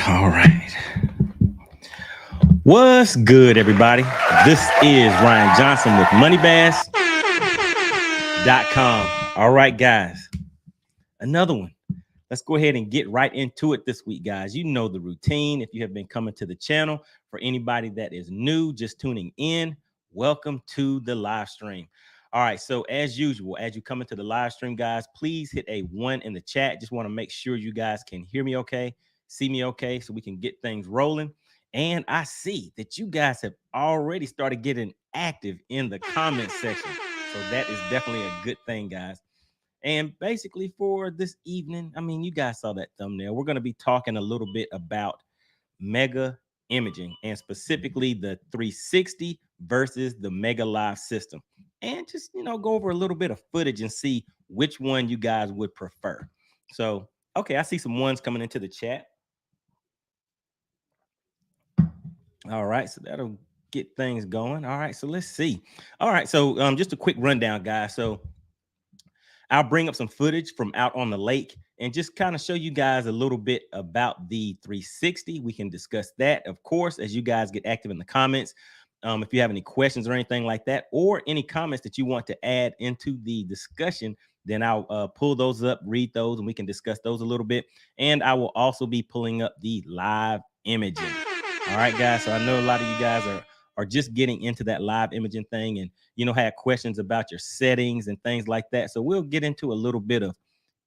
All right. What's good, everybody? This is Ryan Johnson with MoneyBass.com. All right, guys. Another one. Let's go ahead and get right into it this week, guys. You know the routine. If you have been coming to the channel, for anybody that is new, just tuning in, welcome to the live stream. All right, so as usual, as you come into the live stream, guys, please hit a 1 in the chat. Just want to make sure you guys can hear me okay, see me okay, so we can get things rolling. And I see that you guys have already started getting active in the comment section. So that is definitely a good thing, guys. And basically for this evening, I mean, you guys saw that thumbnail. We're going to be talking a little bit about mega imaging and specifically the 360 versus the Mega Live system. And just, go over a little bit of footage and see which one you guys would prefer. So, okay, I see some ones coming into the chat. All right, so that'll get things going. All right, so let's see. All right, so just a quick rundown, guys. So I'll bring up some footage from out on the lake and just kind of show you guys a little bit about the 360. We can discuss that, of course, as you guys get active in the comments. If you have any questions or anything like that, or any comments that you want to add into the discussion, then I'll pull those up, read those, and we can discuss those a little bit. And I will also be pulling up the live imaging. All right, guys. So I know a lot of you guys are just getting into that live imaging thing and, had questions about your settings and things like that. So we'll get into a little bit of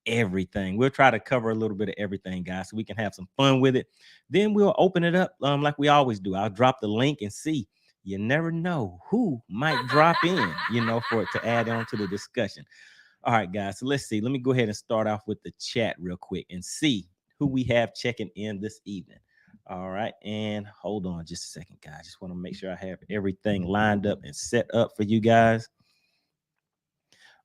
everything. We'll try to cover a little bit of everything, guys, so we can have some fun with it. Then we'll open it up like we always do. I'll drop the link and see. You never know who might drop in, for it to add on to the discussion. All right, guys. So let's see. Let me go ahead and start off with the chat real quick and see who we have checking in this evening. All right. And hold on just a second, guys. Just want to make sure I have everything lined up and set up for you guys.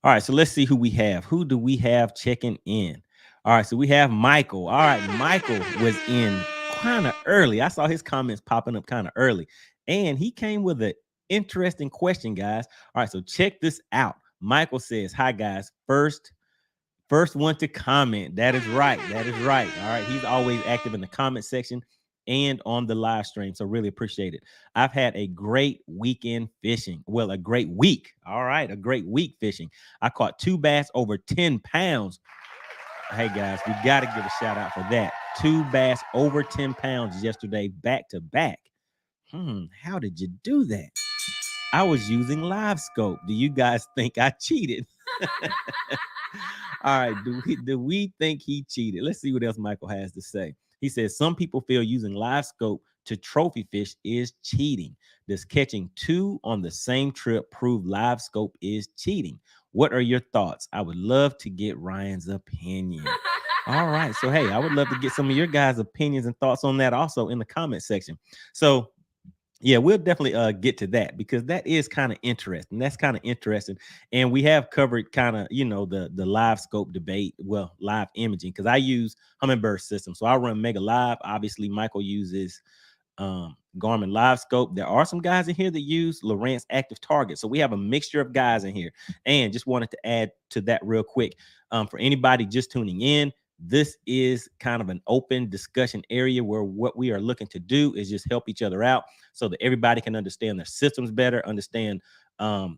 All right. So let's see who we have. Who do we have checking in? All right. So we have Michael. All right. Michael was in kind of early. I saw his comments popping up kind of early. And he came with an interesting question, guys. All right. So check this out. Michael says, hi, guys. First one to comment. That is right. That is right. All right. He's always active in the comment section and on the live stream. So really appreciate it. I've had a great weekend fishing. Well, a great week. All right. A great week fishing. I caught 2 bass over 10 pounds. Hey, guys, we got to give a shout out for that. 2 bass over 10 pounds yesterday, back to back. How did you do that? I was using live scope. Do you guys think I cheated? All right. Do we think he cheated? Let's see what else Michael has to say. He says some people feel using live scope to trophy fish is cheating. Does catching 2 on the same trip prove live scope is cheating? What are your thoughts? I would love to get Ryan's opinion. All right. So, hey, I would love to get some of your guys' opinions and thoughts on that also in the comment section. So, yeah, we'll definitely get to that because that is kind of interesting. That's kind of interesting. And we have covered kind of, the live scope debate, well, live imaging, because I use Humminbird system. So I run Mega Live. Obviously, Michael uses Garmin Live Scope. There are some guys in here that use Lowrance Active Target. So we have a mixture of guys in here. And just wanted to add to that real quick. For anybody just tuning in, this is kind of an open discussion area where what we are looking to do is just help each other out so that everybody can understand their systems better, understand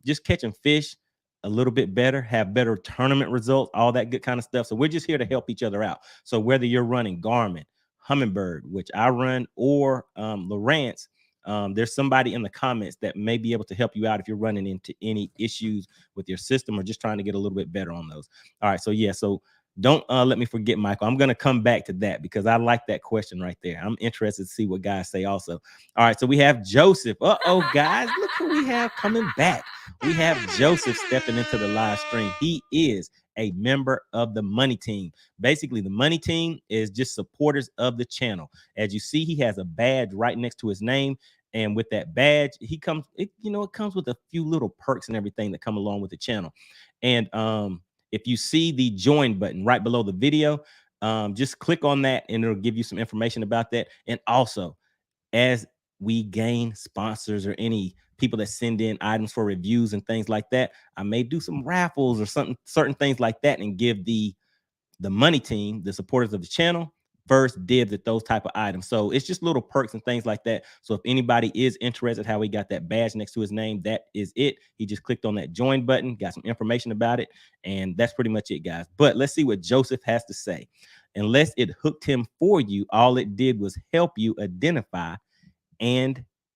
just catching fish a little bit better, have better tournament results, all that good kind of stuff. So we're just here to help each other out. So whether you're running Garmin, Humminbird, which I run, or Lowrance, there's somebody in the comments that may be able to help you out if you're running into any issues with your system or just trying to get a little bit better on those. All right. So, yeah. So don't let me forget, Michael. I'm going to come back to that because I like that question right there. I'm interested to see what guys say also. All right. So we have Joseph. Uh-oh, guys. Look who we have coming back. We have Joseph stepping into the live stream. He is a member of the Money Team. Basically, the Money Team is just supporters of the channel. As you see, he has a badge right next to his name. And with that badge, it comes with a few little perks and everything that come along with the channel. And if you see the join button right below the video, just click on that and it'll give you some information about that. And also, as we gain sponsors or any people that send in items for reviews and things like that, I may do some raffles or certain things like that and give the Money Team, the supporters of the channel, first dibs at those type of items. So it's just little perks and things like that. So if anybody is interested, how he got that badge next to his name, that is it. He just clicked on that join button, got some information about it, and that's pretty much it, guys. But let's see what Joseph has to say. Unless it hooked him for you, all it did was help you identify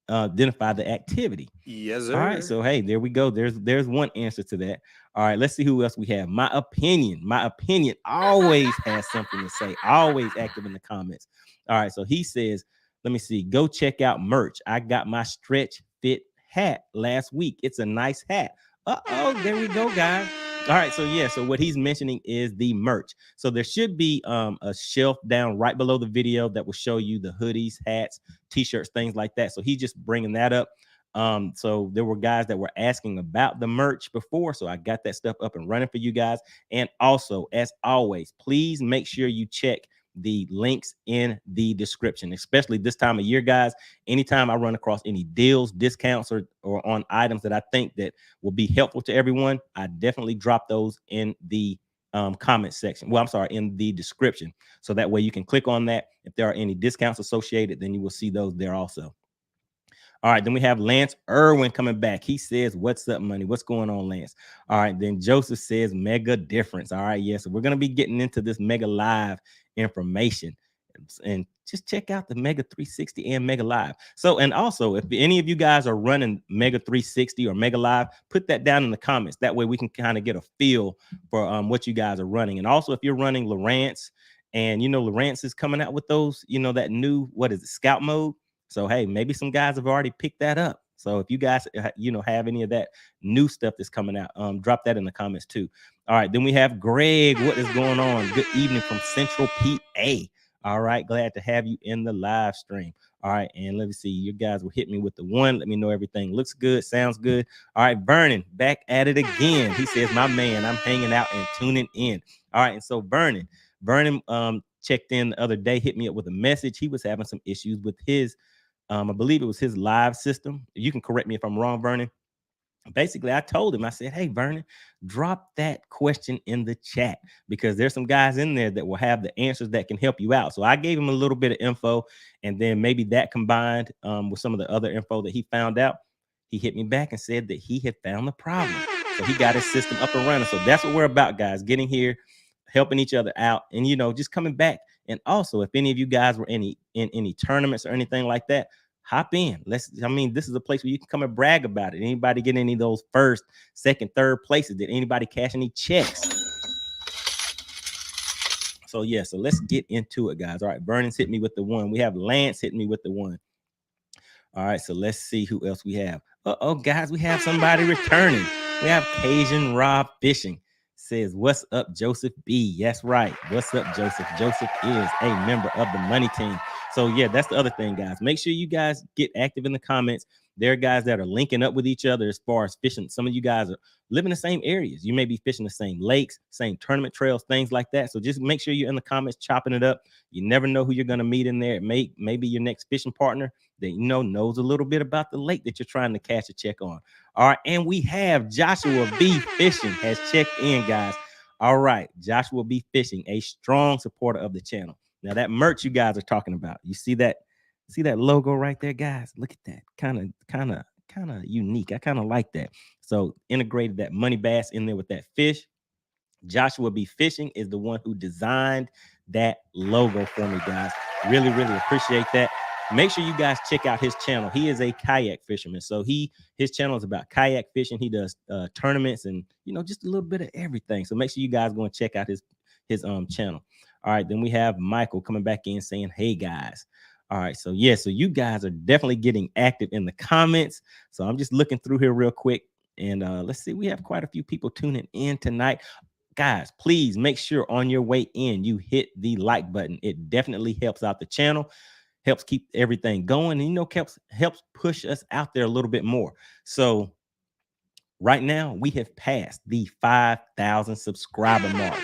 the activity. Yes, sir. All right, so hey, there we go. There's one answer to that. All right, let's see who else we have. My opinion always has something to say, always active in the comments. All right, so he says, let me see, go check out merch. I got my stretch fit hat last week. It's a nice hat. There we go, guys. All right, so yeah, so what he's mentioning is the merch. So there should be a shelf down right below the video that will show you the hoodies, hats, t-shirts, things like that. So he's just bringing that up. So there were guys that were asking about the merch before, so I got that stuff up and running for you guys. And also, as always, please make sure you check the links in the description, especially this time of year, guys. Anytime I run across any deals, discounts, or on items that I think that will be helpful to everyone, I definitely drop those in the comment section. Well, I'm sorry, in the description. So that way you can click on that. If there are any discounts associated, then you will see those there also. All right, then we have Lance Irwin coming back. He says, what's up, money? What's going on, Lance? All right, then Joseph says, mega difference. All right, yeah, so we're going to be getting into this Mega Live information. And just check out the Mega 360 and Mega Live. So, and also, if any of you guys are running Mega 360 or Mega Live, put that down in the comments. That way we can kind of get a feel for what you guys are running. And also, if you're running Lowrance, and you know Lowrance is coming out with those, you know, that new, what is it, scout mode. So, hey, maybe some guys have already picked that up. So if you guys, you know, have any of that new stuff that's coming out, drop that in the comments too. All right, then we have Greg. What is going on? Good evening from Central PA. All right, glad to have you in the live stream. All right, and let me see. You guys will hit me with the one. Let me know everything looks good, sounds good. All right, Vernon, back at it again. He says, my man, I'm hanging out and tuning in. All right, and so Vernon checked in the other day, hit me up with a message. He was having some issues with his I believe it was his live system. You can correct me if I'm wrong, Vernon. Basically, I told him, I said, hey, Vernon, drop that question in the chat because there's some guys in there that will have the answers that can help you out. So I gave him a little bit of info, and then maybe that combined with some of the other info that he found out, he hit me back and said that he had found the problem. So he got his system up and running. So that's what we're about, guys, getting here, helping each other out, and, you know, just coming back. And also, if any of you guys were in any tournaments or anything like that, hop in. This is a place where you can come and brag about it. Anybody get any of those first, second, third places? Did anybody cash any checks? So yeah, so let's get into it, guys. All right, Vernon's hit me with the one. We have Lance hitting me with the one. All right, so let's see who else we have. Guys, we have somebody returning. We have Cajun Rob Fishing. Says, what's up, Joseph B? That's right. What's up, Joseph? Joseph is a member of the money team. So yeah, that's the other thing, guys. Make sure you guys get active in the comments. There are guys that are linking up with each other as far as fishing. Some of you guys are living in the same areas. You may be fishing the same lakes, same tournament trails, things like that. So just make sure you're in the comments chopping it up. You never know who you're going to meet in there. It may be your next fishing partner that, you know, knows a little bit about the lake that you're trying to cash a check on. All right, and we have Joshua B. Fishing has checked in, guys. All right, Joshua B. Fishing, a strong supporter of the channel. Now that merch you guys are talking about, you see that logo right there, guys? Look at that, kind of unique. I kind of like that. So integrated that money bass in there with that fish. Joshua B. Fishing is the one who designed that logo for me, guys. Really, really appreciate that. Make sure you guys check out his channel. He is a kayak fisherman. So his channel is about kayak fishing. He does tournaments and, you know, just a little bit of everything. So make sure you guys go and check out his channel. All right, then we have Michael coming back in saying, hey, guys. All right, so yeah, so you guys are definitely getting active in the comments. So I'm just looking through here real quick. And let's see, we have quite a few people tuning in tonight. Guys, please make sure on your way in, you hit the like button. It definitely helps out the channel, helps keep everything going, and, you know, helps push us out there a little bit more. So right now, we have passed the 5,000 subscriber mark.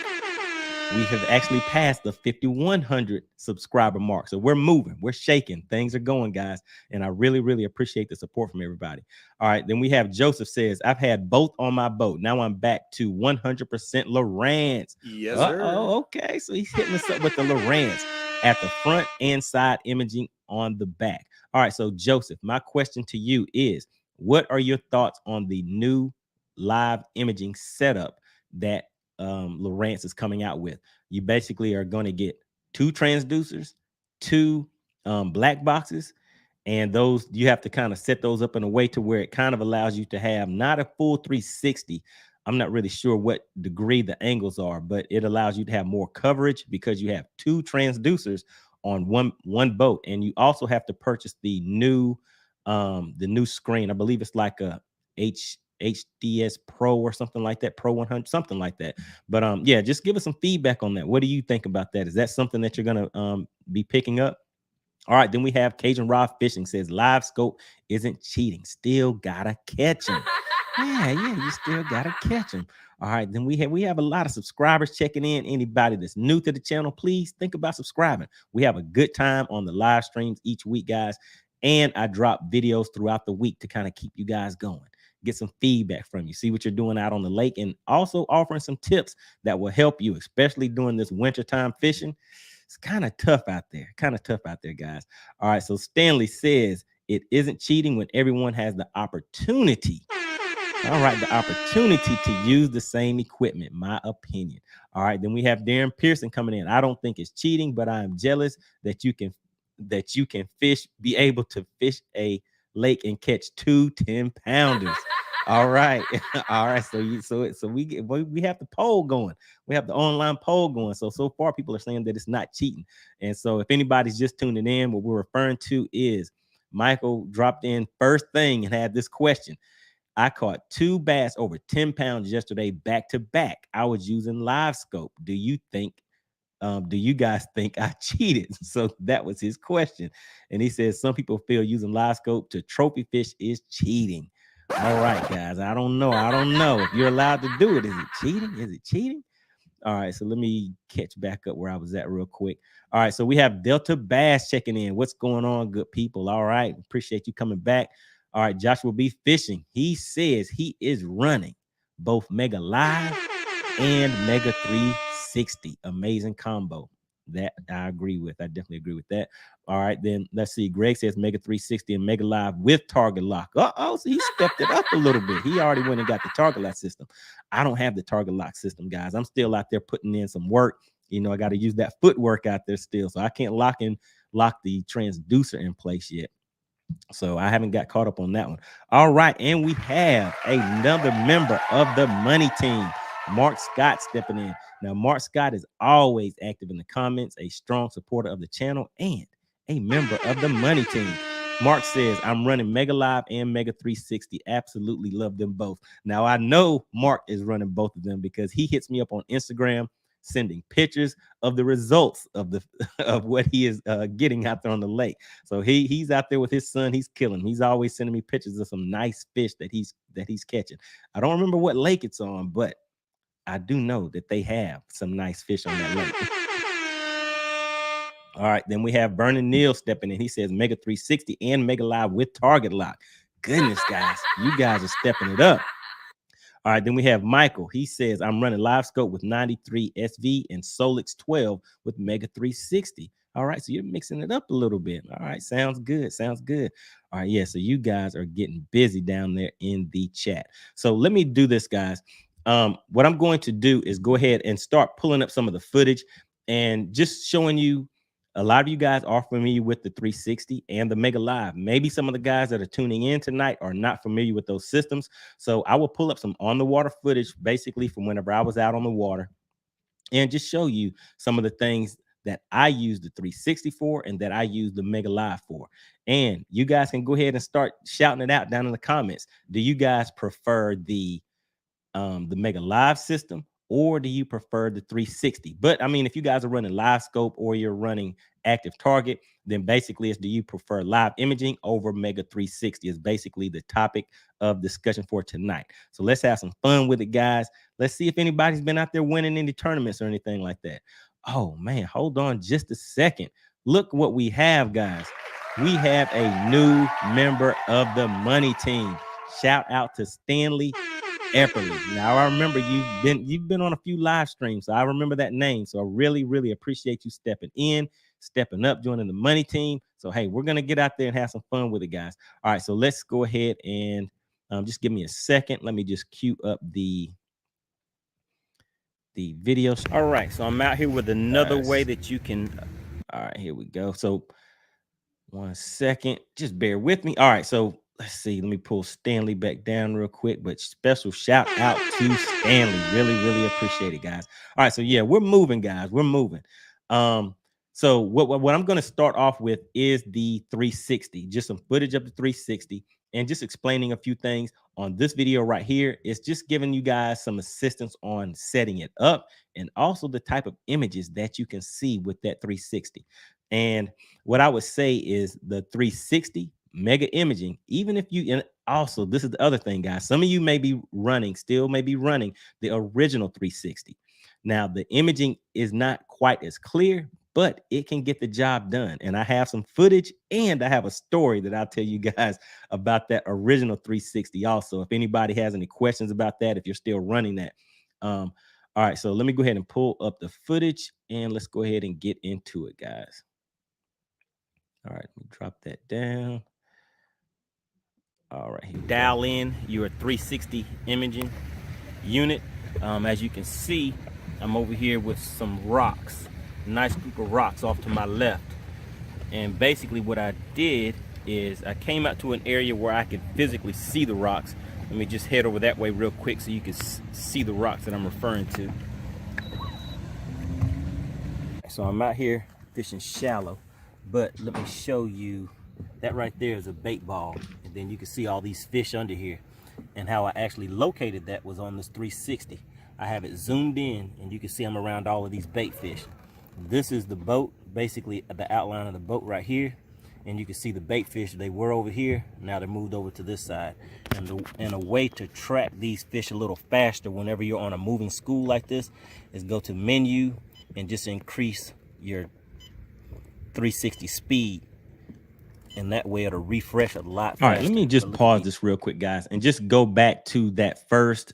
We have actually passed the 5,100 subscriber mark. So we're moving, we're shaking, things are going, guys. And I really, really appreciate the support from everybody. All right, then we have Joseph says, I've had both on my boat. Now I'm back to 100% Lowrance. Yes, sir. Okay, so he's hitting us up with the Lowrance. at the front and side imaging on the back. All right, so Joseph, my question to you is, what are your thoughts on the new live imaging setup that Lowrance is coming out with? You basically are going to get 2 transducers, 2 black boxes, and those you have to kind of set those up in a way to where it kind of allows you to have not a full 360. I'm not really sure what degree the angles are, but it allows you to have more coverage because you have 2 transducers on one boat. And you also have to purchase the new screen. I believe it's like a HDS Pro or something like that, Pro 100, something like that. But yeah, just give us some feedback on that. What do you think about that? Is that something that you're gonna be picking up? All right, then we have Cajun Rod Fishing says live scope isn't cheating. Still gotta catch them. Yeah, you still gotta catch them. All right, then we have a lot of subscribers checking in. Anybody that's new to the channel, please think about subscribing. We have a good time on the live streams each week, guys. And I drop videos throughout the week to kind of keep you guys going. Get some feedback from you, see what you're doing out on the lake, and also offering some tips that will help you, especially during this wintertime fishing. It's kind of tough out there, guys. All right, so Stanley says it isn't cheating when everyone has the opportunity. All right, the opportunity to use the same equipment, my opinion. All right, then we have Darren Pearson coming in. I don't think it's cheating, but I am jealous that you can be able to fish a lake and catch 2 10-pounders. All right. All right. So we have the poll going. We have the online poll going. So far people are saying that it's not cheating. And so if anybody's just tuning in, what we're referring to is Michael dropped in first thing and had this question. I caught 2 bass over 10 pounds yesterday back to back. I was using live scope. Do you guys think I cheated? So that was his question. And he says some people feel using live scope to trophy fish is cheating. All right, guys. I don't know. If you're allowed to do it. Is it cheating? All right. So let me catch back up where I was at real quick. All right. So we have Delta Bass checking in. What's going on, good people? All right. Appreciate you coming back. All right. Joshua B. Fishing. He says he is running both Mega Live and Mega 360. Amazing combo. That I agree with. I definitely agree with that. All right, then let's see. Greg says Mega 360 and Mega Live with target lock. So he stepped it up a little bit. He already went and got the target lock system. I don't have the target lock system, guys. I'm still out there putting in some work. You know, I got to use that footwork out there still. So I can't lock the transducer in place yet. So I haven't got caught up on that one. All right, and we have another member of the money team, Mark Scott, stepping in. Now, Mark Scott is always active in the comments, a strong supporter of the channel, and a member of the money team. Mark says, I'm running Mega Live and Mega 360. Absolutely love them both. Now, I know Mark is running both of them because he hits me up on Instagram, sending pictures of the results of what he is getting out there on the lake. So he's out there with his son. He's killing. He's always sending me pictures of some nice fish that he's catching. I don't remember what lake it's on, but I do know that they have some nice fish on that lake. All right, then we have Vernon Neal stepping in. He says Mega 360 and Mega Live with target lock. Goodness, guys, you guys are stepping it up. All right, then we have Michael. He says, I'm running live scope with 93 SV and Solix 12 with Mega 360. All right, so you're mixing it up a little bit. All right, sounds good. All right, yeah, so you guys are getting busy down there in the chat. So let me do this, guys. What I'm going to do is go ahead and start pulling up some of the footage and just showing you. A lot of you guys are familiar with the 360 and the Mega Live. Maybe some of the guys that are tuning in tonight are not familiar with those systems. So I will pull up some on the water footage, basically from whenever I was out on the water, and just show you some of the things that I use the 360 for and that I use the Mega Live for. And you guys can go ahead and start shouting it out down in the comments. Do you guys prefer the Mega Live system, or do you prefer the 360? But I mean, if you guys are running live scope or you're running active target, then basically it's, do you prefer live imaging over Mega 360 is basically the topic of discussion for tonight. So let's have some fun with it, guys. Let's see if anybody's been out there winning any tournaments or anything like that. Oh man, hold on just a second. Look what we have, guys. We have a new member of the money team. Shout out to Stanley Epperly. Now I remember you've been on a few live streams, so I remember that name. So I really, really appreciate you stepping in. stepping up, joining the money team. So, hey, we're going to get out there and have some fun with it, guys. All right, so let's go ahead and just give me a second. Let me just queue up the video. All right, so I'm out here with another way that you can. All right, here we go. So 1 second, just bear with me. All right, so let's see. Let me pull Stanley back down real quick. But special shout out to Stanley. Really appreciate it, guys. All right, so yeah, we're moving, guys. We're moving. So what I'm going to start off with is the 360, just some footage of the 360, and just explaining a few things on this video right here. It's just giving you guys some assistance on setting it up, and also the type of images that you can see with that 360. And what I would say is the 360 mega imaging, even if you, and also this is the other thing, guys, some of you may be running the original 360. Now the imaging is not quite as clear, but it can get the job done. And I have some footage, and I have a story that I'll tell you guys about that original 360 also, if anybody has any questions about that, if you're still running that. All right, so let me go ahead and pull up the footage, and let's go ahead and get into it, guys. All right, let me drop that down. All right, here dial in your 360 imaging unit. As you can see, I'm over here with some rocks, nice group of rocks off to my left. And basically what I did is I came out to an area where I could physically see the rocks. Let me just head over that way real quick so you can see the rocks that I'm referring to. So I'm out here fishing shallow, but let me show you that right there is a bait ball, and then you can see all these fish under here. And how I actually located that was on this 360. I have it zoomed in, and you can see I'm around all of these bait fish. This is the boat, basically the outline of the boat right here, and you can see the bait fish. They were over here, now they're moved over to this side. And a way to track these fish a little faster whenever you're on a moving school like this is go to menu and just increase your 360 speed, and that way it'll refresh a lot faster. All right, let me just pause this real quick, guys, and just go back to that first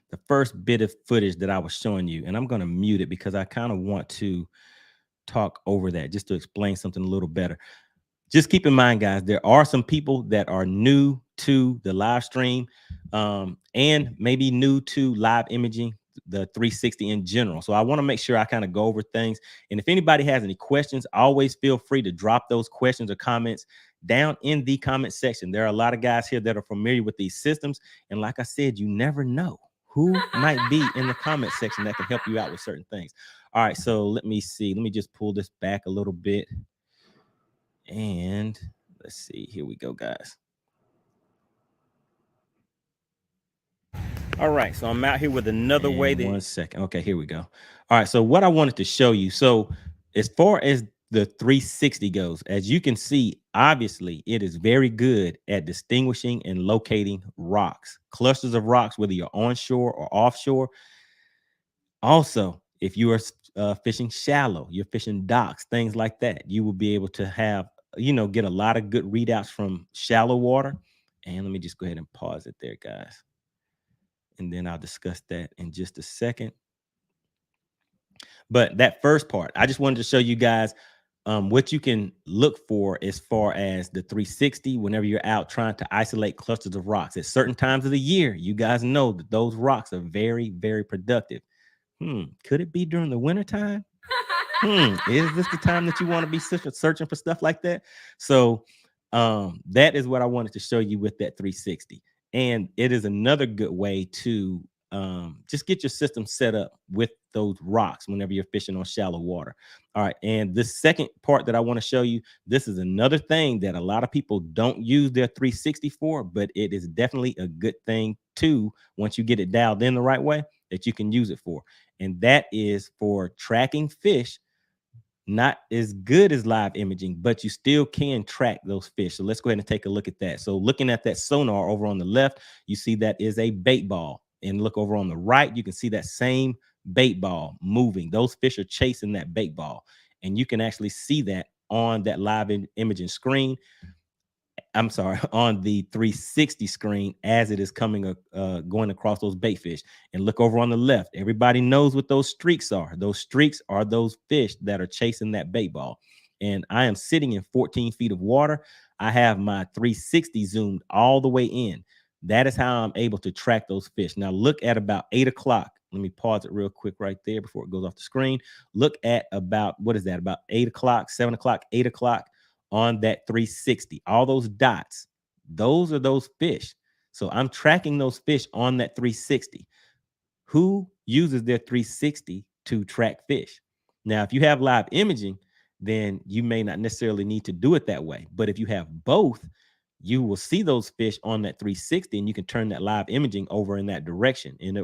the first bit of footage that I was showing you. And I'm going to mute it because I kind of want to talk over that just to explain something a little better. Just keep in mind, guys, there are some people that are new to the live stream and maybe new to live imaging, the 360 in general. So I want to make sure I kind of go over things. And if anybody has any questions, always feel free to drop those questions or comments down in the comment section. There are a lot of guys here that are familiar with these systems. And like I said, you never know who might be in the comment section that can help you out with certain things. All right, so let me see. Let me just pull this back a little bit. And let's see. Here we go, guys. All right, so I'm out here with another way. 1 second. Okay, here we go. All right, so what I wanted to show you. So as far as the 360 goes, as you can see, obviously it is very good at distinguishing and locating rocks, clusters of rocks, whether you're onshore or offshore. Also, if you are fishing shallow, you're fishing docks, things like that, you will be able to have, get a lot of good readouts from shallow water. And let me just go ahead and pause it there, guys. And then I'll discuss that in just a second. But that first part, I just wanted to show you guys what you can look for as far as the 360 whenever you're out trying to isolate clusters of rocks. At certain times of the year, you guys know that those rocks are very, very productive. Could it be during the wintertime? Is this the time that you want to be searching for stuff like that? So that is what I wanted to show you with that 360. And it is another good way to just get your system set up with those rocks whenever you're fishing on shallow water. All right. And the second part that I want to show you, this is another thing that a lot of people don't use their 360 for, but it is definitely a good thing too, once you get it dialed in the right way, that you can use it for. And that is for tracking fish. Not as good as live imaging, but you still can track those fish. So let's go ahead and take a look at that. So looking at that sonar over on the left, you see that is a bait ball. And look over on the right, you can see that same bait ball moving. Those fish are chasing that bait ball. And you can actually see that on that live imaging screen. I'm sorry, on the 360 screen as it is coming going across those bait fish. And look over on the left. Everybody knows what those streaks are. Those streaks are those fish that are chasing that bait ball. And I am sitting in 14 feet of water. I have my 360 zoomed all the way in. That is how I'm able to track those fish. Now look at about 8 o'clock. Let me pause it real quick right there before it goes off the screen. Look at about, what is that? About 8 o'clock, 7 o'clock, 8 o'clock on that 360. All those dots, those are those fish. So I'm tracking those fish on that 360. Who uses their 360 to track fish? Now, if you have live imaging, then you may not necessarily need to do it that way. But if you have both, you will see those fish on that 360 and you can turn that live imaging over in that direction. And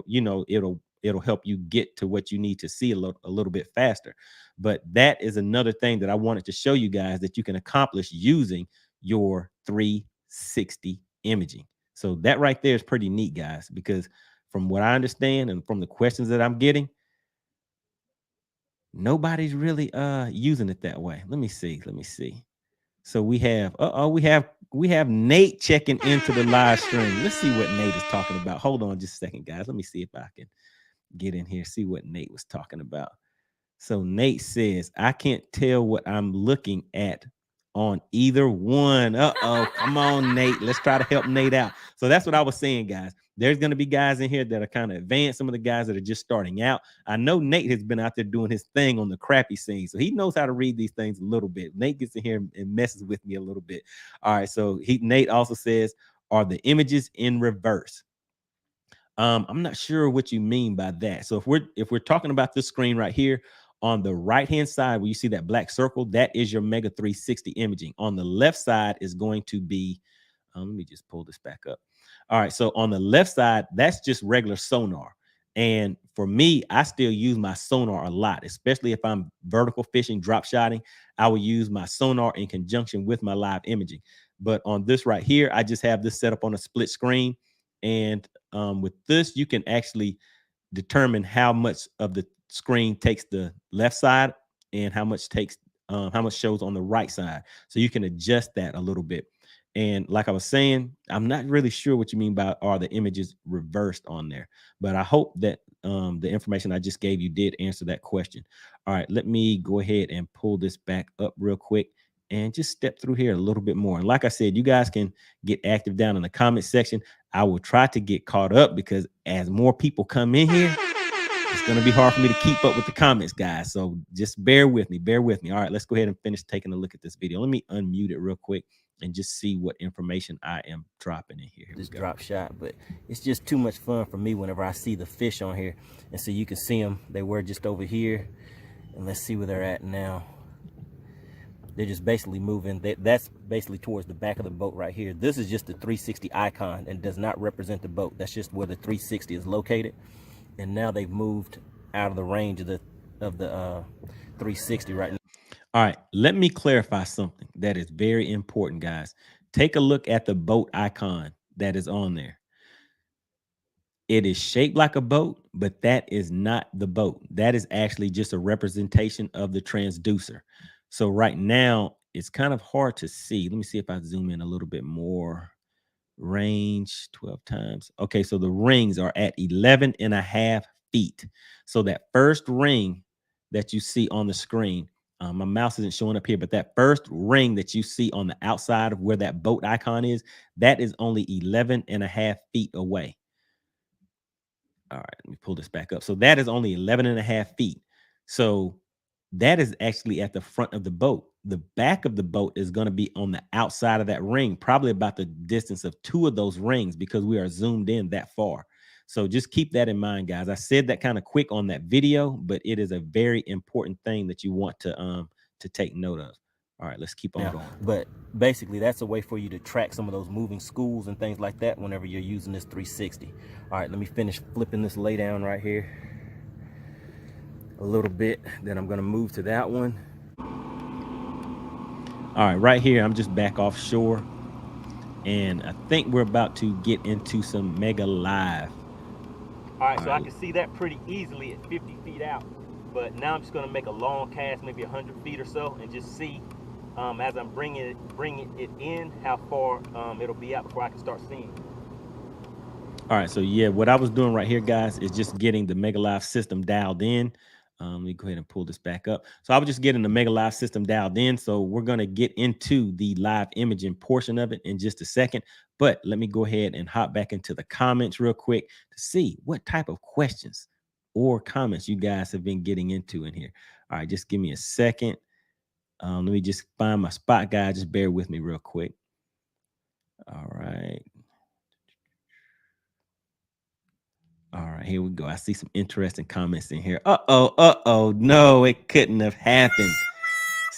it'll help you get to what you need to see a little bit faster. But that is another thing that I wanted to show you guys that you can accomplish using your 360 imaging. So that right there is pretty neat, guys, because from what I understand and from the questions that I'm getting, nobody's really using it that way. Let me see. So we have we have Nate checking into the live stream. Let's see what Nate is talking about. Hold on just a second, guys. Let me see if I can get in here, see what Nate was talking about. So Nate says, I can't tell what I'm looking at on either one. Come on, Nate. Let's try to help Nate out. So that's what I was saying, guys. There's going to be guys in here that are kind of advanced. Some of the guys that are just starting out. I know Nate has been out there doing his thing on the crappie scene, so he knows how to read these things a little bit. Nate gets in here and messes with me a little bit. All right, so Nate also says, are the images in reverse? I'm not sure what you mean by that. So if we're talking about this screen right here, on the right hand side where you see that black circle, that is your Mega 360 imaging. On the left side is going to be, let me just pull this back up. All right, so on the left side, that's just regular sonar. And for me, I still use my sonar a lot, especially if I'm vertical fishing, drop shotting. I will use my sonar in conjunction with my live imaging. But on this right here, I just have this set up on a split screen. And with this, you can actually determine how much of the screen takes the left side and how much shows on the right side. So you can adjust that a little bit. And like I was saying, I'm not really sure what you mean by are the images reversed on there, but I hope that the information I just gave you did answer that question. All right, let me go ahead and pull this back up real quick and just step through here a little bit more. And like I said, you guys can get active down in the comment section. I will try to get caught up because as more people come in here, it's going to be hard for me to keep up with the comments, guys. So just bear with me. All right, let's go ahead and finish taking a look at this video. Let me unmute it real quick and just see what information I am dropping in here. This drop shot, but it's just too much fun for me whenever I see the fish on here. And so you can see them. They were just over here. And let's see where they're at now. They're just basically moving. That's basically towards the back of the boat right here. This is just the 360 icon and does not represent the boat. That's just where the 360 is located. And now they've moved out of the range of the 360 right now. All right, let me clarify something that is very important, guys. Take a look at the boat icon that is on there. It is shaped like a boat, but that is not the boat. That is actually just a representation of the transducer. So right now, it's kind of hard to see. Let me see if I zoom in a little bit more. Range 12 times. Okay, so the rings are at 11.5 feet. So that first ring that you see on the screen, my mouse isn't showing up here, but that first ring that you see on the outside of where that boat icon is, that is only 11.5 feet away. All right, let me pull this back up. So that is only 11.5 feet. So that is actually at the front of the boat. The back of the boat is going to be on the outside of that ring, probably about the distance of 2 of those rings because we are zoomed in that far. So just keep that in mind, guys. I said that kind of quick on that video, but it is a very important thing that you want to take note of. All right, let's keep on going. But basically, that's a way for you to track some of those moving schools and things like that whenever you're using this 360. All right, let me finish flipping this lay down right here a little bit. Then I'm going to move to that one. All right, right here, I'm just back offshore. And I think we're about to get into some Mega Live. All right, so I can see that pretty easily at 50 feet out. But now I'm just going to make a long cast, maybe 100 feet or so, and just see as I'm bringing it in, how far it'll be out before I can start seeing. All right, so yeah, what I was doing right here, guys, is just getting the Mega Live system dialed in. Let me go ahead and pull this back up. So I was just getting the Mega Live system dialed in. So we're going to get into the live imaging portion of it in just a second. But let me go ahead and hop back into the comments real quick to see what type of questions or comments you guys have been getting into in here. All right, just give me a second. Let me just find my spot, guys. Just bear with me real quick. All right. All right, here we go. I see some interesting comments in here. Uh-oh. No, it couldn't have happened.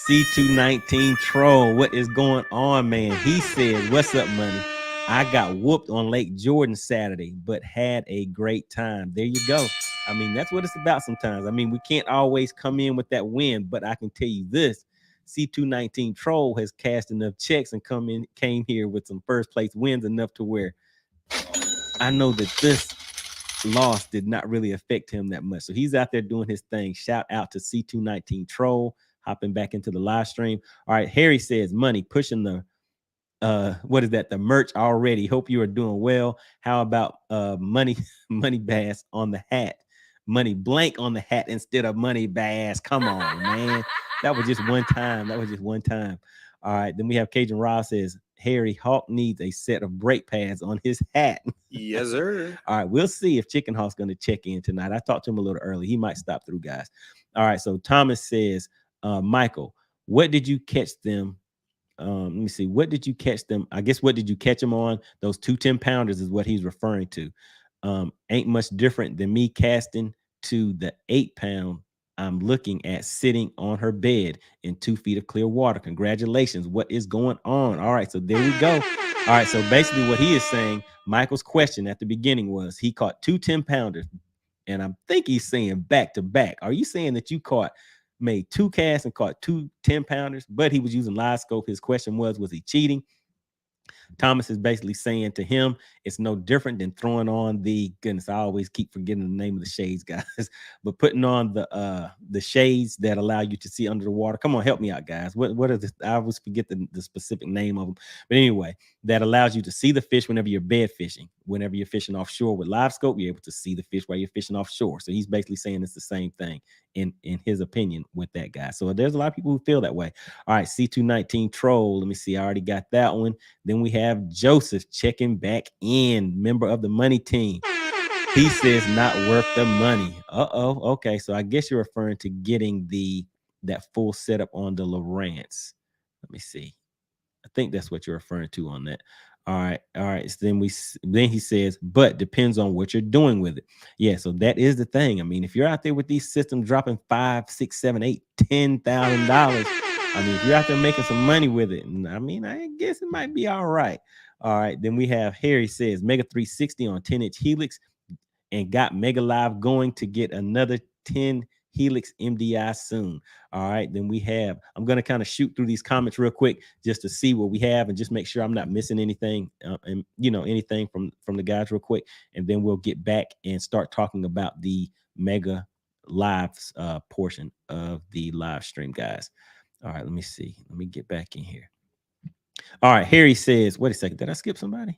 C219 Troll, what is going on, man? He said, what's up, money? I got whooped on Lake Jordan Saturday, but had a great time. There you go. I mean, that's what it's about sometimes. I mean, we can't always come in with that win, but I can tell you this. C219 Troll has cashed enough checks and came here with some first place wins enough to where I know that this loss did not really affect him that much. So he's out there doing his thing. Shout out to C219 Troll hopping back into the live stream. All right, Harry says money pushing the what is that, the merch already. Hope you are doing well. How about money bass on the hat, money blank on the hat instead of money bass? Come on, man. That was just one time. All right, then we have Cajun Ross says Harry Hawk needs a set of brake pads on his hat. Yes, sir. All right, we'll see if Chicken Hawk's going to check in tonight. I talked to him a little early. He might stop through, guys. All right, so Thomas says, Michael, what did you catch them? Let me see. What did you catch them? I guess what did you catch them on? Those 2 10-pounders is what he's referring to. Ain't much different than me casting to the 8-pound I'm looking at sitting on her bed in 2 feet of clear water. Congratulations. What is going on? All right, so there we go. All right, so basically what he is saying, Michael's question at the beginning was he caught 2 10-pounders, and I think he's saying back to back. Are you saying that you made 2 casts and caught 2 10-pounders, but he was using live scope? His question was he cheating? Thomas is basically saying to him, it's no different than throwing on the, goodness, I always keep forgetting the name of the shades, guys, but putting on the shades that allow you to see under the water. Come on, help me out, guys. What are this? I always forget the specific name of them. But anyway, that allows you to see the fish whenever you're bed fishing. Whenever you're fishing offshore with live scope, you're able to see the fish while you're fishing offshore. So he's basically saying it's the same thing in his opinion with that guy. So there's a lot of people who feel that way. All right, C219 Troll. Let me see. I already got that one. Then we have Joseph checking back in, member of the money team. He says not worth the money. Okay, so I guess you're referring to getting that full setup on the Lowrance. Let me see. I think that's what you're referring to on that. All right. So then he says, but depends on what you're doing with it. Yeah, so that is the thing. I mean, if you're out there with these systems dropping $5, $6, $7, $8, $10,000, I mean, if you're out there making some money with it, I mean, I guess it might be all right. All right. Then we have Harry says Mega 360 on 10-inch Helix and got Mega Live going to get another 10 Helix MDI soon. All right, then we have, I'm going to kind of shoot through these comments real quick just to see what we have and just make sure I'm not missing anything and anything from the guys real quick, and then we'll get back and start talking about the Mega Lives portion of the live stream, guys. All right, let me see. Let me get back in here. All right, Harry says, wait a second, did I skip somebody?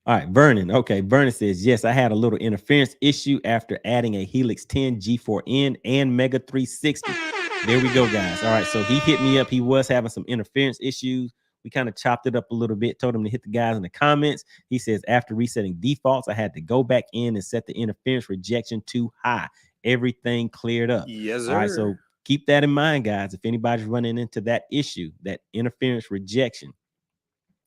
All right, Vernon. Okay, Vernon says, yes, I had a little interference issue after adding a Helix 10 G4N and Mega 360. There we go, guys. All right, so he hit me up. He was having some interference issues. We kind of chopped it up a little bit, told him to hit the guys in the comments. He says, after resetting defaults, I had to go back in and set the interference rejection to high. Everything cleared up. Yes, sir. All right, so keep that in mind, guys. If anybody's running into that issue, that interference rejection,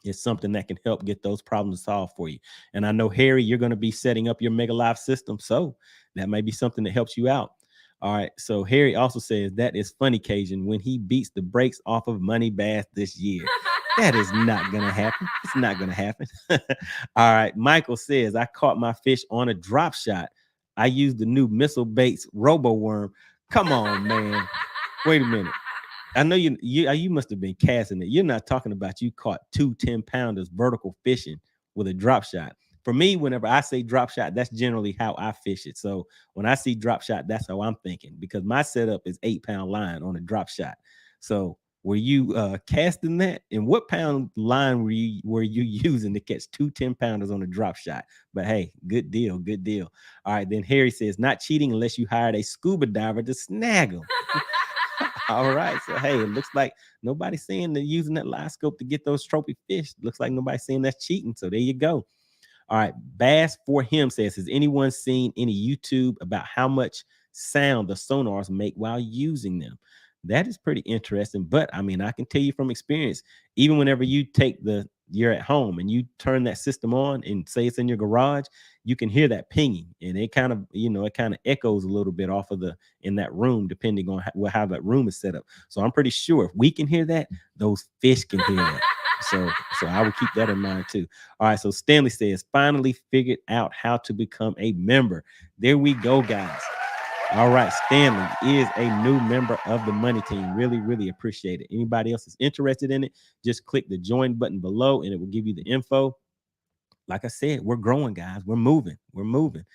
is something that can help get those problems solved for you. And I know, Harry, you're going to be setting up your Mega Live system, so that may be something that helps you out. All right, so Harry also says that is funny, Cajun, when he beats the brakes off of Money Bass this year. That is not going to happen. It's not going to happen. All right, Michael says, I caught my fish on a drop shot. I used the new Missile Baits Robo Worm. Come on, man. Wait a minute. I know you must have been casting it. You're not talking about you caught 2 10-pounders vertical fishing with a drop shot. For me, whenever I say drop shot, that's generally how I fish it. So when I see drop shot, that's how I'm thinking, because my setup is 8-pound line on a drop shot. So casting that? And what pound line were you using to catch two 10-pounders on a drop shot? But hey, good deal, good deal. All right, then Harry says, not cheating unless you hired a scuba diver to snag them. All right, so hey, it looks like nobody's saying they're using that live scope to get those trophy fish. Looks like nobody's saying that's cheating. So there you go. All right, Bass for him says, has anyone seen any YouTube about how much sound the sonars make while using them? That is pretty interesting. But I mean, I can tell you from experience, even whenever you're at home and you turn that system on and say it's in your garage, you can hear that pinging, and it kind of, it kind of echoes a little bit off of in that room, depending on how that room is set up. So I'm pretty sure if we can hear that, those fish can hear that. So I would keep that in mind too. All right. So Stanley says, finally figured out how to become a member. There we go, guys. All right. Stanley is a new member of the money team. Really, really appreciate it. Anybody else is interested in it, just click the join button below and it will give you the info. Like I said, we're growing, guys. We're moving. We're moving.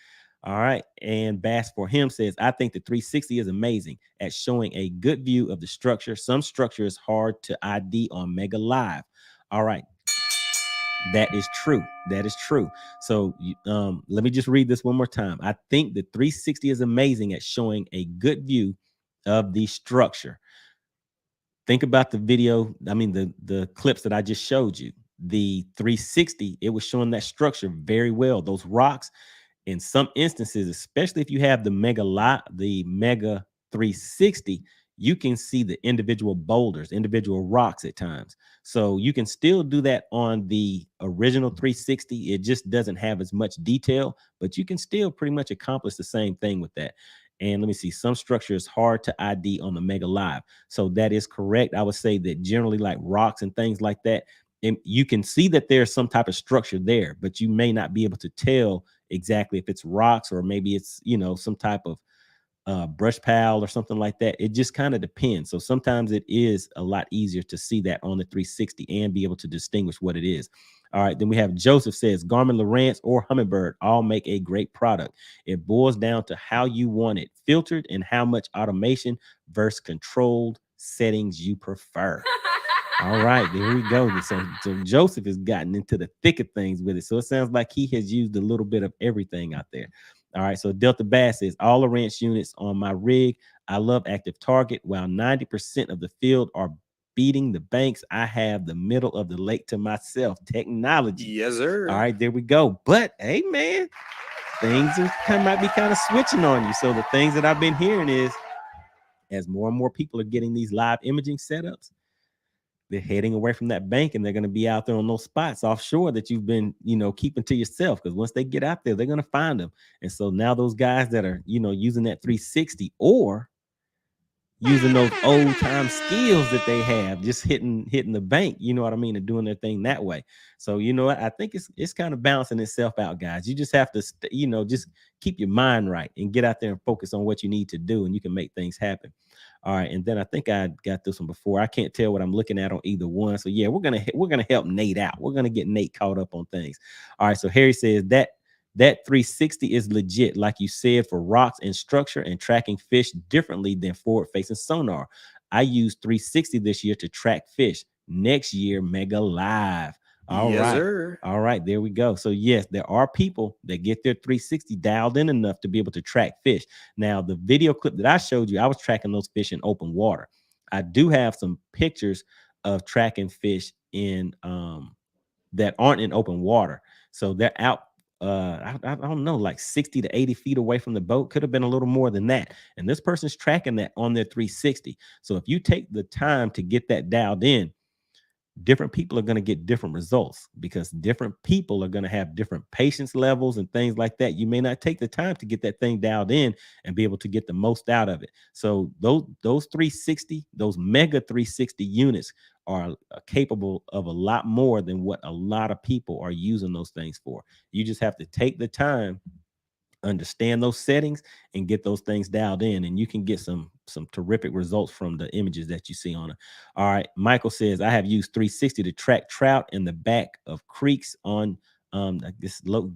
All right. And Bass for him says, I think the 360 is amazing at showing a good view of the structure. Some structure is hard to ID on Mega Live. All right. That is true. That is true. So let me just read this one more time. I think the 360 is amazing at showing a good view of the structure. Think about the video. I mean, the clips that I just showed you. The 360, it was showing that structure very well. Those rocks, in some instances, especially if you have the Mega 360, you can see the individual boulders, individual rocks at times. So you can still do that on the original 360. It just doesn't have as much detail, but you can still pretty much accomplish the same thing with that. And let me see, some structure is hard to ID on the Mega Live. So that is correct. I would say that generally, like rocks and things like that, and you can see that there's some type of structure there, but you may not be able to tell exactly if it's rocks or maybe it's, some type of brush pile or something like that. It just kind of depends. So sometimes it is a lot easier to see that on the 360 and be able to distinguish what it is. All right, then we have Joseph says, Garmin, Lowrance, or Humminbird all make a great product. It boils down to how you want it filtered and how much automation versus controlled settings you prefer. All right, there we go. So Joseph has gotten into the thick of things with it. So it sounds like he has used a little bit of everything out there. All right, so Delta Bass says, all the ranch units on my rig. I love active target. While 90% of the field are beating the banks, I have the middle of the lake to myself. Technology. Yes, sir. All right, there we go. But hey, man, things might be kind of switching on you. So the things that I've been hearing is, as more and more people are getting these live imaging setups, they're heading away from that bank and they're going to be out there on those spots offshore that you've been, keeping to yourself. Because once they get out there, they're going to find them. And so now those guys that are, using that 360 or using those old time skills that they have, just hitting the bank, you know what I mean, and doing their thing that way. So you know what, I think it's kind of balancing itself out, guys. You just have to just keep your mind right and get out there and focus on what you need to do, and you can make things happen. All right, and then I think I got this one before. I can't tell what I'm looking at on either one. So yeah, we're gonna help Nate out. We're gonna get Nate caught up on things. All right, so Harry says that 360 is legit, like you said, for rocks and structure and tracking fish differently than forward-facing sonar. I used 360 this year to track fish. Next year, Mega Live. All right. Sir. All right, there we go. So yes, there are people that get their 360 dialed in enough to be able to track fish. Now, the video clip that I showed you, I was tracking those fish in open water. I do have some pictures of tracking fish in that aren't in open water. So they're out I don't know, like 60 to 80 feet away from the boat. Could have been a little more than that. And this person's tracking that on their 360. So if you take the time to get that dialed in, different people are going to get different results because different people are going to have different patience levels and things like that. You may not take the time to get that thing dialed in and be able to get the most out of it. So those 360, those Mega 360 units are capable of a lot more than what a lot of people are using those things for. You just have to take the time, understand those settings, and get those things dialed in, and you can get some terrific results from the images that you see on it. All right, Michael says, I have used 360 to track trout in the back of creeks on this low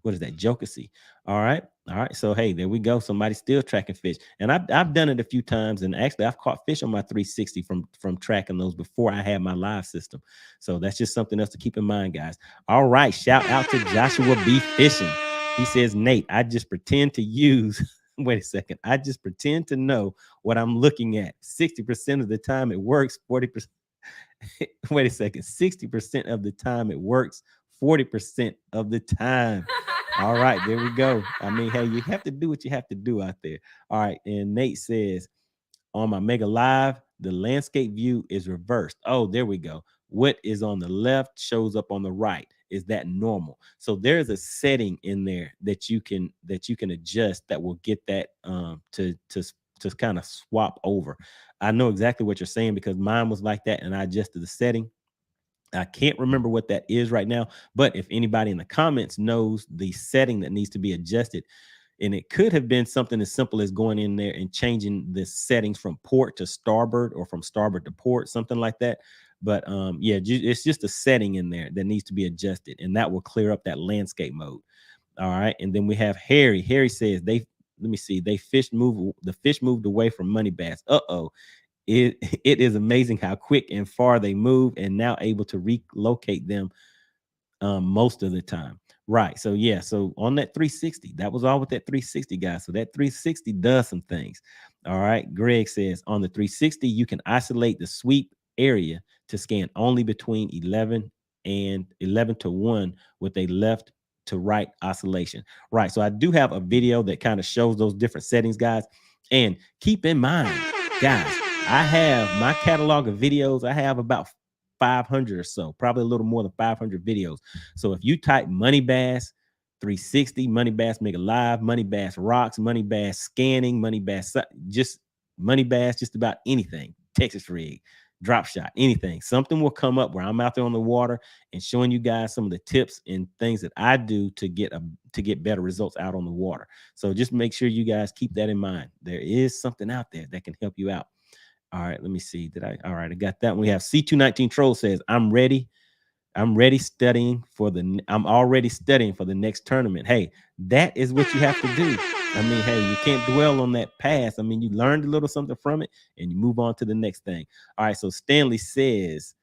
what is that? Jokesy. All right. All right. So hey, there we go. Somebody's still tracking fish. And I've done it a few times. And actually I've caught fish on my 360 from tracking those before I had my live system. So that's just something else to keep in mind, guys. All right. Shout out to Joshua B. Fishing. He says, Nate, I just pretend to use, wait a second. I just pretend to know what I'm looking at. 60% of the time it works, 40%. Wait a second. 60% of the time it works, 40% of the time. All right, there we go. I mean, hey, you have to do what you have to do out there. All right. And Nate says, on my Mega Live, the landscape view is reversed. Oh, there we go. What is on the left shows up on the right. Is that normal? So there's a setting in there that you can adjust that will get that to kind of swap over. I know exactly what you're saying because mine was like that, and I adjusted the setting. I can't remember what that is right now, but if anybody in the comments knows the setting that needs to be adjusted, and it could have been something as simple as going in there and changing the settings from port to starboard or from starboard to port, something like that. But yeah, it's just a setting in there that needs to be adjusted, and that will clear up that landscape mode. All right, and then we have Harry. Harry says let me see, the fish moved away from money bass. Uh-oh. It is amazing how quick and far they move and now able to relocate them most of the time. Right. So yeah, so on that 360, that was all with that 360, guys. So that 360 does some things. All right. Greg says on the 360, you can isolate the sweep area to scan only between 11 to 1 with a left to right oscillation. Right. So I do have a video that kind of shows those different settings, guys. And keep in mind, guys, I have my catalog of videos. I have about 500 or so, probably a little more than 500 videos. So if you type Money Bass 360, Money Bass Mega Live, Money Bass Rocks, Money Bass Scanning, Money Bass, just Money Bass, just about anything, Texas Rig, Drop Shot, anything, something will come up where I'm out there on the water and showing you guys some of the tips and things that I do to get better results out on the water. So just make sure you guys keep that in mind. There is something out there that can help you out. All right, let me see. All right, I got that one. We have C219 Troll says, I'm already studying for I'm already studying for the next tournament. Hey, that is what you have to do. I mean, hey, you can't dwell on that past. I mean, you learned a little something from it and you move on to the next thing. All right, so Stanley says,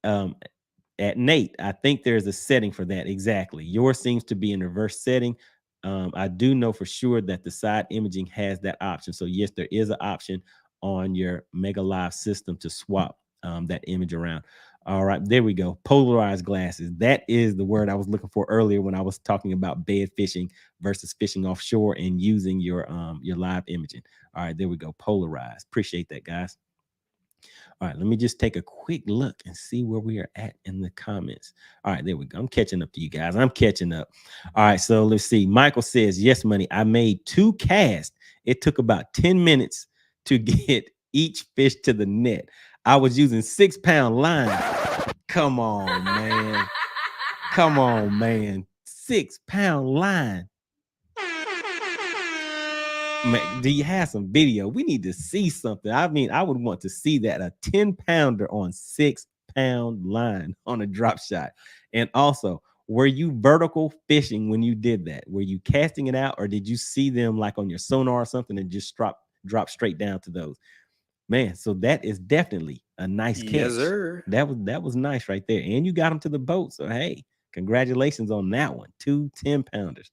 at Nate, I think there's a setting for that. Exactly. Yours seems to be in reverse setting. I do know for sure that the side imaging has that option. So yes, there is an option on your Mega Live system to swap that image around. All right, there we go. Polarized glasses. That is the word I was looking for earlier when I was talking about bed fishing versus fishing offshore and using your live imaging. All right, there we go. Polarized. Appreciate that, guys. All right, let me just take a quick look and see where we are at in the comments. All right, there we go. I'm catching up to you guys. I'm catching up. All right, so let's see. Michael says, yes, money. I made 2 casts. It took about 10 minutes to get each fish to the net. I was using 6-pound line. Come on, man. Come on, man. 6-pound line. Man, do you have some video? We need to see something. I mean, I would want to see that, a 10-pounder on 6-pound line on a drop shot. And also, were you vertical fishing when you did that? Were you casting it out, or did you see them like on your sonar or something and just drop straight down to those? Man, so that is definitely a nice catch. Yes, sir. That was nice right there. And you got them to the boat. So hey, congratulations on that one. 2 10-pounders.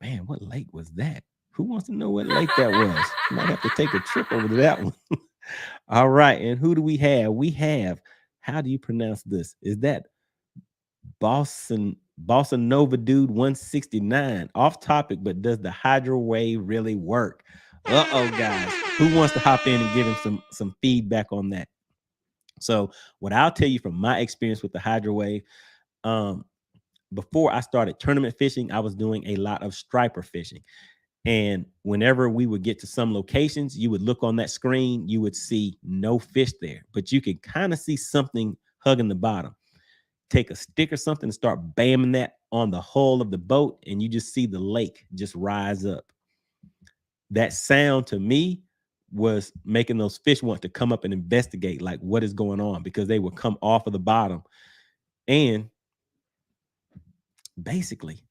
Man, what lake was that? Who wants to know what lake that was? Might have to take a trip over to that one. All right. And who do we have? We have, how do you pronounce this? Is that Bossa Nova Dude 169? Off topic, but does the hydro wave really work? Uh-oh, guys. Who wants to hop in and give him some feedback on that? So what I'll tell you from my experience with the hydro wave, before I started tournament fishing, I was doing a lot of striper fishing. And whenever we would get to some locations, you would look on that screen, you would see no fish there, but you could kind of see something hugging the bottom. Take a stick or something and start bamming that on the hull of the boat, and you just see the lake just rise up. That sound to me was making those fish want to come up and investigate like what is going on, because they would come off of the bottom. And basically,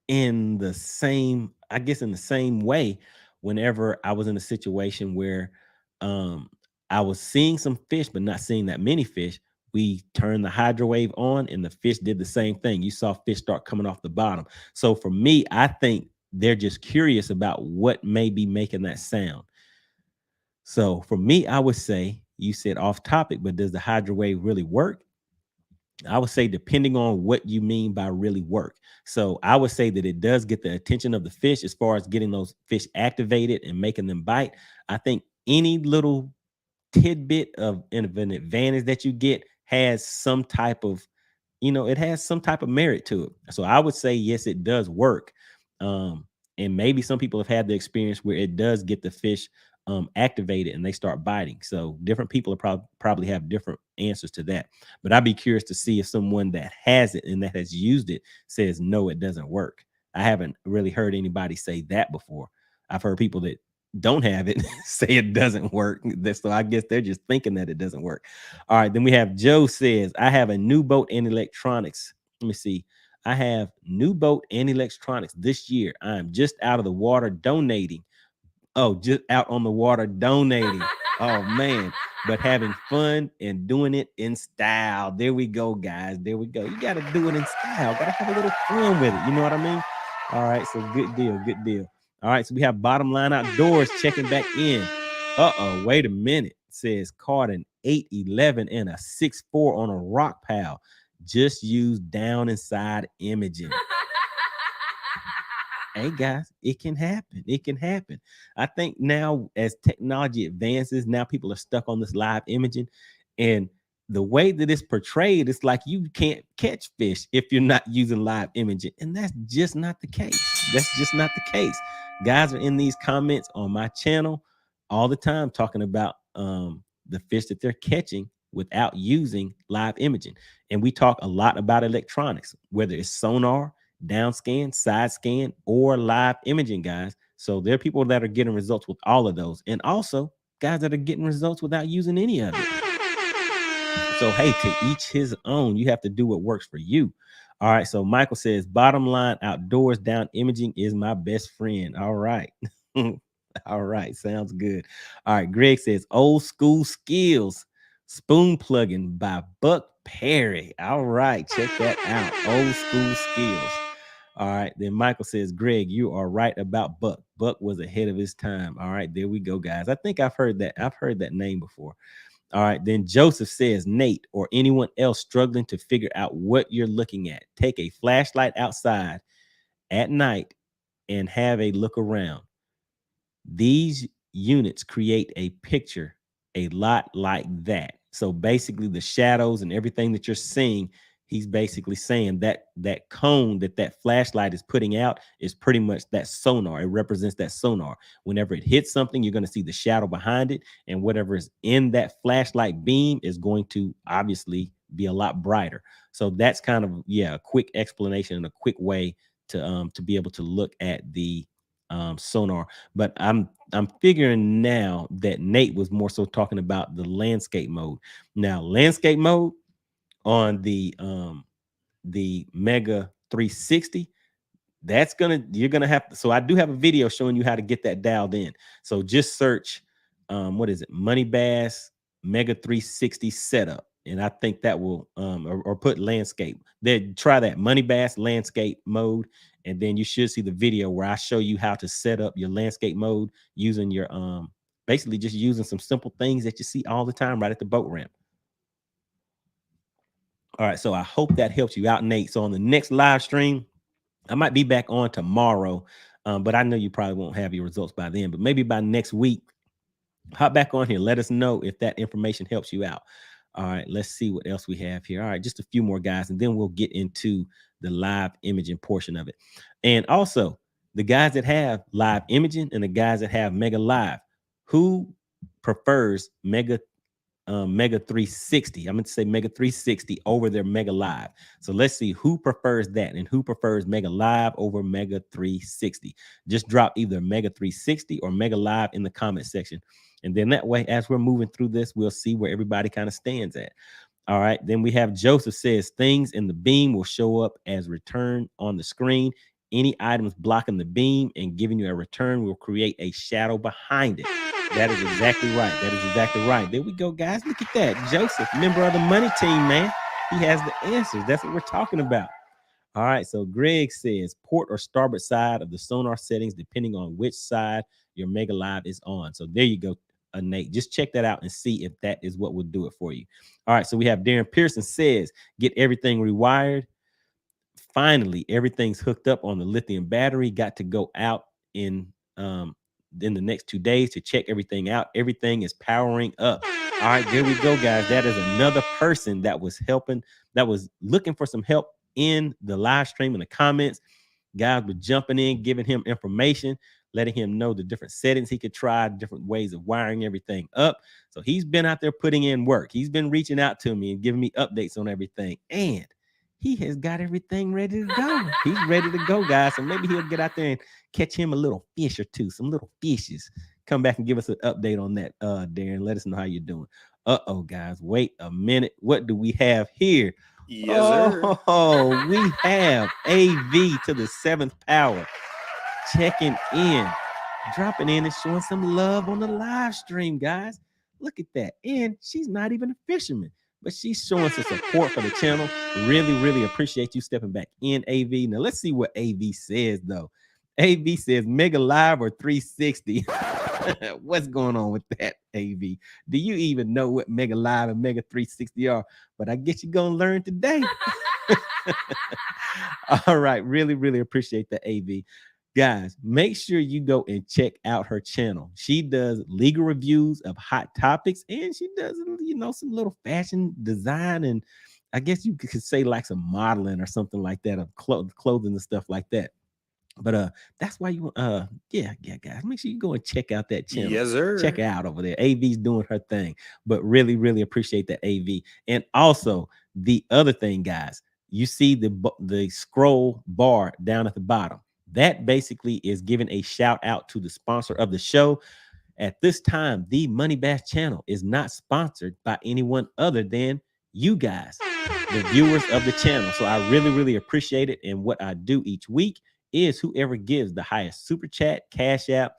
in the same, I guess, in the same way, whenever I was in a situation where um I was seeing some fish, but not seeing that many fish, we turned the hydro wave on and the fish did the same thing. You saw fish start coming off the bottom. So for me, I think they're just curious about what may be making that sound. So for me, I would say, you said off topic, but does the hydro wave really work? I would say, depending on what you mean by really work. So I would say that it does get the attention of the fish as far as getting those fish activated and making them bite. I think any little tidbit of an advantage that you get has some type of, it has some type of merit to it. So I would say yes, it does work. Um, and maybe some people have had the experience where it does get the fish activated and they start biting. So different people are probably have different answers to that. But I'd be curious to see if someone that has it and that has used it says no, it doesn't work. I haven't really heard anybody say that before. I've heard people that don't have it say it doesn't work. So I guess they're just thinking that it doesn't work. All right, then we have Joe says, I have a new boat and electronics. Let me see. I have new boat and electronics this year. I'm just out of the water donating. Oh, just out on the water donating. Oh man, but having fun and doing it in style. There we go, guys. There we go. You got to do it in style. Got to have a little fun with it. You know what I mean? All right, so good deal, good deal. All right, so we have Bottom Line Outdoors checking back in. Uh-oh, wait a minute. It says caught an 811 and a 6'4" on a rock pile. Just use down inside imaging. Hey guys, it can happen. It can happen. I think now as technology advances, now people are stuck on this live imaging, and the way that it's portrayed, it's like you can't catch fish if you're not using live imaging, and that's just not the case. That's just not the case. Guys are in these comments on my channel all the time talking about the fish that they're catching without using live imaging, and we talk a lot about electronics, whether it's sonar, down scan, side scan, or live imaging, guys. So there are people that are getting results with all of those, and also guys that are getting results without using any of it. So hey, to each his own. You have to do what works for you. All right. So Michael says, bottom line, outdoors down imaging is my best friend. All right. All right. Sounds good. All right. Greg says, old school skills, spoon plugging by Buck Perry. All right. Check that out. Old school skills. All right. Then Michael says, Greg, you are right about Buck. Buck was ahead of his time. All right. There we go, guys. I think I've heard that. I've heard that name before. All right. Then Joseph says, Nate or anyone else struggling to figure out what you're looking at, take a flashlight outside at night and have a look around. These units create a picture a lot like that. So basically the shadows and everything that you're seeing, he's basically saying that that cone that flashlight is putting out is pretty much that sonar. It represents that sonar. Whenever it hits something, you're going to see the shadow behind it, and whatever is in that flashlight beam is going to obviously be a lot brighter. So that's kind of, yeah, a quick explanation and a quick way to be able to look at the sonar. But I'm figuring now that Nate was more so talking about the landscape mode. Now, landscape mode on the Mega 360, you're gonna have to, so I do have a video showing you how to get that dialed in. So just search what is it, Money Bass Mega 360 setup, and I think that will or put landscape. Then try that Money Bass landscape mode, and then you should see the video where I show you how to set up your landscape mode using your basically just using some simple things that you see all the time right at the boat ramp. All right, so I hope that helps you out, Nate. So on the next live stream, I might be back on tomorrow, but I know you probably won't have your results by then, but maybe by next week, hop back on here. Let us know if that information helps you out. All right, let's see what else we have here. All right, just a few more guys, and then we'll get into the live imaging portion of it. And also, the guys that have live imaging and the guys that have Mega Live, who prefers Mega 360. I'm going to say Mega 360 over their Mega Live. So let's see who prefers that and who prefers Mega Live over Mega 360. Just drop either Mega 360 or Mega Live in the comment section. And then that way, as we're moving through this, we'll see where everybody kind of stands at. All right. Then we have Joseph says things in the beam will show up as return on the screen Any items blocking the beam and giving you a return will create a shadow behind it. That is exactly right. That is exactly right. There we go, guys. Look at that. Joseph, member of the money team, man. He has the answers. That's what we're talking about. All right. So Greg says port or starboard side of the sonar settings, depending on which side your Mega Live is on. So there you go, Nate. Just check that out and see if that is what will do it for you. All right. So we have Darren Pearson says get everything rewired. Finally, everything's hooked up on the lithium battery. Got to go out in the next 2 days to check everything out. Everything is powering up. All right, there we go, guys. That is another person that was helping, that was looking for some help in the live stream in the comments. Guys were jumping in, giving him information, letting him know the different settings he could try, different ways of wiring everything up. So he's been out there putting in work. He's been reaching out to me and giving me updates on everything. And he has got everything ready to go. He's ready to go, guys. So maybe he'll get out there and catch him a little fish or two, some little fishes. Come back and give us an update on that, Darren. Let us know how you're doing. Uh-oh, guys. Wait a minute. What do we have here? Yes, sir. Oh, we have AV to the 7th power checking in, dropping in and showing some love on the live stream, guys. Look at that. And she's not even a fisherman, but she's showing some support for the channel. Really, really appreciate you stepping back in, AV. Now, let's see what AV says, though. AV says Mega Live or 360. What's going on with that, AV? Do you even know what Mega Live and Mega 360 are? But I guess you're going to learn today. All right. Really, really appreciate the AV. Guys, make sure you go and check out her channel. She does legal reviews of hot topics, and she does, some little fashion design, and I guess you could say like some modeling or something like that of clothing and stuff like that. But that's why you yeah, guys, make sure you go and check out that channel. Yes, sir. Check it out over there. AV's doing her thing, but really, really appreciate that, AV. And also the other thing, guys, you see the scroll bar down at the bottom. That basically is giving a shout out to the sponsor of the show. At this time, the Money Bash channel is not sponsored by anyone other than you guys, the viewers of the channel. So I really, really appreciate it. And what I do each week is whoever gives the highest super chat, cash app,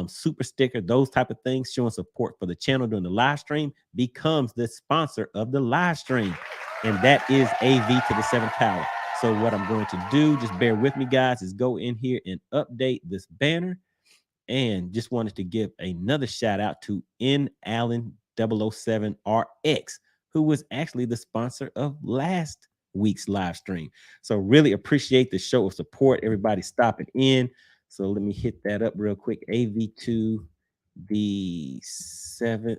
super sticker, those type of things, showing support for the channel during the live stream, becomes the sponsor of the live stream. And that is AV to the 7th power. So what I'm going to do, just bear with me, guys, is go in here and update this banner. And just wanted to give another shout out to N Allen 007 RX, who was actually the sponsor of last week's live stream. So really appreciate the show of support. Everybody stopping in. So let me hit that up real quick. AV to the 7th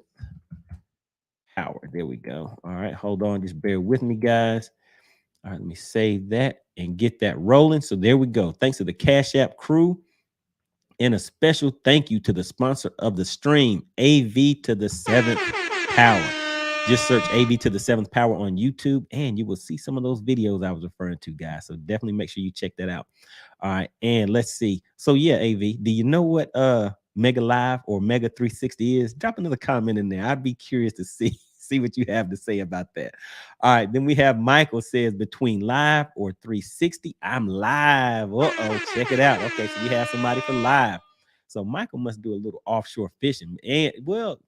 power. There we go. All right, hold on. Just bear with me, guys. All right, let me save that and get that rolling. So there we go. Thanks to the Cash App crew. And a special thank you to the sponsor of the stream, AV to the 7th power. Just search AV to the 7th power on YouTube, and you will see some of those videos I was referring to, guys. So definitely make sure you check that out. All right, and let's see. So yeah, AV, do you know what Mega Live or Mega 360 is? Drop another comment in there. I'd be curious to see what you have to say about that. All right, then we have Michael says between live or 360. I'm live. Uh-oh, check it out. Okay, so we have somebody for live. So Michael must do a little offshore fishing. And well,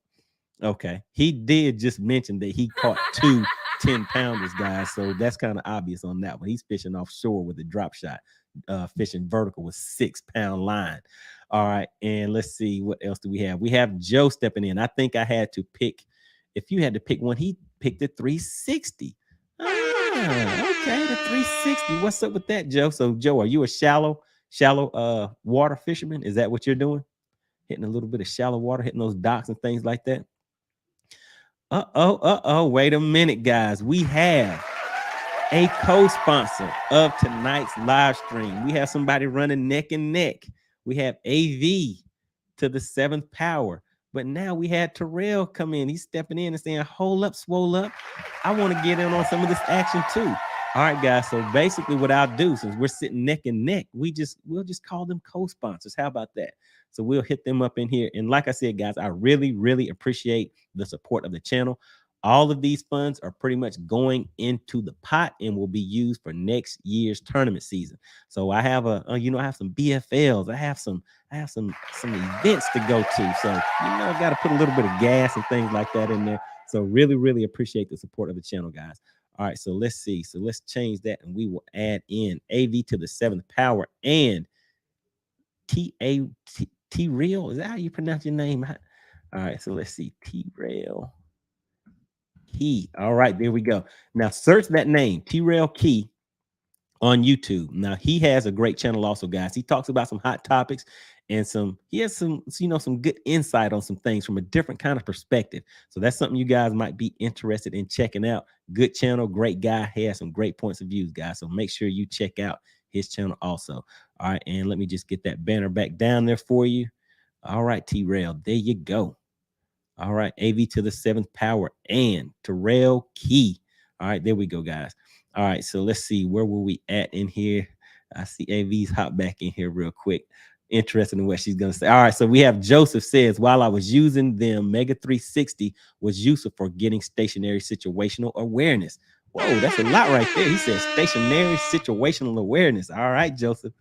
okay, he did just mention that he caught 2 10-pounders, guys. So that's kind of obvious on that one. He's fishing offshore with a drop shot, fishing vertical with 6-pound line. All right, and let's see, what else do we have? We have Joe stepping in. I think I had to pick, if you had to pick one, he picked the 360. Okay, the 360. What's up with that, Joe? So Joe, are you a shallow water fisherman? Is that what you're doing? Hitting a little bit of shallow water, hitting those docks and things like that? Wait a minute, guys. We have a co-sponsor of tonight's live stream. We have somebody running neck and neck. We have AV to the 7th power. But now we had Terrell come in. He's stepping in and saying, hold up, swole up. I want to get in on some of this action too. All right, guys. So basically what I'll do, since we're sitting neck and neck, we'll just call them co-sponsors. How about that? So we'll hit them up in here. And like I said, guys, I really, really appreciate the support of the channel. All of these funds are pretty much going into the pot and will be used for next year's tournament season. So I have I have some BFLs. I have some events to go to. So, got to put a little bit of gas and things like that in there. So really, really appreciate the support of the channel, guys. All right, so let's see. So let's change that and we will add in AV to the 7th power and T-Real. Is that how you pronounce your name? All right, so let's see. T-Rail Key. All right, there we go. Now search that name, T-Rail Key, on YouTube. Now he has a great channel also, guys. He talks about some hot topics and he has some good insight on some things from a different kind of perspective. So that's something you guys might be interested in checking out. Good channel, great guy. He has some great points of views, guys. So make sure you check out his channel also. All right, and let me just get that banner back down there for you. All right, T-Rail, there you go. All right, AV to the 7th power and Terrell Key. All right, there we go, guys. All right, so let's see, where were we at in here? I see AV's hop back in here real quick. Interested in what she's going to say. All right, so we have Joseph says, while I was using them, Mega 360 was useful for getting stationary situational awareness. Whoa, that's a lot right there. He says stationary situational awareness. All right, Joseph.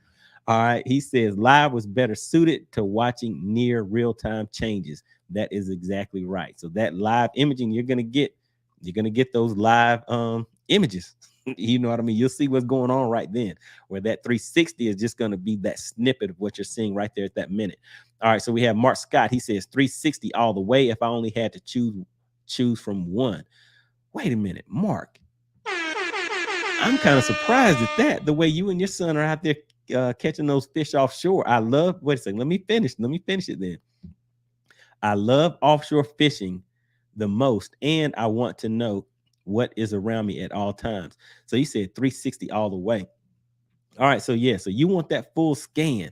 All right, he says live was better suited to watching near real-time changes. That is exactly right. So that live imaging you're gonna get those live images. You know what I mean? You'll see what's going on right then. Where that 360 is just gonna be that snippet of what you're seeing right there at that minute. All right, so we have Mark Scott. He says 360 all the way. If I only had to choose from one. Wait a minute, Mark. I'm kind of surprised at that. The way you and your son are out there catching those fish offshore. Wait a second. Let me finish it then. I love offshore fishing the most, and I want to know what is around me at all times. So you said 360 all the way. All right, so yeah, so you want that full scan.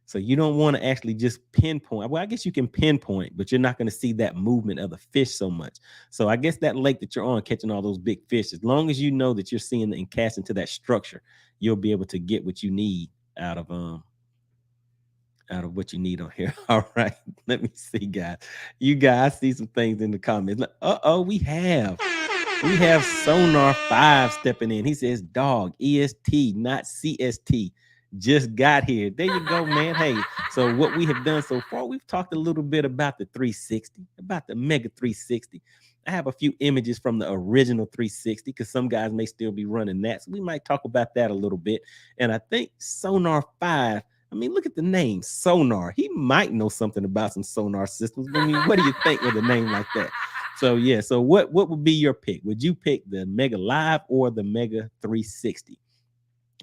So you don't want to actually just pinpoint. Well, I guess you can pinpoint, but you're not going to see that movement of the fish so much. So I guess that lake that you're on catching all those big fish, as long as you know that you're seeing and casting to that structure, you'll be able to get what you need out of what you need on here. All right, let me see, guys. You guys see some things in the comments. We have Sonar 5 stepping in. He says dog EST, not CST. Just got here. There you go, man. Hey, so what we have done so far, we've talked a little bit about the 360, about the Mega 360. I have a few images from the original 360 because some guys may still be running that. So we might talk about that a little bit. And I think Sonar 5, I mean, look at the name, Sonar. He might know something about some sonar systems. I mean, what do you think with a name like that? So yeah, so what would be your pick? Would you pick the Mega Live or the Mega 360?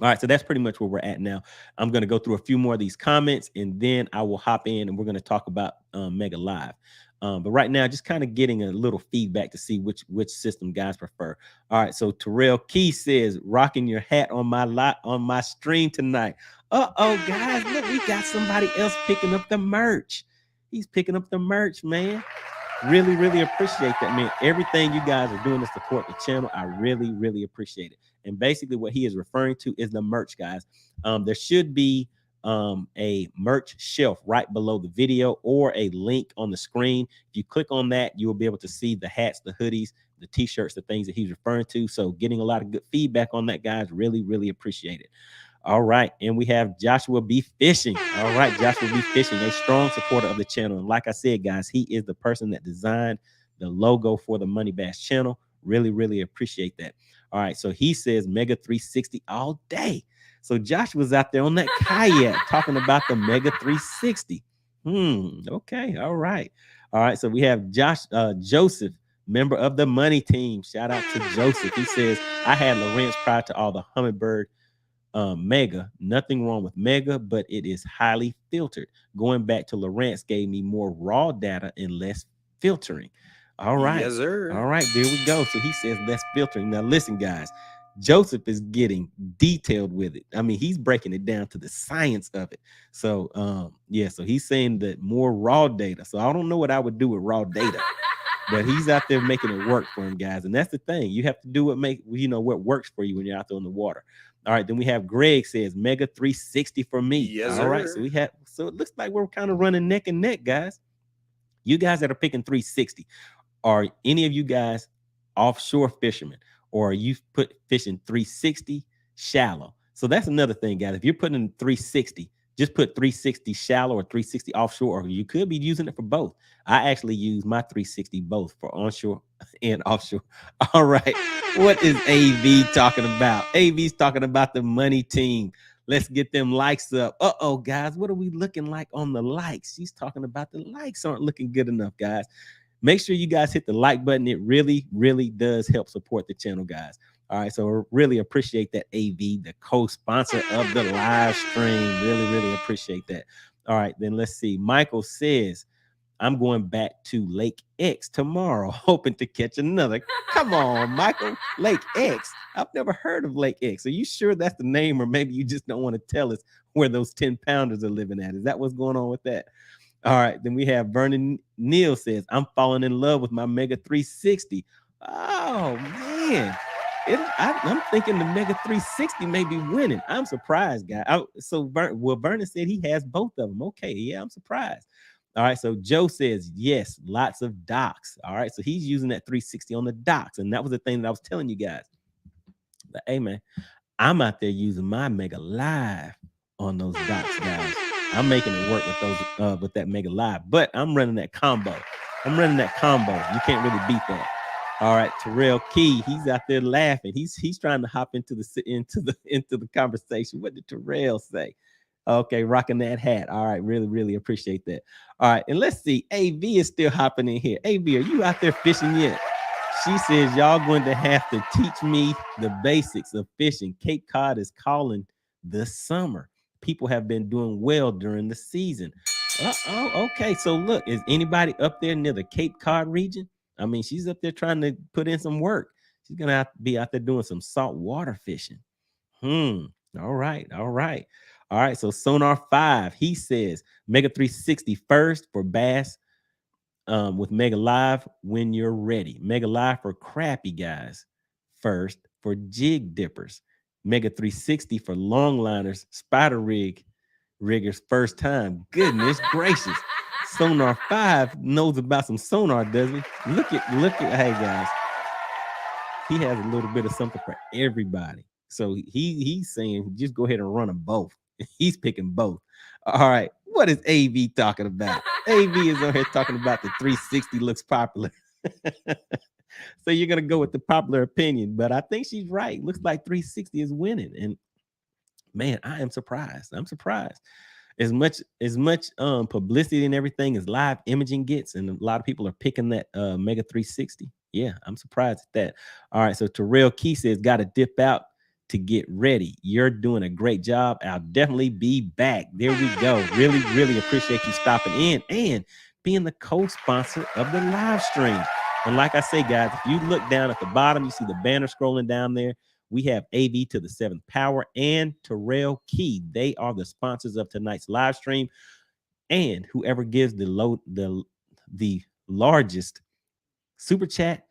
All right, so that's pretty much where we're at now. I'm going to go through a few more of these comments, and then I will hop in, and we're going to talk about Mega Live. But right now, just kind of getting a little feedback to see which system guys prefer. All right, so Terrell Key says, rocking your hat on my stream tonight. Uh-oh, guys, look, we got somebody else picking up the merch. He's picking up the merch, man. Really, really appreciate that, man. Everything you guys are doing to support the channel, I really, really appreciate it. And basically what he is referring to is the merch, guys. There should be a merch shelf right below the video or a link on the screen. If you click on that, you will be able to see the hats, the hoodies, the t-shirts, the things that he's referring to. So getting a lot of good feedback on that, guys. Really, really appreciate it. All right, and we have Joshua B. Fishing. All right, Joshua B. Fishing, a strong supporter of the channel. And like I said, guys, he is the person that designed the logo for the Money Bass channel. Really, really appreciate that. All right, so he says Mega 360 all day. So Josh was out there on that kayak talking about the Mega 360. Okay, all right. All right, so we have Joseph, member of the money team. Shout out to Joseph. He says, I had Lawrence prior to all the Humminbird Mega. Nothing wrong with Mega, but it is highly filtered. Going back to Lawrence gave me more raw data and less filtering. All right. Yes, sir. All right, there we go. So he says less filtering. Now listen, guys, Joseph is getting detailed with it. I mean, he's breaking it down to the science of it. So yeah, so he's saying that more raw data. So I don't know what I would do with raw data. But he's out there making it work for him, guys. And that's the thing. You have to do what works for you when you're out there on the water. All right, then we have Greg says Mega 360 for me. Yes, all right, so it looks like we're kind of running neck and neck, guys. You guys that are picking 360, are any of you guys offshore fisherman, or you put fishing 360 shallow. So that's another thing, guys. If you're putting in 360, just put 360 shallow or 360 offshore, or you could be using it for both. I actually use my 360 both for onshore and offshore. All right. What is AV talking about? AV's talking about the money team. Let's get them likes up. Uh-oh, guys. What are we looking like on the likes? She's talking about the likes aren't looking good enough, guys. Make sure you guys hit the like button. It really, really does help support the channel, guys. All right, so really appreciate that, AV, the co-sponsor of the live stream. Really, really appreciate that. All right, then let's see. Michael says, I'm going back to Lake X tomorrow, hoping to catch another. Come on, Michael. Lake X. I've never heard of Lake X. Are you sure that's the name, or maybe you just don't want to tell us where those 10-pounders are living at? Is that what's going on with that? All right, then we have Vernon Neal says, I'm falling in love with my Mega 360. Oh, man. I'm thinking the Mega 360 may be winning. I'm surprised, guy. Vernon said he has both of them. Okay, yeah, I'm surprised. All right, so Joe says, yes, lots of docks. All right, so he's using that 360 on the docks, and that was the thing that I was telling you guys. But, hey, man, I'm out there using my Mega Live on those docks, guys. I'm making it work with those with that Mega Live, but I'm running that combo. You can't really beat that. All right, Terrell Key, he's out there laughing. He's trying to hop into the conversation. What did Terrell say? Okay, rocking that hat. All right, really, really appreciate that. All right, and let's see. AV is still hopping in here. AV, are you out there fishing yet? She says, y'all going to have to teach me the basics of fishing. Cape Cod is calling this summer. People have been doing well during the season. Okay. So look, is anybody up there near the Cape Cod region? I mean, she's up there trying to put in some work. She's going to have to be out there doing some saltwater fishing. All right. So Sonar 5, he says Mega 360 first for bass with Mega Live when you're ready. Mega Live for crappie guys first, for jig dippers. Mega 360 for longliners, spider riggers first time. Goodness gracious. Sonar 5 knows about some sonar, doesn't he? Look at, hey guys. He has a little bit of something for everybody. So he's saying just go ahead and run them both. He's picking both. All right. What is AV talking about? AV is on here talking about the 360 looks popular. So you're going to go with the popular opinion, but I think she's right. Looks like 360 is winning. And man, I am surprised. I'm surprised. As much publicity and everything as live imaging gets, and a lot of people are picking that Mega 360. Yeah, I'm surprised at that. All right, so Terrell Key says, got to dip out to get ready. You're doing a great job. I'll definitely be back. There we go. Really, really appreciate you stopping in and being the co-sponsor of the live stream. And like I say, guys, if you look down at the bottom, you see the banner scrolling down there. We have AV to the 7th power and Terrell Key. They are the sponsors of tonight's live stream. And whoever gives the largest super chat,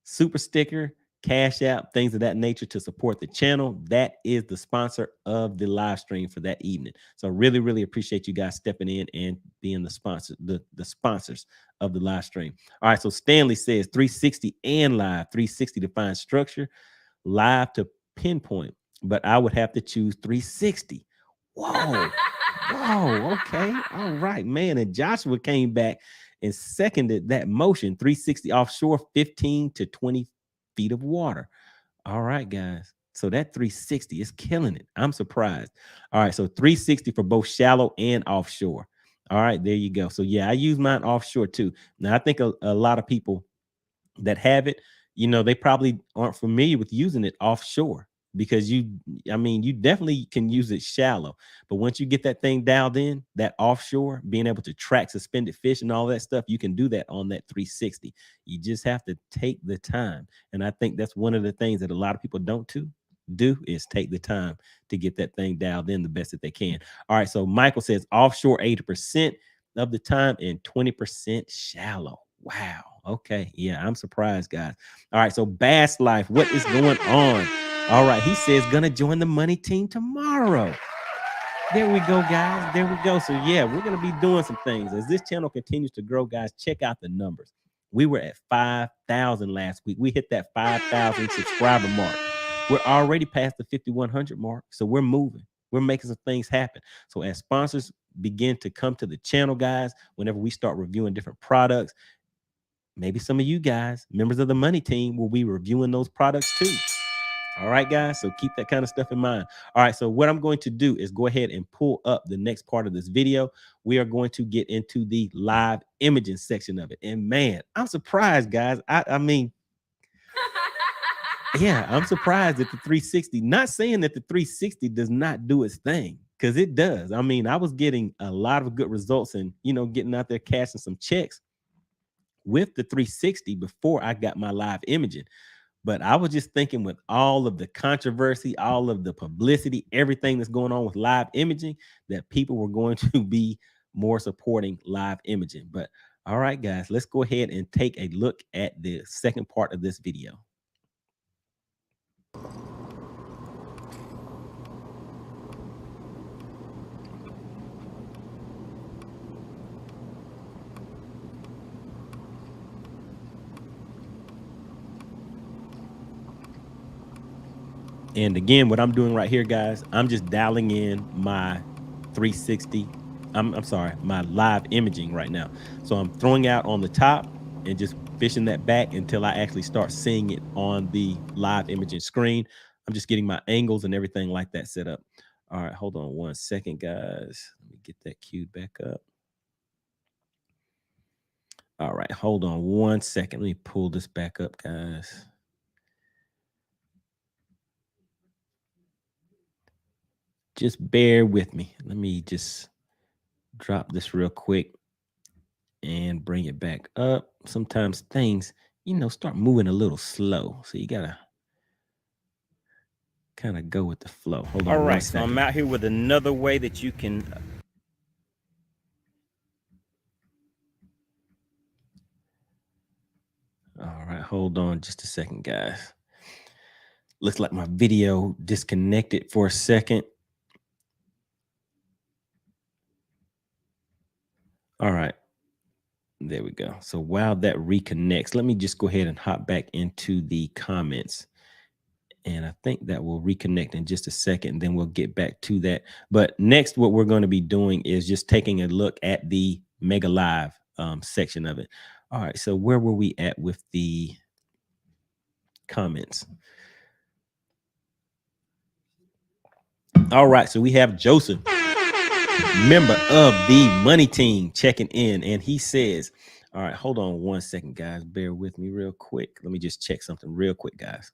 super sticker, cash app, things of that nature to support the channel, that is the sponsor of the live stream for that evening. So really, really appreciate you guys stepping in and being the sponsor, the sponsors of the live stream. All right, so Stanley says 360 and live, 360 to find structure, live to pinpoint, but I would have to choose 360. Whoa. Okay, all right, man. And Joshua came back and seconded that motion. 360 offshore, 15 to 20 feet of water. All right, guys, so that 360 is killing it. I'm surprised. All right, so 360 for both shallow and offshore. All right, there you go. So yeah, I use mine offshore too. Now I think a lot of people that have it, they probably aren't familiar with using it offshore, because you definitely can use it shallow, but once you get that thing dialed in, that offshore, being able to track suspended fish and all that stuff, you can do that on that 360. You just have to take the time, and I think that's one of the things that a lot of people don't do is take the time to get that thing dialed in the best that they can. All right, so Michael says offshore 80% of the time and 20% shallow. Wow. Okay. Yeah, I'm surprised, guys. All right. So Bass Life, what is going on? All right. He says gonna join the money team tomorrow. There we go, guys. There we go. So yeah, we're gonna be doing some things as this channel continues to grow, guys. Check out the numbers. We were at 5,000 last week. We hit that 5,000 subscriber mark. We're already past the 5,100 mark. So we're moving. We're making some things happen. So as sponsors begin to come to the channel, guys, whenever we start reviewing different products, maybe some of you guys, members of the money team, will be reviewing those products too. All right, guys. So keep that kind of stuff in mind. All right. So what I'm going to do is go ahead and pull up the next part of this video. We are going to get into the live imaging section of it. And man, I'm surprised, guys. I mean, yeah, I'm surprised at the 360. Not saying that the 360 does not do its thing, because it does. I mean, I was getting a lot of good results and, you know, getting out there cashing some checks with the 360 before I got my live imaging. But I was just thinking, with all of the controversy, all of the publicity, everything that's going on with live imaging, that people were going to be more supporting live imaging. But all right, guys, let's go ahead and take a look at the second part of this video. And again, what I'm doing right here, guys, I'm just dialing in my 360. I'm sorry, my live imaging right now. So I'm throwing out on the top and just fishing that back until I actually start seeing it on the live imaging screen. I'm just getting my angles and everything like that set up. All right, hold on one second, guys. Let me get that queued back up. All right, hold on one second. Let me pull this back up, guys. Just bear with me. Let me just drop this real quick and bring it back up. Sometimes things, you know, start moving a little slow. So you gotta kind of go with the flow. Hold on. All right, so I'm out here with another way that you can. All right, hold on just a second, guys. Looks like my video disconnected for a second. All right. There we go. So while that reconnects, let me just go ahead and hop back into the comments. And I think that will reconnect in just a second, and then we'll get back to that. But next, what we're going to be doing is just taking a look at the Mega Live section of it. All right, so where were we at with the comments? All right, so we have Joseph, member of the money team, checking in, and he says, all right, hold on one second, guys. Bear with me real quick. Let me just check something real quick, guys.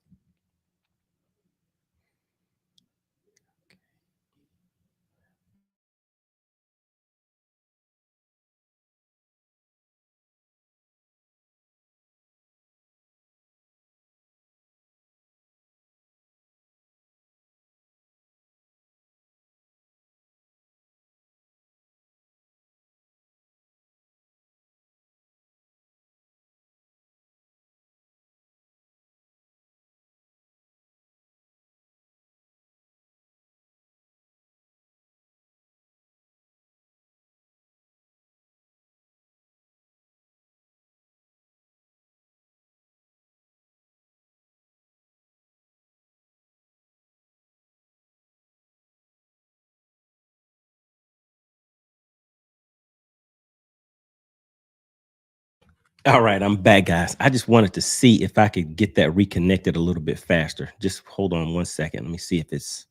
All right, I'm back, guys. I just wanted to see if I could get that reconnected a little bit faster. Just hold on one second. Let me see if it's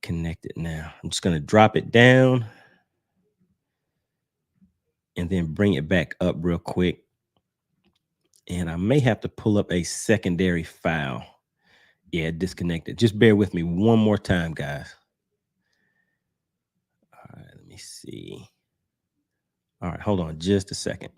connected now. I'm just going to drop it down and then bring it back up real quick. And I may have to pull up a secondary file. Yeah, disconnected. Just bear with me one more time, guys. All right, let me see. All right, hold on just a second.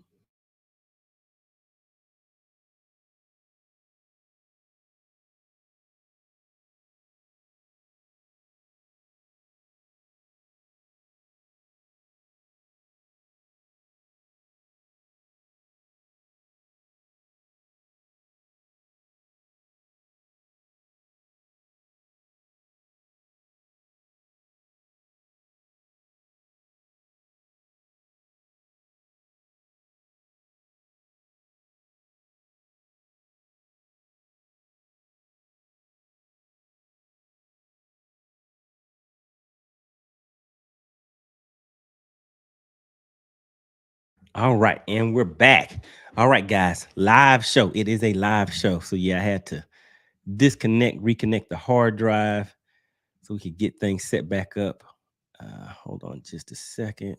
All right, and we're back. All right, guys, live show. It is a live show. So yeah, I had to disconnect, reconnect the hard drive so we could get things set back up. Hold on just a second.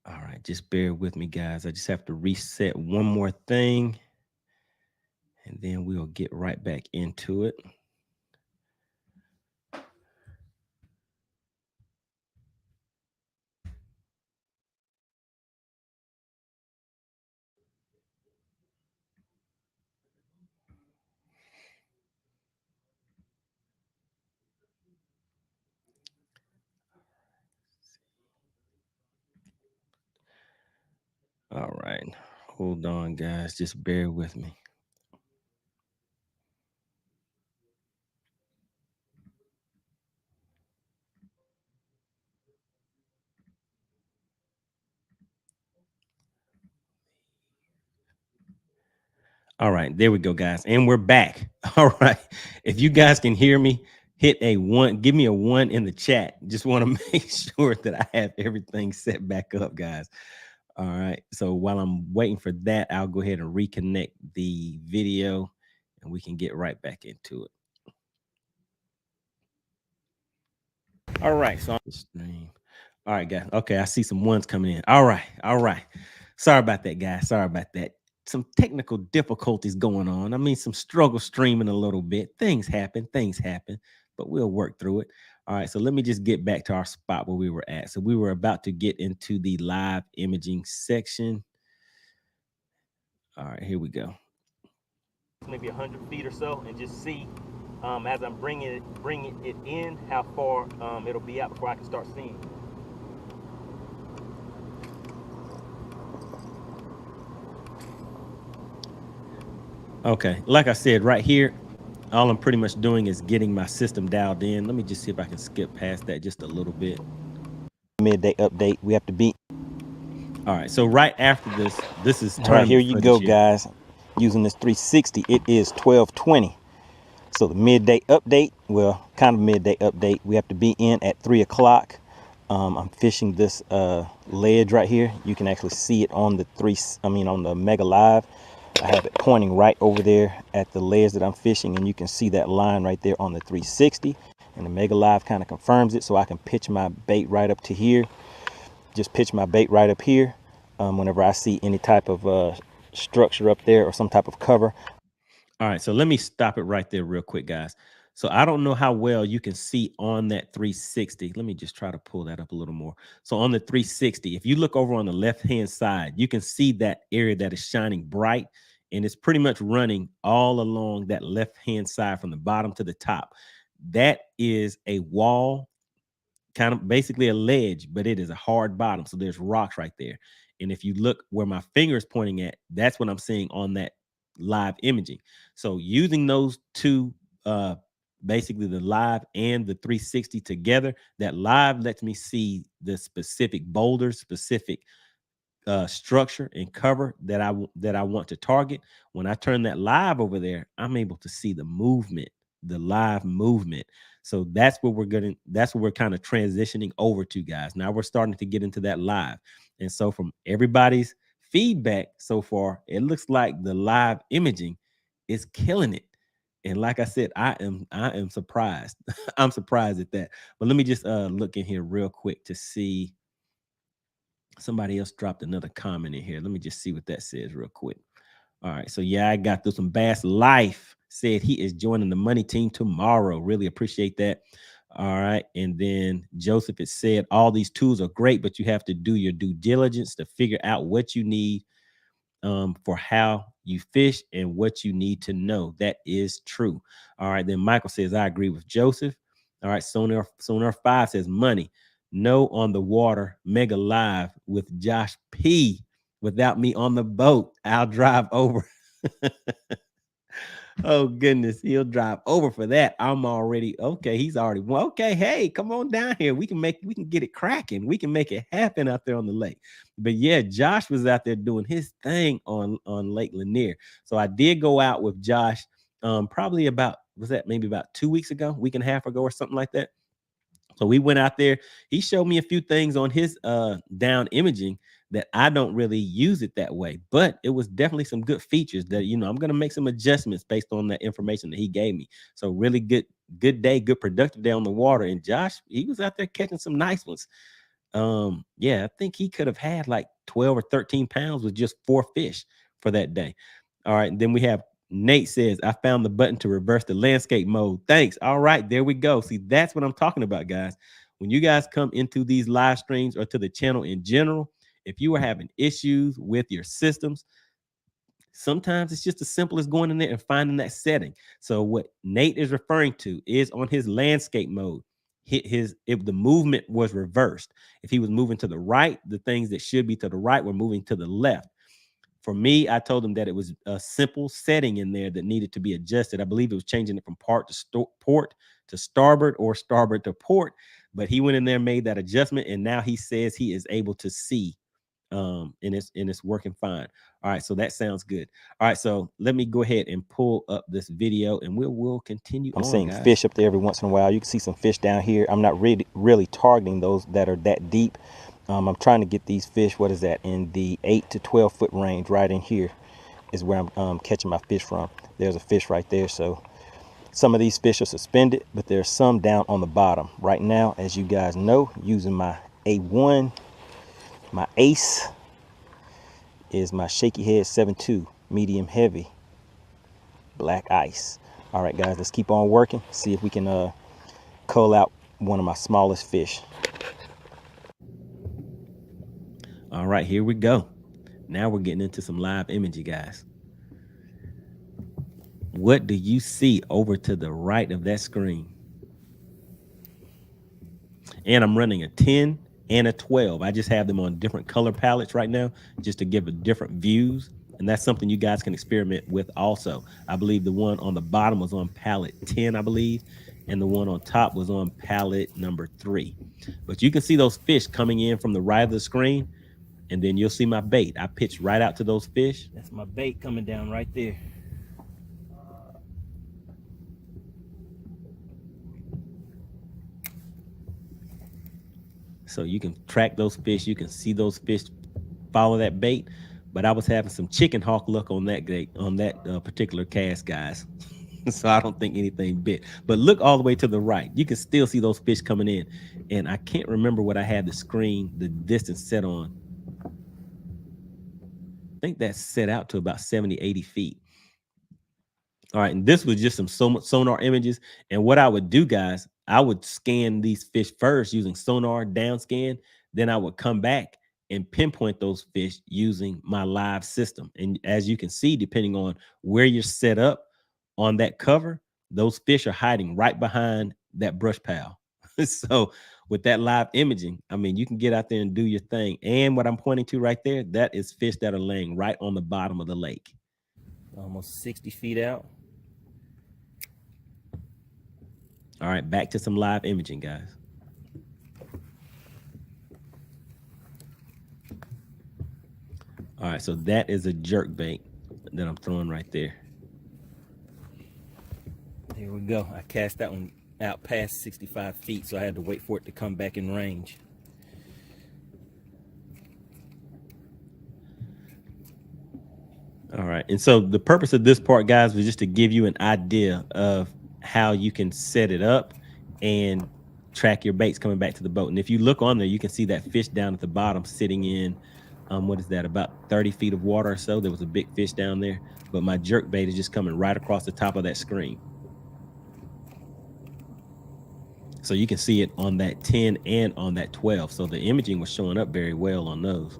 All right, just bear with me, guys. I just have to reset one more thing, and then we'll get right back into it. All right, hold on, guys. Just bear with me. All right, there we go, guys. And we're back. All right. If you guys can hear me, hit a one. Give me a one in the chat. Just want to make sure that I have everything set back up, guys. All right. So while I'm waiting for that, I'll go ahead and reconnect the video and we can get right back into it. All right. So the stream. All right, guys. Okay, I see some ones coming in. All right. All right. Sorry about that, guys. Sorry about that. Some technical difficulties going on. I mean, some struggle streaming a little bit. Things happen, but we'll work through it. All right, so let me just get back to our spot where we were at. So we were about to get into the live imaging section. All right, here we go. Maybe 100 feet or so, and just see as I'm bringing it in, how far it'll be out before I can start seeing. Okay, like I said, right here, all I'm pretty much doing is getting my system dialed in. Let me just see if I can skip past that just a little bit. Midday update. We have to be. All right, so right after this is All right, here you go, guys. Using this 360, it is 12:20. So the midday update, well, kind of midday update. We have to be in at 3 o'clock. I'm fishing this ledge right here. You can actually see it on the on the Mega Live. I have it pointing right over there at the ledge that I'm fishing, and you can see that line right there on the 360. And the Mega Live kind of confirms it, so I can pitch my bait right up to here. Just pitch my bait right up here. Whenever I see any type of structure up there or some type of cover. All right, so let me stop it right there real quick, guys. So I don't know how well you can see on that 360. Let me just try to pull that up a little more. So on the 360, if you look over on the left-hand side, you can see that area that is shining bright, and it's pretty much running all along that left-hand side from the bottom to the top. That is a wall, kind of basically a ledge, but it is a hard bottom. So there's rocks right there. And if you look where my finger is pointing at, that's what I'm seeing on that live imaging. So using those two, basically the live and the 360 together, that live lets me see the specific boulders, specific structure and cover that I want to target. When I turn that live over there, I'm able to see the movement, the live movement. So that's what we're kind of transitioning over to, guys. Now we're starting to get into that live. And so from everybody's feedback so far, it looks like the live imaging is killing it. And like I said, I am surprised. I'm surprised at that. But let me just look in here real quick to see. Somebody else dropped another comment in here. Let me just see what that says real quick. All right. So yeah, I got this one. Bass Life said he is joining the money team tomorrow. Really appreciate that. All right. And then Joseph has said all these tools are great, but you have to do your due diligence to figure out what you need for how you fish and what you need to know. That is true. All right. Then Michael says, I agree with Joseph. All right. Sonar 5 says money. No on the water, Mega Live with Josh P. Without me on the boat, I'll drive over. Oh goodness, he'll drive over for that. I'm already okay. He's already okay. Hey, come on down here. We can get it cracking. We can make it happen out there on the lake. But yeah, Josh was out there doing his thing on Lake Lanier. So I did go out with Josh. Probably about maybe about 2 weeks ago, week and a half ago, or something like that. So we went out there. He showed me a few things on his down imaging that I don't really use it that way, but it was definitely some good features that, you know, I'm going to make some adjustments based on that information that he gave me. So really good day, good productive day on the water. And Josh, he was out there catching some nice ones. Yeah, I think he could have had like 12 or 13 pounds with just 4 fish for that day. All right. And then we have Nate says, I found the button to reverse the landscape mode. Thanks. All right, there we go. See, that's what I'm talking about, guys. When you guys come into these live streams or to the channel in general, if you are having issues with your systems, sometimes it's just as simple as going in there and finding that setting. So what Nate is referring to is on his landscape mode, if the movement was reversed. If he was moving to the right, the things that should be to the right were moving to the left. For me, I told him that it was a simple setting in there that needed to be adjusted. I believe it was changing it from port to starboard or starboard to port, but he went in there, made that adjustment, and now he says he is able to see, and it's working fine. All right, so that sounds good. All right, so let me go ahead and pull up this video, and we'll continue. I'm seeing fish up there every once in a while. You can see some fish down here. I'm not really targeting those that are that deep. I'm trying to get these fish, what is that, in the 8 to 12 foot range. Right in here is where I'm catching my fish from. There's a fish right there. So some of these fish are suspended, but there's some down on the bottom. Right now, as you guys know, using my A1, my ace is my shaky head 7.2 medium heavy black ice. All right, guys, let's keep on working. See if we can cull out one of my smallest fish. All right, here we go. Now we're getting into some live imaging, guys. What do you see over to the right of that screen? And I'm running a 10 and a 12. I just have them on different color palettes right now, just to give it different views. And that's something you guys can experiment with also. I believe the one on the bottom was on palette 10, I believe. And the one on top was on palette number 3. But you can see those fish coming in from the right of the screen. And then you'll see my bait. I pitched right out to those fish. That's my bait coming down right there. So you can track those fish. You can see those fish follow that bait. But I was having some chicken hawk luck on that particular cast, guys. So I don't think anything bit. But look all the way to the right. You can still see those fish coming in. And I can't remember what I had the distance set on. I think that's set out to about 70, 80 feet. All right, and this was just some sonar images. And what I would do, guys, I would scan these fish first using sonar down scan. Then I would come back and pinpoint those fish using my live system. And as you can see, depending on where you're set up on that cover, those fish are hiding right behind that brush pile. So with that live imaging, I mean, you can get out there and do your thing. And what I'm pointing to right there, that is fish that are laying right on the bottom of the lake. Almost 60 feet out. All right, back to some live imaging, guys. All right, so that is a jerk bait that I'm throwing right there. There we go. I cast that one out past 65 feet, so I had to wait for it to come back in range. All right, and so the purpose of this part, guys, was just to give you an idea of how you can set it up and track your baits coming back to the boat. And if you look on there, you can see that fish down at the bottom sitting in, what is that, about 30 feet of water or so. There was a big fish down there, but my jerk bait is just coming right across the top of that screen. So you can see it on that 10 and on that 12. So the imaging was showing up very well on those.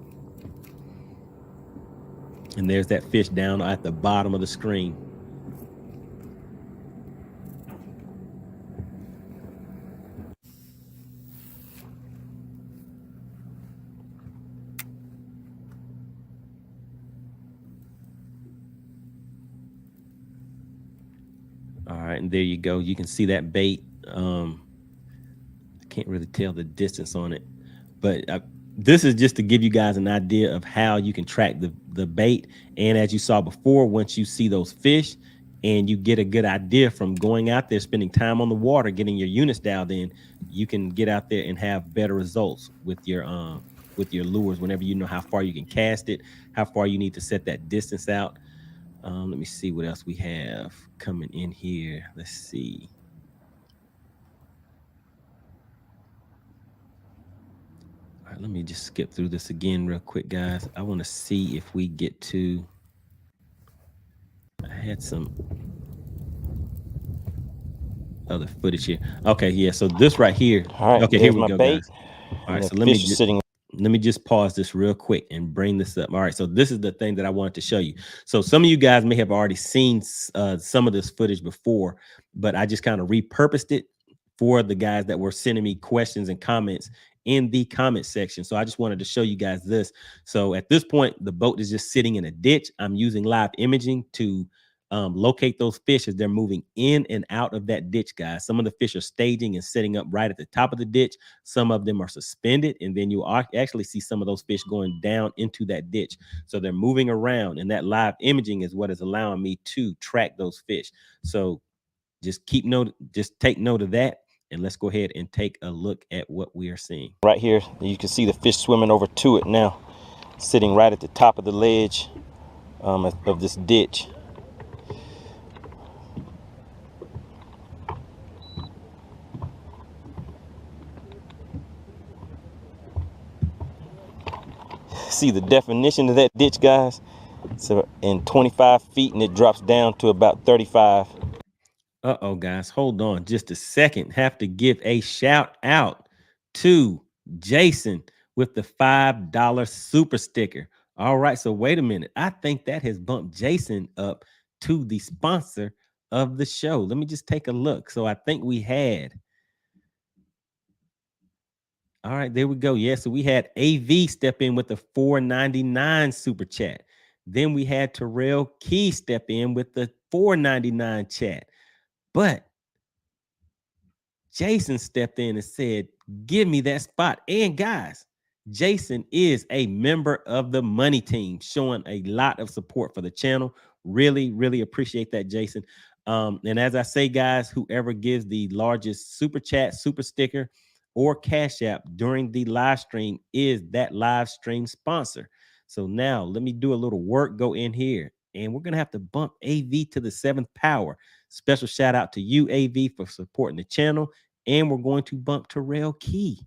And there's that fish down at the bottom of the screen. All right, and there you go. You can see that bait. I can't really tell the distance on it, but this is just to give you guys an idea of how you can track the bait. And as you saw before, once you see those fish, and you get a good idea from going out there, spending time on the water, getting your units dialed in, you can get out there and have better results with your lures whenever you know how far you can cast it, how far you need to set that distance out. Let me see what else we have coming in here. Let's see. All right, let me just skip through this again real quick, guys. I want to see if we get to. I had some other footage here. Okay, yeah. So this right here. All right, okay, here we go, bait. guys. All right, so let me just pause this real quick and bring this up. All right, so this is the thing that I wanted to show you. So some of you guys may have already seen some of this footage before, but I just kind of repurposed it for the guys that were sending me questions and comments in the comment section. So I just wanted to show you guys this. So at this point, the boat is just sitting in a ditch. I'm using live imaging to locate those fish as they're moving in and out of that ditch, guys. Some of the fish are staging and setting up right at the top of the ditch. Some of them are suspended, and then you actually see some of those fish going down into that ditch. So they're moving around, and that live imaging is what is allowing me to track those fish. So just take note of that, and let's go ahead and take a look at what we are seeing. Right here, you can see the fish swimming over to it now, sitting right at the top of the ledge of this ditch. See the definition of that ditch, guys? So in 25 feet, and it drops down to about 35. Uh-oh, guys, hold on just a second. Have to give a shout out to Jason with the $5 super sticker. All right, so wait a minute. I think that has bumped Jason up to the sponsor of the show. Let me just take a look. So I think we had. All right, there we go. Yeah, so we had AV step in with the $4.99 super chat. Then we had Terrell Key step in with the $4.99 chat. But Jason stepped in and said, give me that spot. And guys, Jason is a member of the money team, showing a lot of support for the channel. Really, really appreciate that, Jason. And as I say, guys, whoever gives the largest super chat, super sticker, or cash app during the live stream is that live stream sponsor. So now let me do a little work, go in here, and we're going to have to bump AV to the 7th power. Special shout out to you, AV, for supporting the channel. And we're going to bump Terrell Key.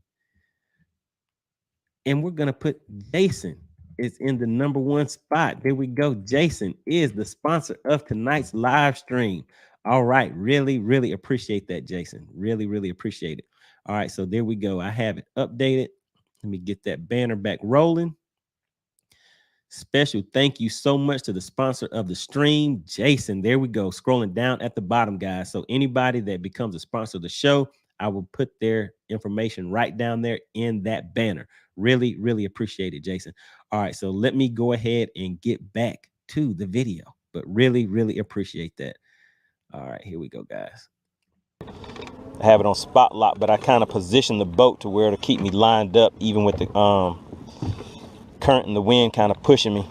And we're going to put Jason is in the #1 spot. There we go. Jason is the sponsor of tonight's live stream. All right. Really, really appreciate that, Jason. Really, really appreciate it. All right. So there we go. I have it updated. Let me get that banner back rolling. Special thank you so much to the sponsor of the stream, Jason. There we go. Scrolling down at the bottom, guys. So anybody that becomes a sponsor of the show, I will put their information right down there in that banner. Really, really appreciate it, Jason. All right, so let me go ahead and get back to the video, but really, really appreciate that. All right, here we go, guys. I have it on spot lock, but I kind of position the boat to where it'll keep me lined up, even with the current and the wind kind of pushing me.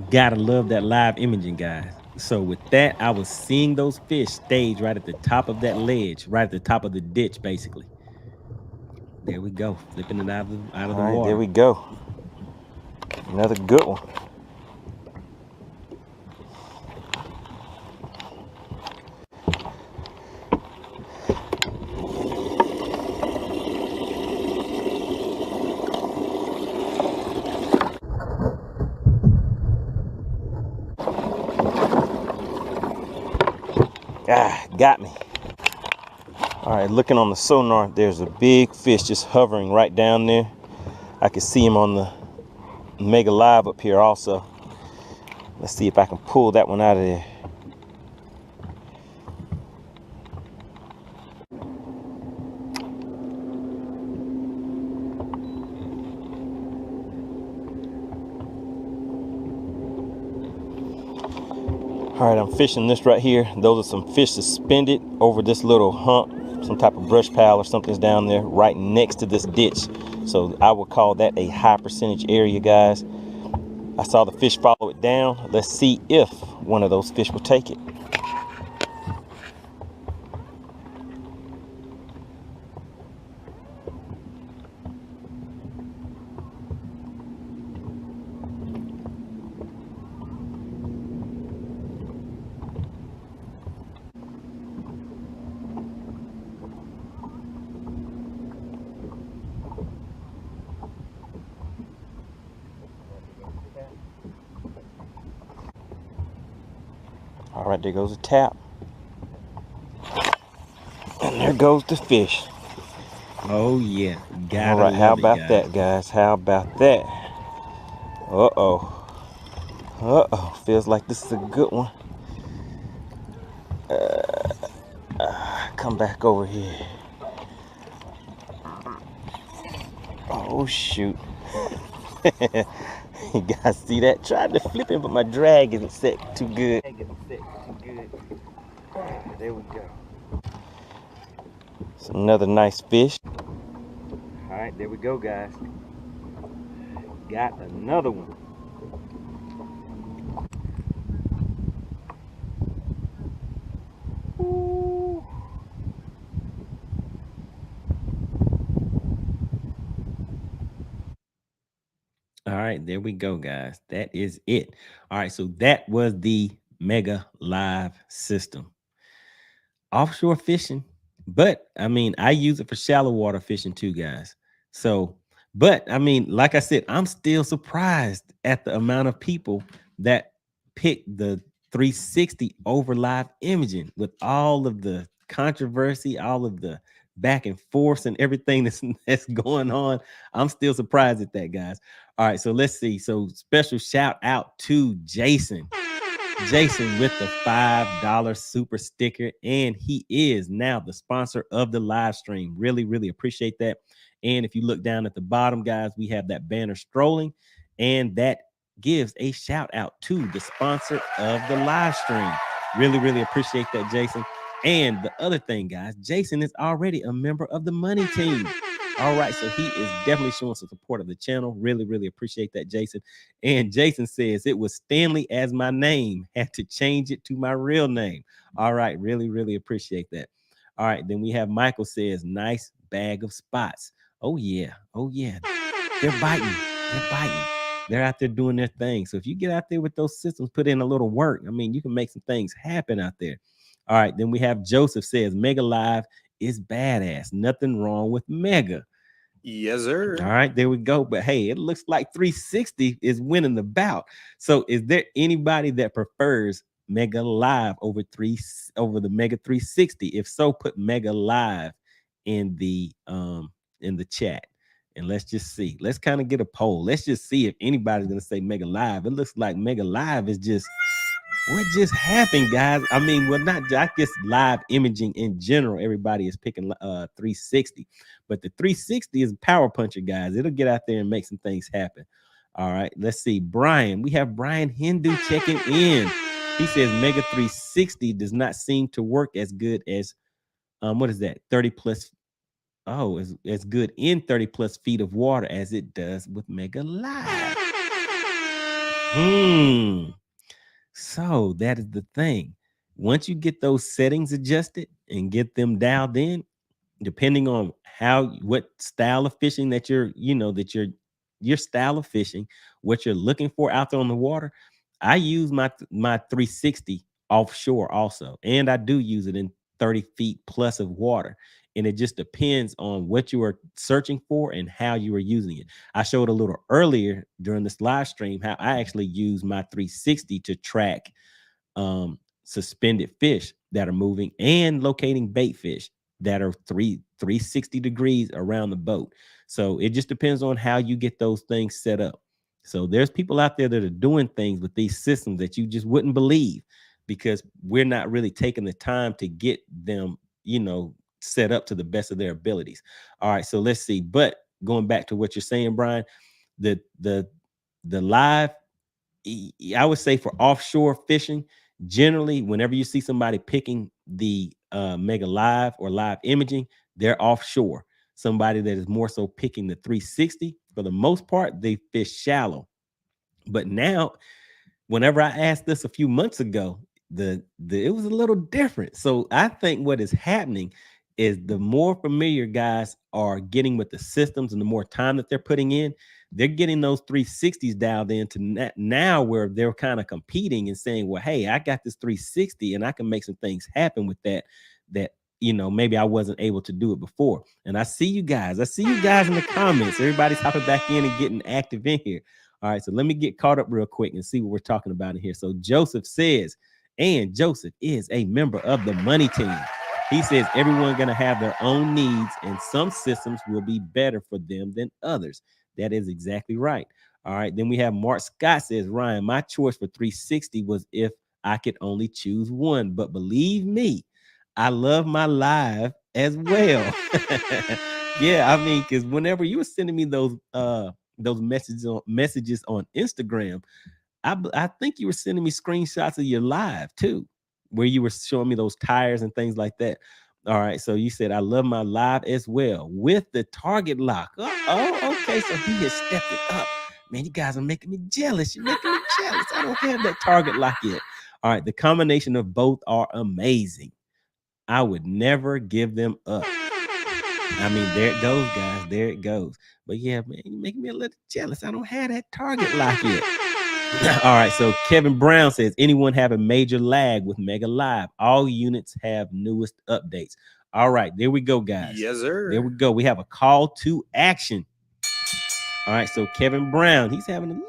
Gotta love that live imaging, guys. So with that, I was seeing those fish stage right at the top of that ledge, right at the top of the ditch, basically. There we go, flipping it out of the water. There we go. Another good one. Got me. All All right, looking on the sonar, there's a big fish just hovering right down there. I can see him on the Mega Live up here also. Let's see if I can pull that one out of there. All right, I'm fishing this right here. Those are some fish suspended over this little hump. Some type of brush pile or something's down there right next to this ditch. So I would call that a high percentage area, guys. I saw the fish follow it down. Let's see if one of those fish will take it. All right, there goes the tap. And there goes the fish. Oh yeah, all right, how about that, guys? How about that? Uh-oh, feels like this is a good one. Come back over here. Oh shoot. You guys see that? Tried to flip him, but my drag isn't set too good. There we go. It's another nice fish. All right, there we go, guys. Got another one. Ooh. All right, there we go, guys. That is it. All right, so that was the Mega Live system. Offshore fishing, but I mean, I use it for shallow water fishing too, guys. So, but I mean, like I said, I'm still surprised at the amount of people that pick the 360 over live imaging with all of the controversy, all of the back and forth and everything that's going on. I'm still surprised at that, guys. All right, so let's see. So special shout out to Jason. Jason with the $5 super sticker, and he is now the sponsor of the live stream. Really, really appreciate that. And if you look down at the bottom, guys, we have that banner strolling, and that gives a shout out to the sponsor of the live stream. Really, really appreciate that, Jason. And the other thing, guys, Jason is already a member of the money team. All right, so he is definitely showing some support of the channel. Really, really appreciate that, Jason. And Jason says it was Stanley as my name. Had to change it to my real name. All right, really, really appreciate that. All right, then we have Michael says, nice bag of spots. Oh, yeah. Oh, yeah. They're biting. They're biting. They're out there doing their thing. So if you get out there with those systems, put in a little work, I mean, you can make some things happen out there. All right, then we have Joseph says, Mega Live is badass. Nothing wrong with Mega. Yes, sir. All right, there we go. But hey, it looks like 360 is winning the bout. So is there anybody that prefers Mega Live over the Mega 360? If so, put Mega Live in the chat. And let's just see. Let's kind of get a poll. Let's just see if anybody's gonna say Mega Live. It looks like Mega Live is just what just happened, guys. I mean, well, not I guess live imaging in general. Everybody is picking 360, but the 360 is power puncher, guys. It'll get out there and make some things happen. All right, let's see. Brian, we have Brian Hindu checking in. He says Mega 360 does not seem to work as good as what is that? 30 plus. Oh, as good in 30 plus feet of water as it does with Mega Live. So that is the thing. Once you get those settings adjusted and get them dialed in, depending on what style of fishing that your style of fishing, what you're looking for out there on the water, I use my 360 offshore also, and I do use it in 30 feet plus of water. And it just depends on what you are searching for and how you are using it. I showed a little earlier during this live stream how I actually use my 360 to track suspended fish that are moving and locating bait fish. that are 360 degrees around the boat. So it just depends on how you get those things set up. So there's people out there that are doing things with these systems that you just wouldn't believe, because we're not really taking the time to get them, set up to the best of their abilities. All right, so let's see. But going back to what you're saying, Brian, the the the live, I would say for offshore fishing, generally, whenever you see somebody picking the Mega Live or live imaging, they're offshore. Somebody that is more so picking the 360, for the most part, they fish shallow. But now, whenever I asked this a few months ago, the it was a little different. So I think what is happening is the more familiar guys are getting with the systems and the more time that they're putting in, they're getting those 360s dialed into now where they're kind of competing and saying, well, hey, I got this 360 and I can make some things happen with that maybe I wasn't able to do it before. And I see you guys in the comments. Everybody's hopping back in and getting active in here. All right, so let me get caught up real quick and see what we're talking about in here. So Joseph says, and Joseph is a member of the money team. He says everyone going to have their own needs and some systems will be better for them than others. That is exactly right. All right, then we have Mark Scott says, Ryan, my choice for 360 was if I could only choose one. But believe me, I love my live as well. Yeah, I mean, because whenever you were sending me those messages on Instagram, I think you were sending me screenshots of your live too, where you were showing me those tires and things like that. All right, so you said I love my live as well with the target lock. Oh, okay, so he has stepped it up. Man, you guys are making me jealous. You're making me jealous. I don't have that target lock yet. All right, the combination of both are amazing. I would never give them up. I mean, there it goes, guys. There it goes. But yeah, man, you making me a little jealous. I don't have that target lock yet. All right. So Kevin Brown says, anyone have a major lag with Mega Live? All units have newest updates. All right. There we go, guys. Yes, sir. There we go. We have a call to action. All right. So Kevin Brown, he's having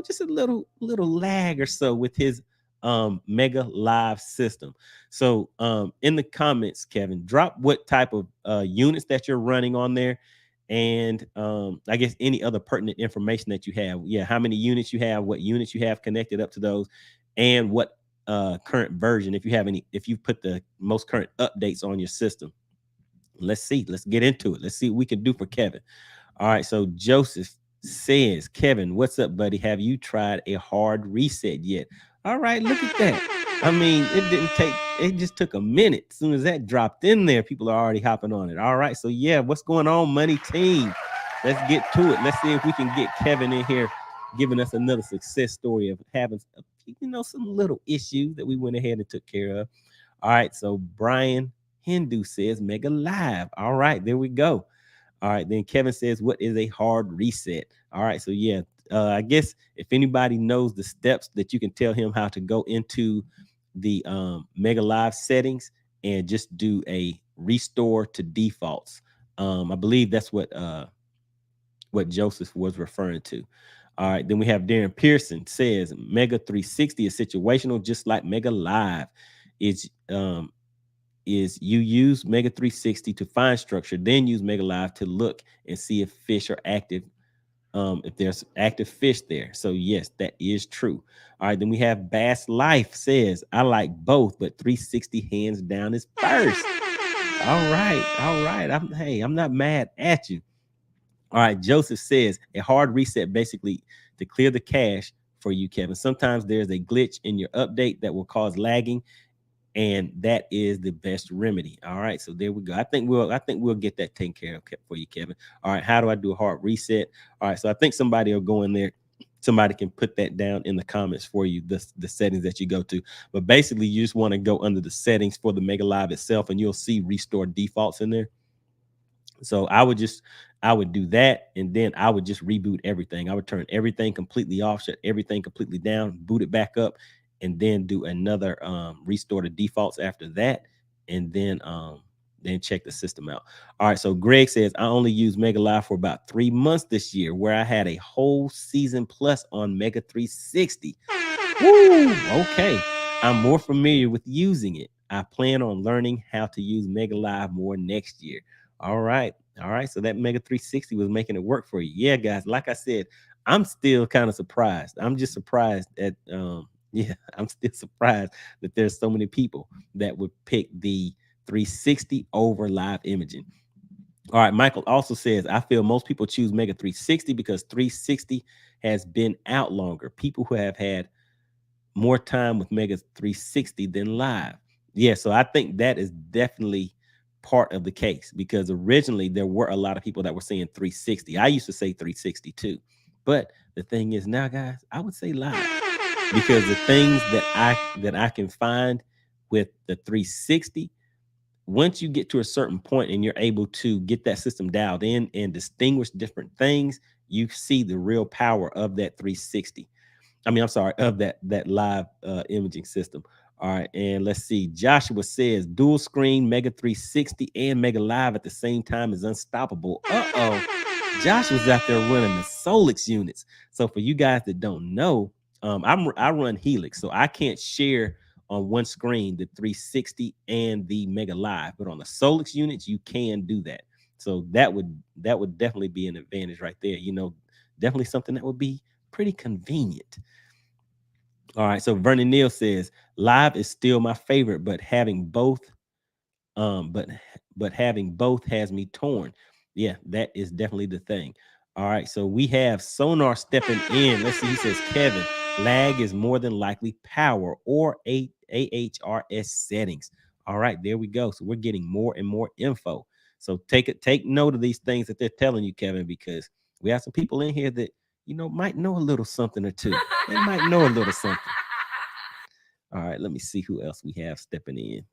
just a little lag or so with his Mega Live system. So in the comments, Kevin, drop what type of units that you're running on there, and I guess any other pertinent information that you have. Yeah, how many units you have, what units you have connected up to those, and what current version, if you have any, if you put the most current updates on your system. Let's see. Let's get into it. Let's see what we can do for Kevin. All right. So Joseph says, Kevin, what's up, buddy? Have you tried a hard reset yet? All right, look at that. I mean, it just took a minute. As soon as that dropped in there, people are already hopping on it. All right, so yeah, what's going on, money team? Let's get to it. Let's see if we can get Kevin in here giving us another success story of having some little issues that we went ahead and took care of. All right, so Brian Hindu says Mega Live. All right, there we go. All right, then Kevin says, what is a hard reset? All right, so yeah, I guess if anybody knows the steps that you can tell him how to go into the Mega Live settings and just do a restore to defaults. I believe that's what Joseph was referring to. All right, then we have Darren Pearson says Mega 360 is situational, just like Mega Live. Is you use Mega 360 to find structure, then use Mega Live to look and see if fish are active, if there's active fish there. So yes, that is true. All right, then we have Bass Life says, I like both, but 360 hands down is first. All right. I'm not mad at you. All right, Joseph says a hard reset basically to clear the cache for you, Kevin. Sometimes there's a glitch in your update that will cause lagging, and that is the best remedy. All right, so there we go. I think we'll get that taken care of for you, Kevin. All right, how do I do a hard reset? All right, so I think somebody will go in there. Somebody can put that down in the comments for you, the settings that you go to. But basically, you just want to go under the settings for the Mega Live itself, and you'll see restore defaults in there. So I would do that, and then I would just reboot everything. I would turn everything completely off, shut everything completely down, boot it back up, and then do another restore to defaults after that, and then check the system out. All right, so Greg says, I only used Mega Live for about 3 months this year, where I had a whole season plus on Mega 360. Woo, okay. I'm more familiar with using it. I plan on learning how to use Mega Live more next year. All right. All right. So that Mega 360 was making it work for you. Yeah, guys. Like I said, I'm still kind of surprised. I'm just surprised at yeah, I'm still surprised that there's so many people that would pick the 360 over live imaging. All right, Michael also says, I feel most people choose Mega 360 because 360 has been out longer. People who have had more time with Mega 360 than live. Yeah, so I think that is definitely part of the case because originally there were a lot of people that were saying 360. I used to say 360 too. But the thing is now, guys, I would say live because the things that I can find with the 360, once you get to a certain point and you're able to get that system dialed in and distinguish different things, you see the real power of that 360. I mean, I'm sorry, of that live imaging system. All right, and let's see. Joshua says dual screen Mega 360 and Mega Live at the same time is unstoppable. Joshua's out there running the Solix units. So for you guys that don't know, I run Helix, so I can't share on one screen the 360 and the Mega Live, but on the Solix units you can do that. So that would definitely be an advantage right there. You know, definitely something that would be pretty convenient. All right, so Vernon Neal says live is still my favorite, but having both having both has me torn. Yeah, that is definitely the thing. All right, so we have Sonar stepping in. Let's see. He says, Kevin, lag is more than likely power or AHRS settings. All right, there we go. So we're getting more and more info. So take note of these things that they're telling you, Kevin, because we have some people in here that might know a little something or two. They might know a little something. All right, let me see who else we have stepping in.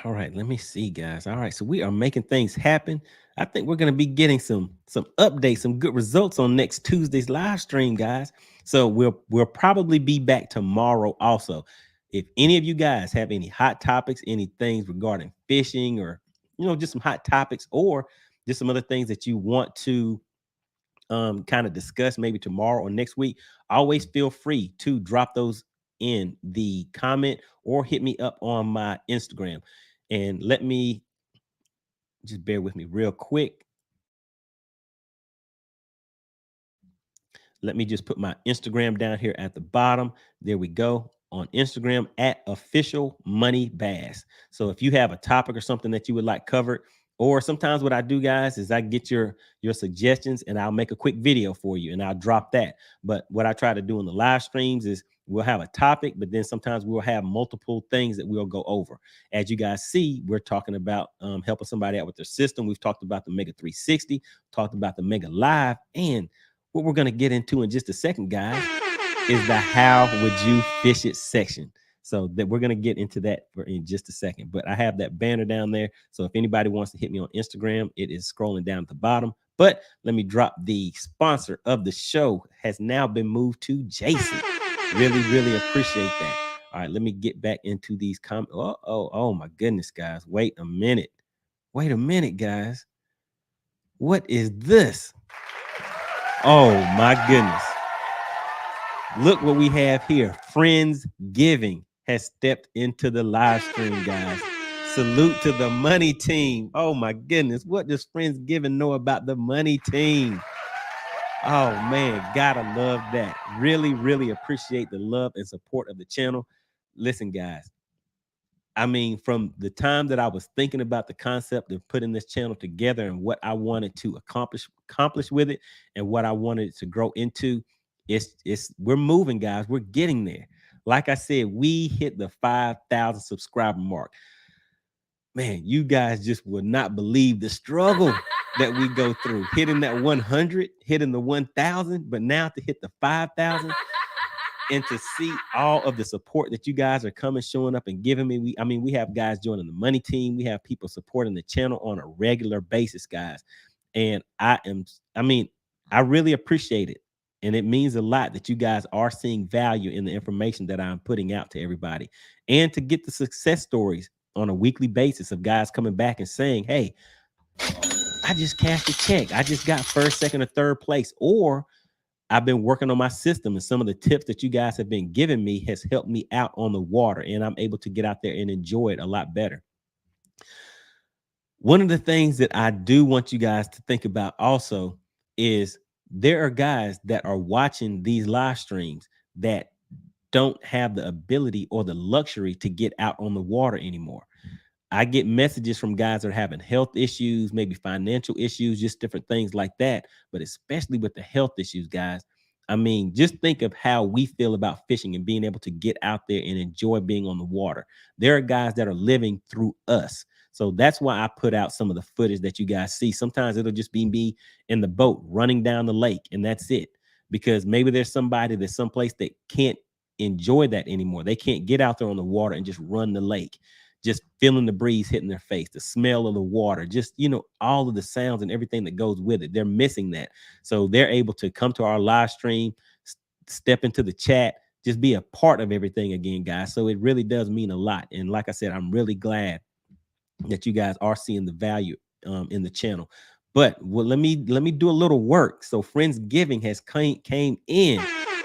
All right, let me see, guys. All right, so we are making things happen. I think we're going to be getting some updates, some good results on next Tuesday's live stream, guys. So we'll probably be back tomorrow also. If any of you guys have any hot topics, any things regarding fishing, or just some hot topics, or just some other things that you want to kind of discuss maybe tomorrow or next week, always feel free to drop those in the comment or hit me up on my Instagram. And let me just bear with me real quick. Let me just put my Instagram down here at the bottom. There we go. On Instagram at Official Money Bass. So if you have a topic or something that you would like covered, or sometimes what I do, guys, is I get your suggestions and I'll make a quick video for you and I'll drop that. But what I try to do in the live streams is we'll have a topic, but then sometimes we'll have multiple things that we'll go over. As you guys see, we're talking about helping somebody out with their system. We've talked about the Mega 360, talked about the Mega Live, and what we're going to get into in just a second, guys, is the how would you fish it section. So that we're going to get into that in just a second. But I have that banner down there. So if anybody wants to hit me on Instagram, it is scrolling down at the bottom. But let me drop the sponsor of the show has now been moved to Jason. Really, really appreciate that. All right, let me get back into these comments. Oh my goodness, guys. Wait a minute. Wait a minute, guys. What is this? Oh my goodness. Look what we have here. Friends Giving has stepped into the live stream, guys. Salute to the money team. Oh my goodness. What does Friends Giving know about the money team? Oh man, gotta love that. Really, really appreciate the love and support of the channel. Listen, guys. I mean, from the time that I was thinking about the concept of putting this channel together and what I wanted to accomplish with it and what I wanted to grow into, we're moving, guys. We're getting there. Like I said, we hit the 5,000 subscriber mark. Man, you guys just would not believe the struggle that we go through, hitting that 100, hitting the 1,000, but now to hit the 5,000. And to see all of the support that you guys are coming, showing up and giving me. We have guys joining the money team. We have people supporting the channel on a regular basis, guys. And I really appreciate it. And it means a lot that you guys are seeing value in the information that I'm putting out to everybody. And to get the success stories on a weekly basis of guys coming back and saying, hey, I just cashed a check. I just got first, second, or third place. Or I've been working on my system, and some of the tips that you guys have been giving me has helped me out on the water, and I'm able to get out there and enjoy it a lot better. One of the things that I do want you guys to think about also is there are guys that are watching these live streams that don't have the ability or the luxury to get out on the water anymore. I get messages from guys that are having health issues, maybe financial issues, just different things like that. But especially with the health issues, guys, I mean, just think of how we feel about fishing and being able to get out there and enjoy being on the water. There are guys that are living through us. So that's why I put out some of the footage that you guys see. Sometimes it'll just be me in the boat running down the lake, and that's it. Because maybe there's somebody that's someplace that can't enjoy that anymore. They can't get out there on the water and just run the lake, just feeling the breeze hitting their face, the smell of the water, just, all of the sounds and everything that goes with it. They're missing that. So they're able to come to our live stream, step into the chat, just be a part of everything again, guys. So it really does mean a lot. And like I said, I'm really glad that you guys are seeing the value in the channel. But let me do a little work. So Friendsgiving has came in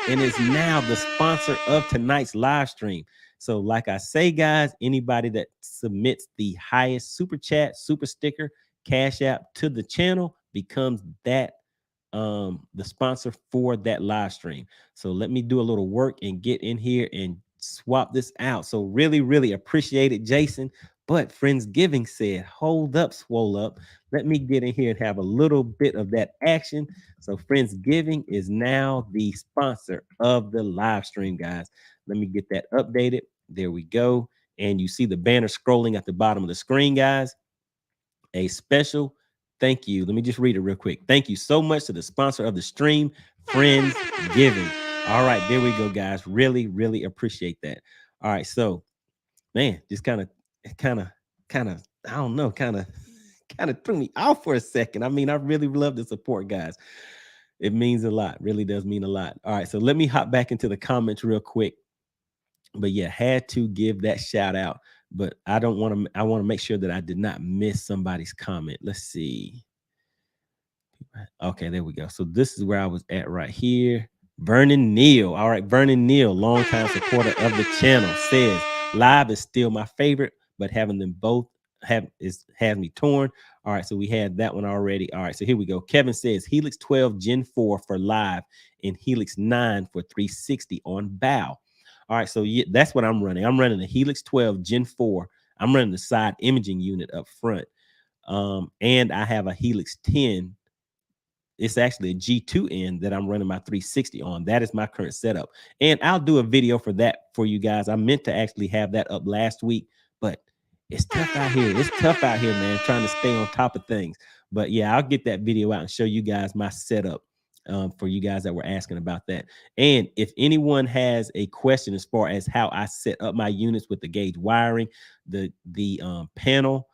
and is now the sponsor of tonight's live stream. So like I say, guys, anybody that submits the highest super chat, super sticker, cash app to the channel becomes that the sponsor for that live stream. So let me do a little work and get in here and swap this out. So really appreciate it, Jason. But Friendsgiving said, hold up, swole up. Let me get in here and have a little bit of that action. So Friendsgiving is now the sponsor of the live stream, guys. Let me get that updated. There we go. And you see the banner scrolling at the bottom of the screen, guys. A special thank you. Let me just read it real quick. Thank you so much to the sponsor of the stream, Friendsgiving. All right, there we go, guys. Really appreciate that. All right, so man, just kind of, I don't know, kind of threw me off for a second. I mean, I really love the support, guys. It means a lot. Really does mean a lot. All right, so let me hop back into the comments real quick. But yeah, had to give that shout out. But I want to make sure that I did not miss somebody's comment. Let's see. Okay, there we go. So this is where I was at right here. Vernon Neal. All right, Vernon Neal, longtime supporter of the channel, says live is still my favorite, but having them both has me torn. All right, so we had that one already. All right, so here we go. Kevin says Helix 12 Gen 4 for live and Helix 9 for 360 on bow. All right, so yeah, that's what I'm running. I'm running the Helix 12 Gen 4. I'm running the side imaging unit up front. And I have a Helix 10. It's actually a G2N that I'm running my 360 on. That is my current setup. And I'll do a video for that for you guys. I meant to actually have that up last week, but it's tough out here. It's tough out here, man, trying to stay on top of things. But yeah, I'll get that video out and show you guys my setup for you guys that were asking about that. And if anyone has a question as far as how I set up my units with the gauge wiring, the panel,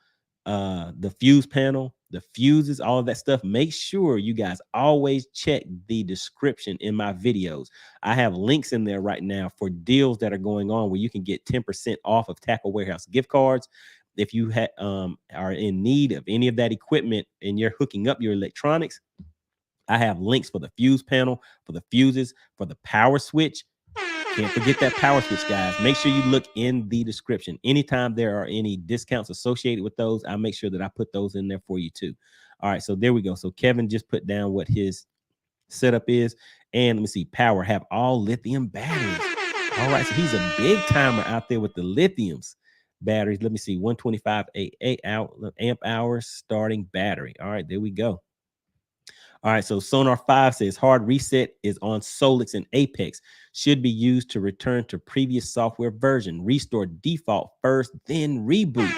the fuse panel, the fuses, all of that stuff, make sure you guys always check the description in my videos. I have links in there right now for deals that are going on where you can get 10% off of Tackle Warehouse gift cards. If you are in need of any of that equipment and you're hooking up your electronics, I have links for the fuse panel, for the fuses, for the power switch. Can't forget that power switch, guys. Make sure you look in the description. Anytime there are any discounts associated with those, I'll make sure that I put those in there for you too. All right, so there we go. So Kevin just put down what his setup is. And let me see, power, have all lithium batteries. All right, so he's a big timer out there with the lithiums batteries. Let me see, 125 amp hours starting battery. All right, there we go. All right, so Sonar 5 says hard reset is on Solix and Apex. Should be used to return to previous software version. Restore default first, then reboot.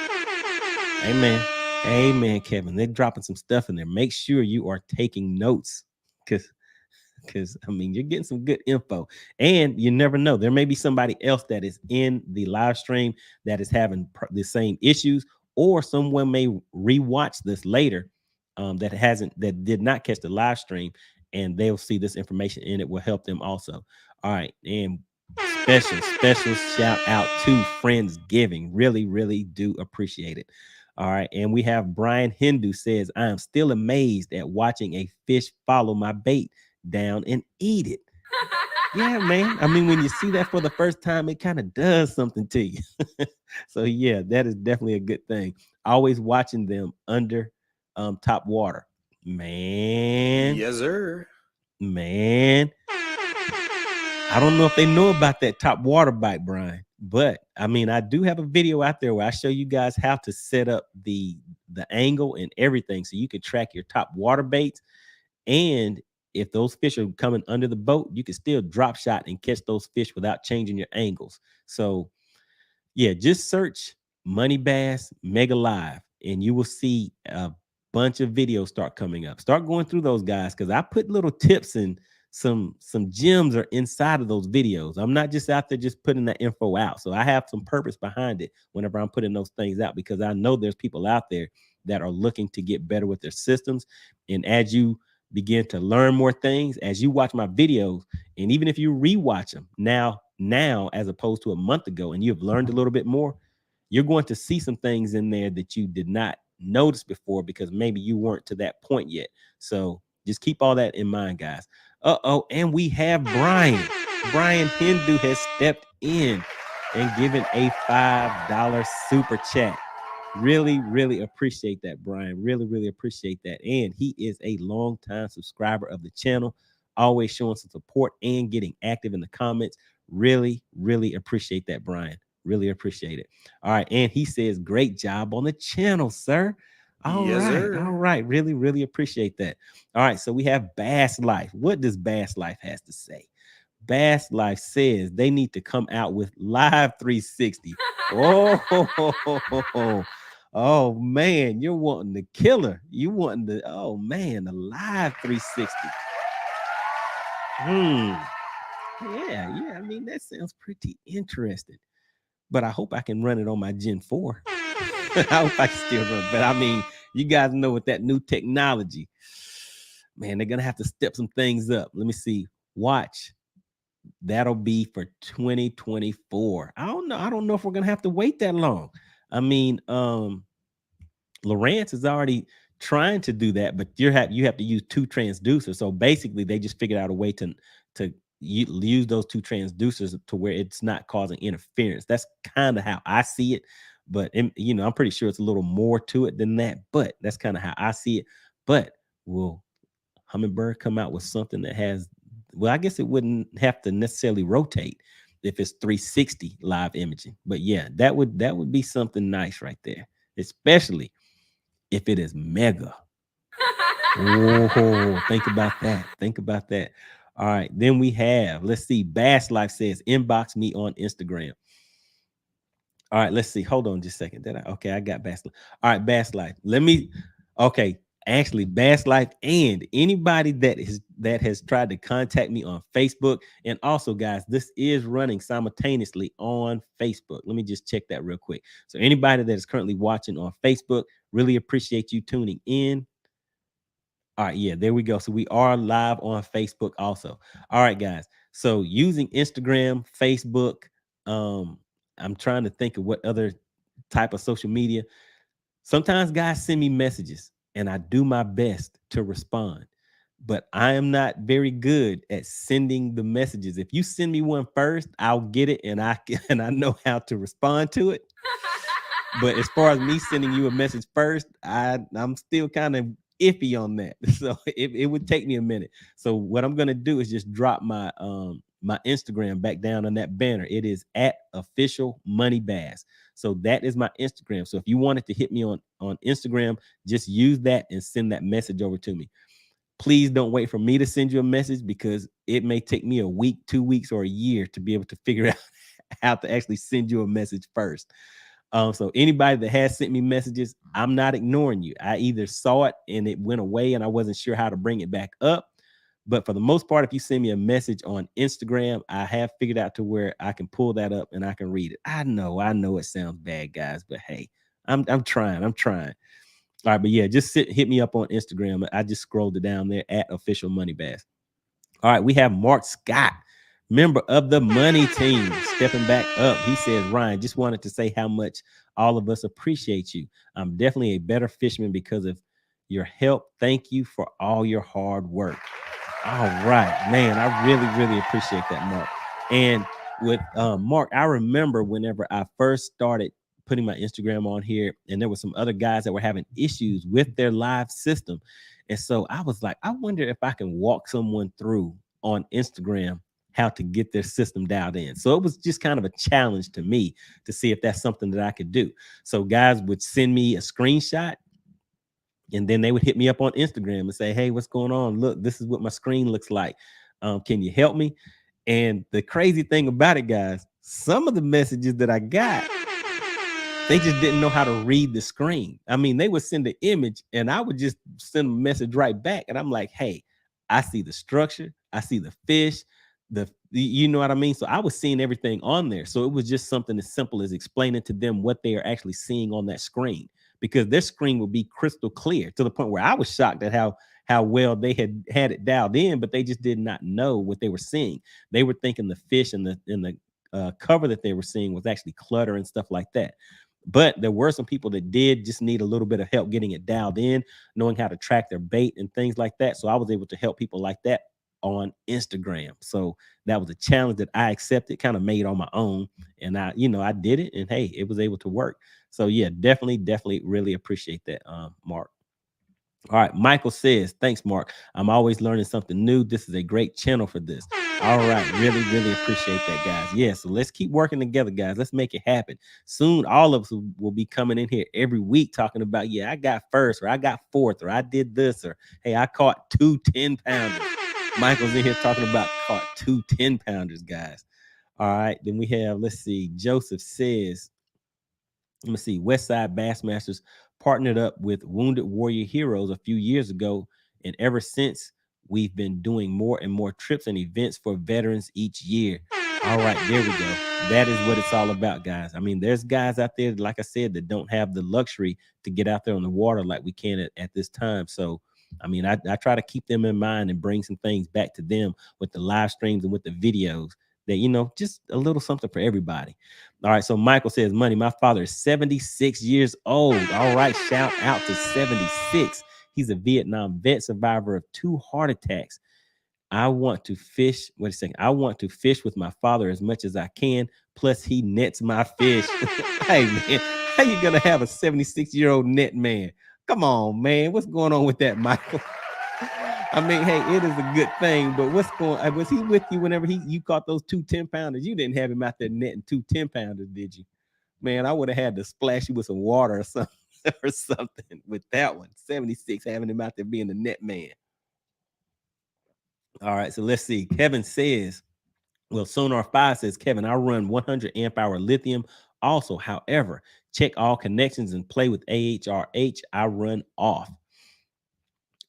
Amen. Amen, Kevin. They're dropping some stuff in there. Make sure you are taking notes because I mean, you're getting some good info. And you never know. There may be somebody else that is in the live stream that is having the same issues, or someone may rewatch this later that did not catch the live stream, and they'll see this information and it will help them also. All right, and special shout out to Friendsgiving. Really do appreciate it. All right. And we have Brian Hindu says, I am still amazed at watching a fish follow my bait down and eat it. Yeah, man. I mean, when you see that for the first time, it kind of does something to you. So yeah, that is definitely a good thing. Always watching them under top water. Man. Yes, sir. Man. I don't know if they know about that top water bite, Brian, but I mean, I do have a video out there where I show you guys how to set up the angle and everything so you can track your top water baits. And if those fish are coming under the boat, you can still drop shot and catch those fish without changing your angles. So yeah, just search Money Bass Mega Live and you will see a bunch of videos start coming up. Start going through those guys because I put little tips and some gems are inside of those videos. I'm not just out there just putting that info out. So I have some purpose behind it whenever I'm putting those things out because I know there's people out there that are looking to get better with their systems. And as you begin to learn more things, as you watch my videos, and even if you rewatch them now as opposed to a month ago, and you've learned a little bit more, you're going to see some things in there that you did not notice before because maybe you weren't to that point yet. So just keep all that in mind, guys. And we have Brian. Brian Hindu has stepped in and given a $5 super chat. Really, really appreciate that, Brian. Really, really appreciate that. And he is a longtime subscriber of the channel, always showing some support and getting active in the comments. Really, really appreciate that, Brian. Really appreciate it. All right. And he says, great job on the channel, sir. All Yes, right. sir. All right. Really, really appreciate that. All right. So we have Bass Life. What does Bass Life has to say? Bass Life says they need to come out with Live 360. Oh man, you're wanting the killer. You wanting the the Live 360. Yeah. I mean, that sounds pretty interesting. But I hope I can run it on my Gen 4. I hope I can still run. But I mean, you guys know with that new technology, man, they're gonna have to step some things up. Let me see. Watch. That'll be for 2024. I don't know if we're gonna have to wait that long. I mean, Lawrence is already trying to do that, but you have to use two transducers. So basically, they just figured out a way to use those two transducers to where it's not causing interference. That's kind of how I see it. But I'm pretty sure it's a little more to it than that. But that's kind of how I see it. But will Humminbird come out with something that has? Well, I guess it wouldn't have to necessarily rotate if it's 360 live imaging. But yeah, that would be something nice right there, especially if it is mega. Oh, think about that. Think about that. All right. Then we have, let's see, Bass Life says, inbox me on Instagram. All right, let's see. Hold on just a second. I got Bass Life. All right, Bass Life. Actually, Bass Life and anybody that has tried to contact me on Facebook. And also, guys, this is running simultaneously on Facebook. Let me just check that real quick. So anybody that is currently watching on Facebook, really appreciate you tuning in. All right, yeah, there we go. So we are live on Facebook also. All right, guys. So using Instagram, Facebook, I'm trying to think of what other type of social media. Sometimes guys send me messages and I do my best to respond, but I am not very good at sending the messages. If you send me one first, I'll get it and I know how to respond to it. But as far as me sending you a message first, I'm still kind of iffy on that. So it would take me a minute. So what I'm gonna do is just drop my my Instagram back down on that banner. It is at official money bass. So that is my Instagram. So if you wanted to hit me on Instagram, just use that and send that message over to me. Please don't wait for me to send you a message because it may take me a week, 2 weeks, or a year to be able to figure out how to actually send you a message first. So anybody that has sent me messages, I'm not ignoring you. I either saw it and it went away and I wasn't sure how to bring it back up. But for the most part, if you send me a message on Instagram, I have figured out to where I can pull that up and I can read it. I know it sounds bad, guys, but hey, I'm trying. All right, but yeah, just hit me up on Instagram. I just scrolled it down there at official money bass. All right, we have Mark Scott, member of the money team, stepping back up. He says, Ryan, just wanted to say how much All of us appreciate you. I'm definitely a better fisherman because of your help. Thank you for all your hard work. All right, man. I really, really appreciate that, Mark. And with Mark, I remember whenever I first started putting my Instagram on here, and there were some other guys that were having issues with their live system. And so I was like, I wonder if I can walk someone through on Instagram how to get their system dialed in. So it was just kind of a challenge to me to see if that's something that I could do. So guys would send me a screenshot, and then they would hit me up on Instagram and say, hey, what's going on? Look, this is what my screen looks like. Can you help me? And the crazy thing about it, guys, some of the messages that I got, they just didn't know how to read the screen. I mean, they would send an image and I would just send a message right back. And I'm like, hey, I see the structure, I see the fish, you know what I mean? So I was seeing everything on there. So it was just something as simple as explaining to them what they are actually seeing on that screen, because their screen would be crystal clear, to the point where I was shocked at how well they had it dialed in, but they just did not know what they were seeing. They were thinking the fish and the cover that they were seeing was actually clutter and stuff like that. But there were some people that did just need a little bit of help getting it dialed in, knowing how to track their bait and things like that. So I was able to help people like that on Instagram. So that was a challenge that I accepted, kind of made on my own. And I did it, and hey, it was able to work. So yeah, definitely really appreciate that, Mark. All right, Michael says, thanks, Mark. I'm always learning something new. This is a great channel for this. All right, really appreciate that, guys. Yeah, so let's keep working together, guys. Let's make it happen. Soon, all of us will be coming in here every week talking about, yeah, I got first, or I got fourth, or I did this, or hey, I caught 2 10-pounders. Michael's in here talking about caught 2 10-pounders, guys. All right, then we have, let's see, Joseph says, let me see, Westside Bassmasters partnered up with Wounded Warrior Heroes a few years ago, and ever since we've been doing more and more trips and events for veterans each year. All right, there we go. That is what it's all about, guys. I mean, there's guys out there, like I said, that don't have the luxury to get out there on the water like we can at this time. So I mean, I try to keep them in mind and bring some things back to them with the live streams and with the videos, that, just a little something for everybody. All right. So Michael says, money, my father is 76 years old. All right. Shout out to 76. He's a Vietnam vet, survivor of 2 heart attacks. I want to fish. Wait a second. I want to fish with my father as much as I can. Plus, he nets my fish. Hey, man, how you going to have a 76-year-old net man? Come on, man. What's going on with that, Michael? I mean, hey, it is a good thing, but what's going on? Was he with you whenever you caught those 2 10-pounders? You didn't have him out there netting 2 10-pounders, did you? Man, I would have had to splash you with some water or something, or something with that one. 76, having him out there being the net man. All right, so let's see. Kevin says, well, Sonar 5 says, Kevin, I run 100 amp hour lithium. Also, however, check all connections and play with AHRH. I run off.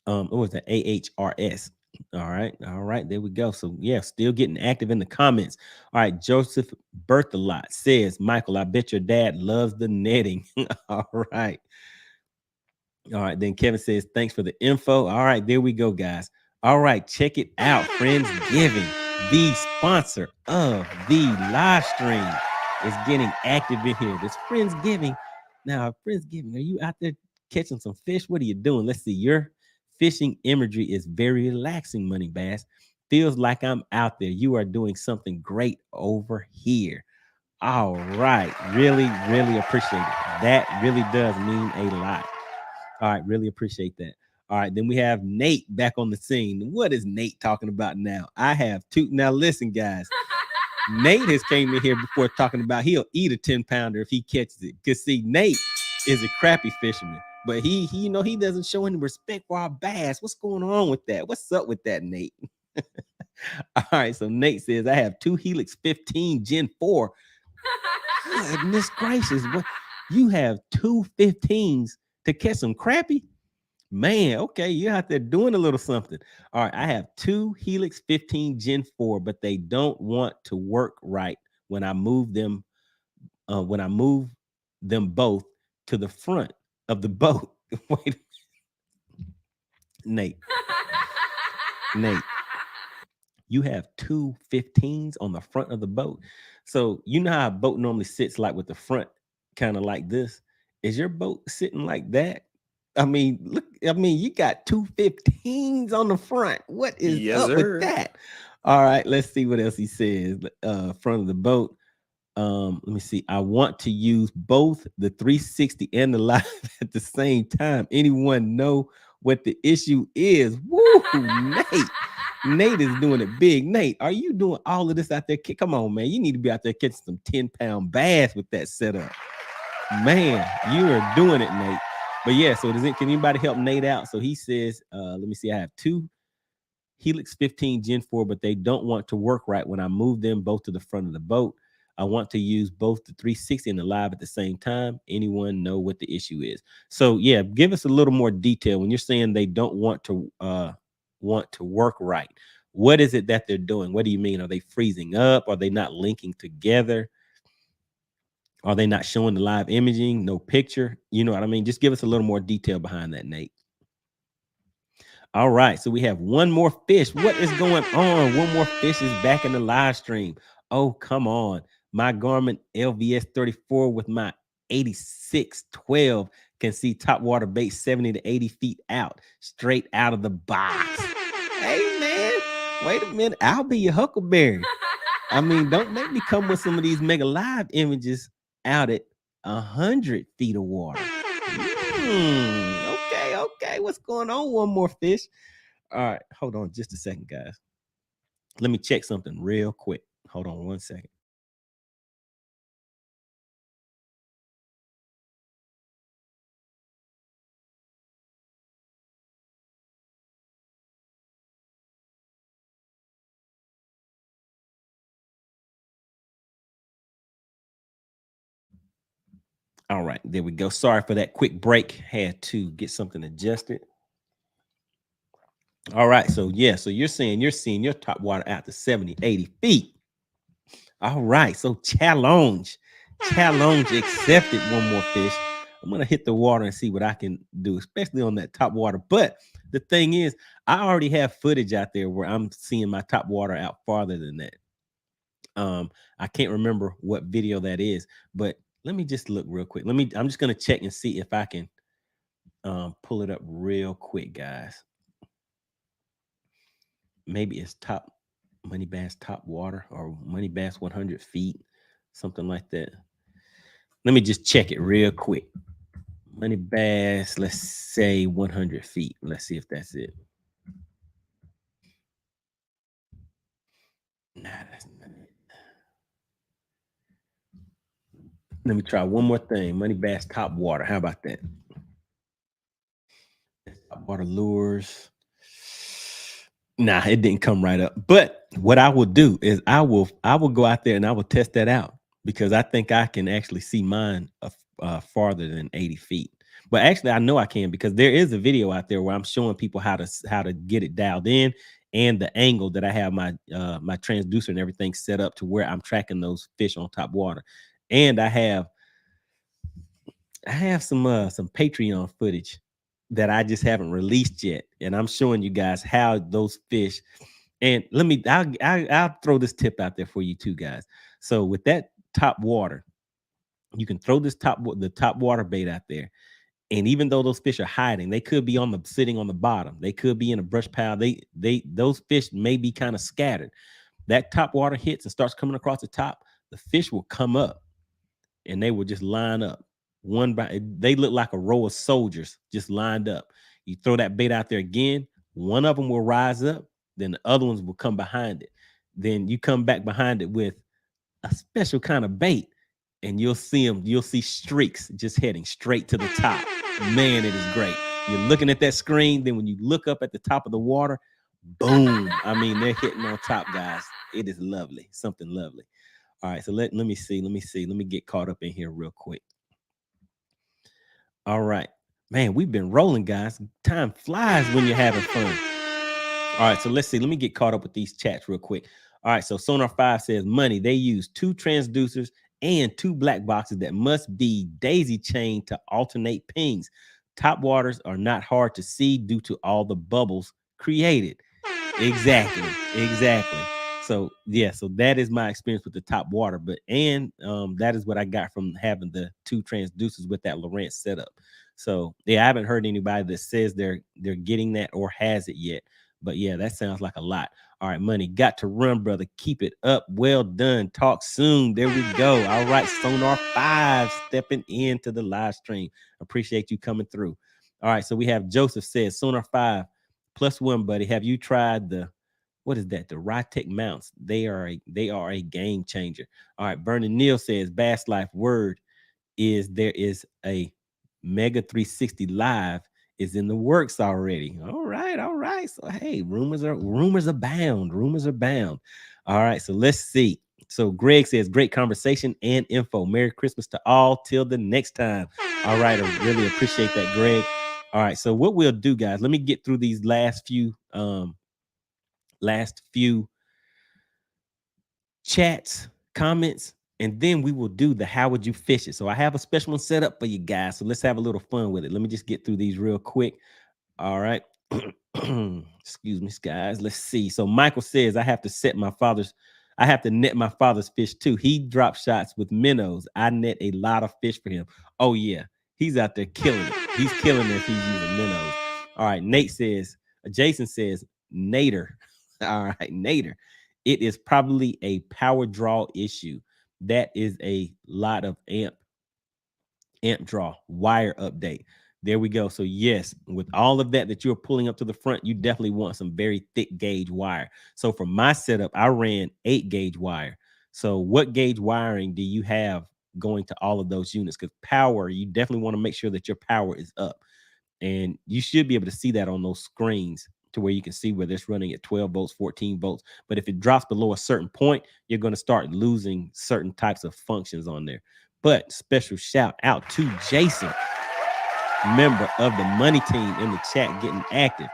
What was that? AHRS. All right, there we go. So yeah, still getting active in the comments. All right, Joseph Berthelot says, Michael, I bet your dad loves the netting. All right. Then Kevin says, thanks for the info. All right, there we go, guys. All right, check it out. Friendsgiving, the sponsor of the live stream, is getting active in here. This Friendsgiving. Now, Friendsgiving, are you out there catching some fish? What are you doing? Let's see. Your fishing imagery is very relaxing, Money Bass. Feels like I'm out there. You are doing something great over here. All right. Really appreciate it. That really does mean a lot. All right. Really appreciate that. All right. Then we have Nate back on the scene. What is Nate talking about now? I have 2. Now, listen, guys. Nate has came in here before talking about he'll eat a 10-pounder if he catches it. Because, see, Nate is a crappie fisherman. But he he doesn't show any respect for our bass. What's going on with that? What's up with that, Nate? All right, so Nate says, I have 2 Helix 15 Gen 4. Goodness gracious, what? You have 2 15s to catch some crappie? Man, okay, you're out there doing a little something. All right, I have 2 Helix 15 Gen 4, but they don't want to work right when I move them both to the front of the boat. Wait, Nate, you have 2 15s on the front of the boat. So you know how a boat normally sits, like with the front kind of like this. Is your boat sitting like that? I mean, look, I mean, you got two 15s on the front. What is Yes, up with sir. that? All right, let's see what else he says. Front of the boat. Let me see. I want to use both the 360 and the live at the same time. Anyone know what the issue is? Woo, Nate. Nate is doing it big. Nate, are you doing all of this out there? Come on, man. You need to be out there catching some 10-pound bass with that setup. Man, you are doing it, Nate. But yeah, so can anybody help Nate out? So he says, let me see. I have two Helix 15 Gen 4, but they don't want to work right when I move them both to the front of the boat. I want to use both the 360 and the live at the same time. Anyone know what the issue is? So yeah, give us a little more detail when you're saying they don't want to work right. What is it that they're doing? What do you mean? Are they freezing up? Are they not linking together? Are they not showing the live imaging? No picture? You know what I mean? Just give us a little more detail behind that, Nate. All right, so we have one more fish. What is going on? One more fish is back in the live stream. Oh, come on. My Garmin LVS 34 with my 8612 can see top water bait 70 to 80 feet out, straight out of the box. Hey, man, wait a minute. I'll be your huckleberry. I mean, don't make me come with some of these mega live images out at 100 feet of water. Okay. What's going on? One more fish. All right, hold on just a second, guys. Let me check something real quick. Hold on 1 second. All right, there we go. Sorry for that quick break. Had to get something adjusted. All right, so yeah, so you're seeing your top water out to 70, 80 feet. All right, so challenge accepted. One more fish. I'm gonna hit the water and see what I can do, especially on that top water. But the thing is, I already have footage out there where I'm seeing my top water out farther than that. I can't remember what video that is, but let me just look real quick. I'm just gonna check and see if I can pull it up real quick, guys. Maybe it's top Money Bass top water or Money Bass 100 feet, something like that. Let me just check it real quick. Money Bass, let's say 100 feet. Let's see if that's it. Nah, that's not it. Let me try one more thing. Money Bass top water. How about that? Top water lures. Nah, it didn't come right up. But what I will do is I will go out there and I will test that out because I think I can actually see mine farther than 80 feet. But actually, I know I can because there is a video out there where I'm showing people how to get it dialed in and the angle that I have my my transducer and everything set up to where I'm tracking those fish on top water. And I have some Patreon footage that I just haven't released yet, and I'm showing you guys how those fish. And I'll throw this tip out there for you too, guys. So with that top water, you can throw the top water bait out there, and even though those fish are hiding, they could be sitting on the bottom. They could be in a brush pile. Those fish may be kind of scattered. That top water hits and starts coming across the top. The fish will come up, and they will just line up they look like a row of soldiers just lined up. You throw that bait out there again, one of them will rise up, then the other ones will come behind it. Then you come back behind it with a special kind of bait, and you'll see streaks just heading straight to the top. Man, it is great. You're looking at that screen, then when you look up at the top of the water, boom. I mean, they're hitting on top, guys. It is lovely, something lovely. All right, so let me see. Let me get caught up in here real quick. All right, man, we've been rolling, guys. Time flies when you're having fun. All right, so let's see. Let me get caught up with these chats real quick. All right, so Sonar 5 says money. They use 2 transducers and 2 black boxes that must be daisy chained to alternate pings. Top waters are not hard to see due to all the bubbles created. Exactly. So yeah, so that is my experience with the top water. But that is what I got from having the 2 transducers with that Lowrance setup. So yeah, I haven't heard anybody that says they're getting that or has it yet. But yeah, that sounds like a lot. All right, money got to run, brother. Keep it up. Well done. Talk soon. There we go. All right, Sonar 5 stepping into the live stream. Appreciate you coming through. All right, so we have Joseph says Sonar 5 +1, buddy. Have you tried the what is that? The Rytech mounts. They are a game changer. All right, Vernon Neal says Bass Life word is there is a Mega 360 Live is in the works already. All right, all right. So hey, rumors abound. Rumors abound. All right, so let's see. So Greg says great conversation and info. Merry Christmas to all. Till the next time. All right, I really appreciate that, Greg. All right, so what we'll do, guys, let me get through these last few chats, comments, and then we will do the how would you fish it. So I have a special one set up for you guys. So let's have a little fun with it. Let me just get through these real quick. All right. Excuse me, guys. Let's see. So Michael says I have to net my father's fish too. He drops shots with minnows. I net a lot of fish for him. Oh yeah. He's out there killing it. He's killing it if he's using minnows. All right. Jason says, Nader. All right, Nader. It is probably a power draw issue. That is a lot of amp draw, wire update. There we go. So yes, with all of that you're pulling up to the front, you definitely want some very thick gauge wire. So for my setup, I ran 8 gauge wire. So what gauge wiring do you have going to all of those units? Because power, you definitely want to make sure that your power is up. And you should be able to see that on those screens to where you can see whether it's running at 12 volts, 14 volts. But if it drops below a certain point, you're going to start losing certain types of functions on there. But special shout out to Jason, member of the money team in the chat, getting active.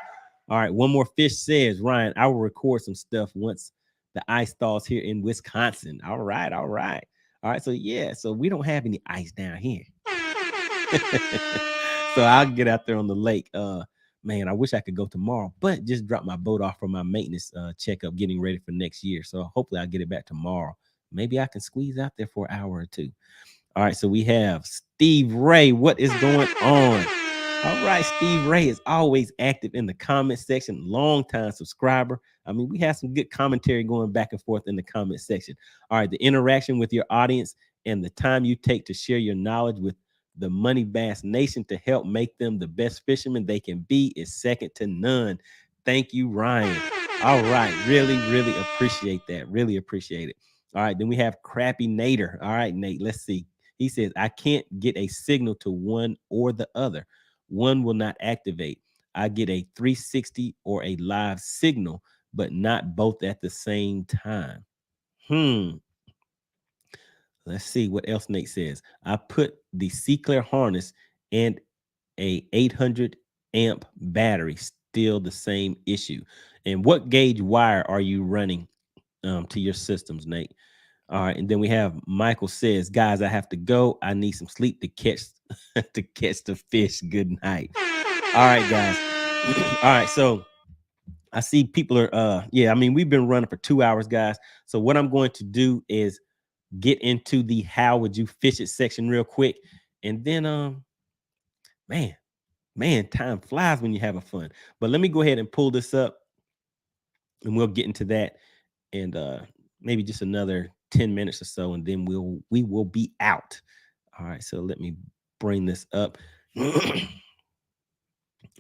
All right, one more fish says, Ryan, I will record some stuff once the ice thaws here in Wisconsin. All right, all right. All right, so yeah, so we don't have any ice down here. So I'll get out there on the lake. Man, I wish I could go tomorrow, but just dropped my boat off for my maintenance checkup, getting ready for next year. So hopefully I'll get it back tomorrow. Maybe I can squeeze out there for an hour or two. All right, so we have Steve Ray. What is going on? All right, Steve Ray is always active in the comment section, long-time subscriber. I mean, we have some good commentary going back and forth in the comment section. All right, the interaction with your audience and the time you take to share your knowledge with the Money Bass Nation to help make them the best fishermen they can be is second to none. Thank you, Ryan. All right, really, really appreciate that. Really appreciate it. All right, then we have Crappy Nader. All right, Nate, let's see. He says, I can't get a signal to one or the other. One will not activate. I get a 360 or a live signal, but not both at the same time. Let's see what else Nate says. I put the Seaguar harness and a 800 amp battery, still the same issue. And what gauge wire are you running to your systems, Nate? All right, and then we have Michael says, guys, I have to go. I need some sleep to catch the fish. Good night. All right, guys. All right, so I see people are I mean, we've been running for 2 hours, guys. So what I'm going to do is get into the how would you fish it section real quick, and then man, time flies when you're having fun. But let me go ahead and pull this up, and we'll get into that, and maybe just another 10 minutes or so, and then we will be out. All right, so let me bring this up. All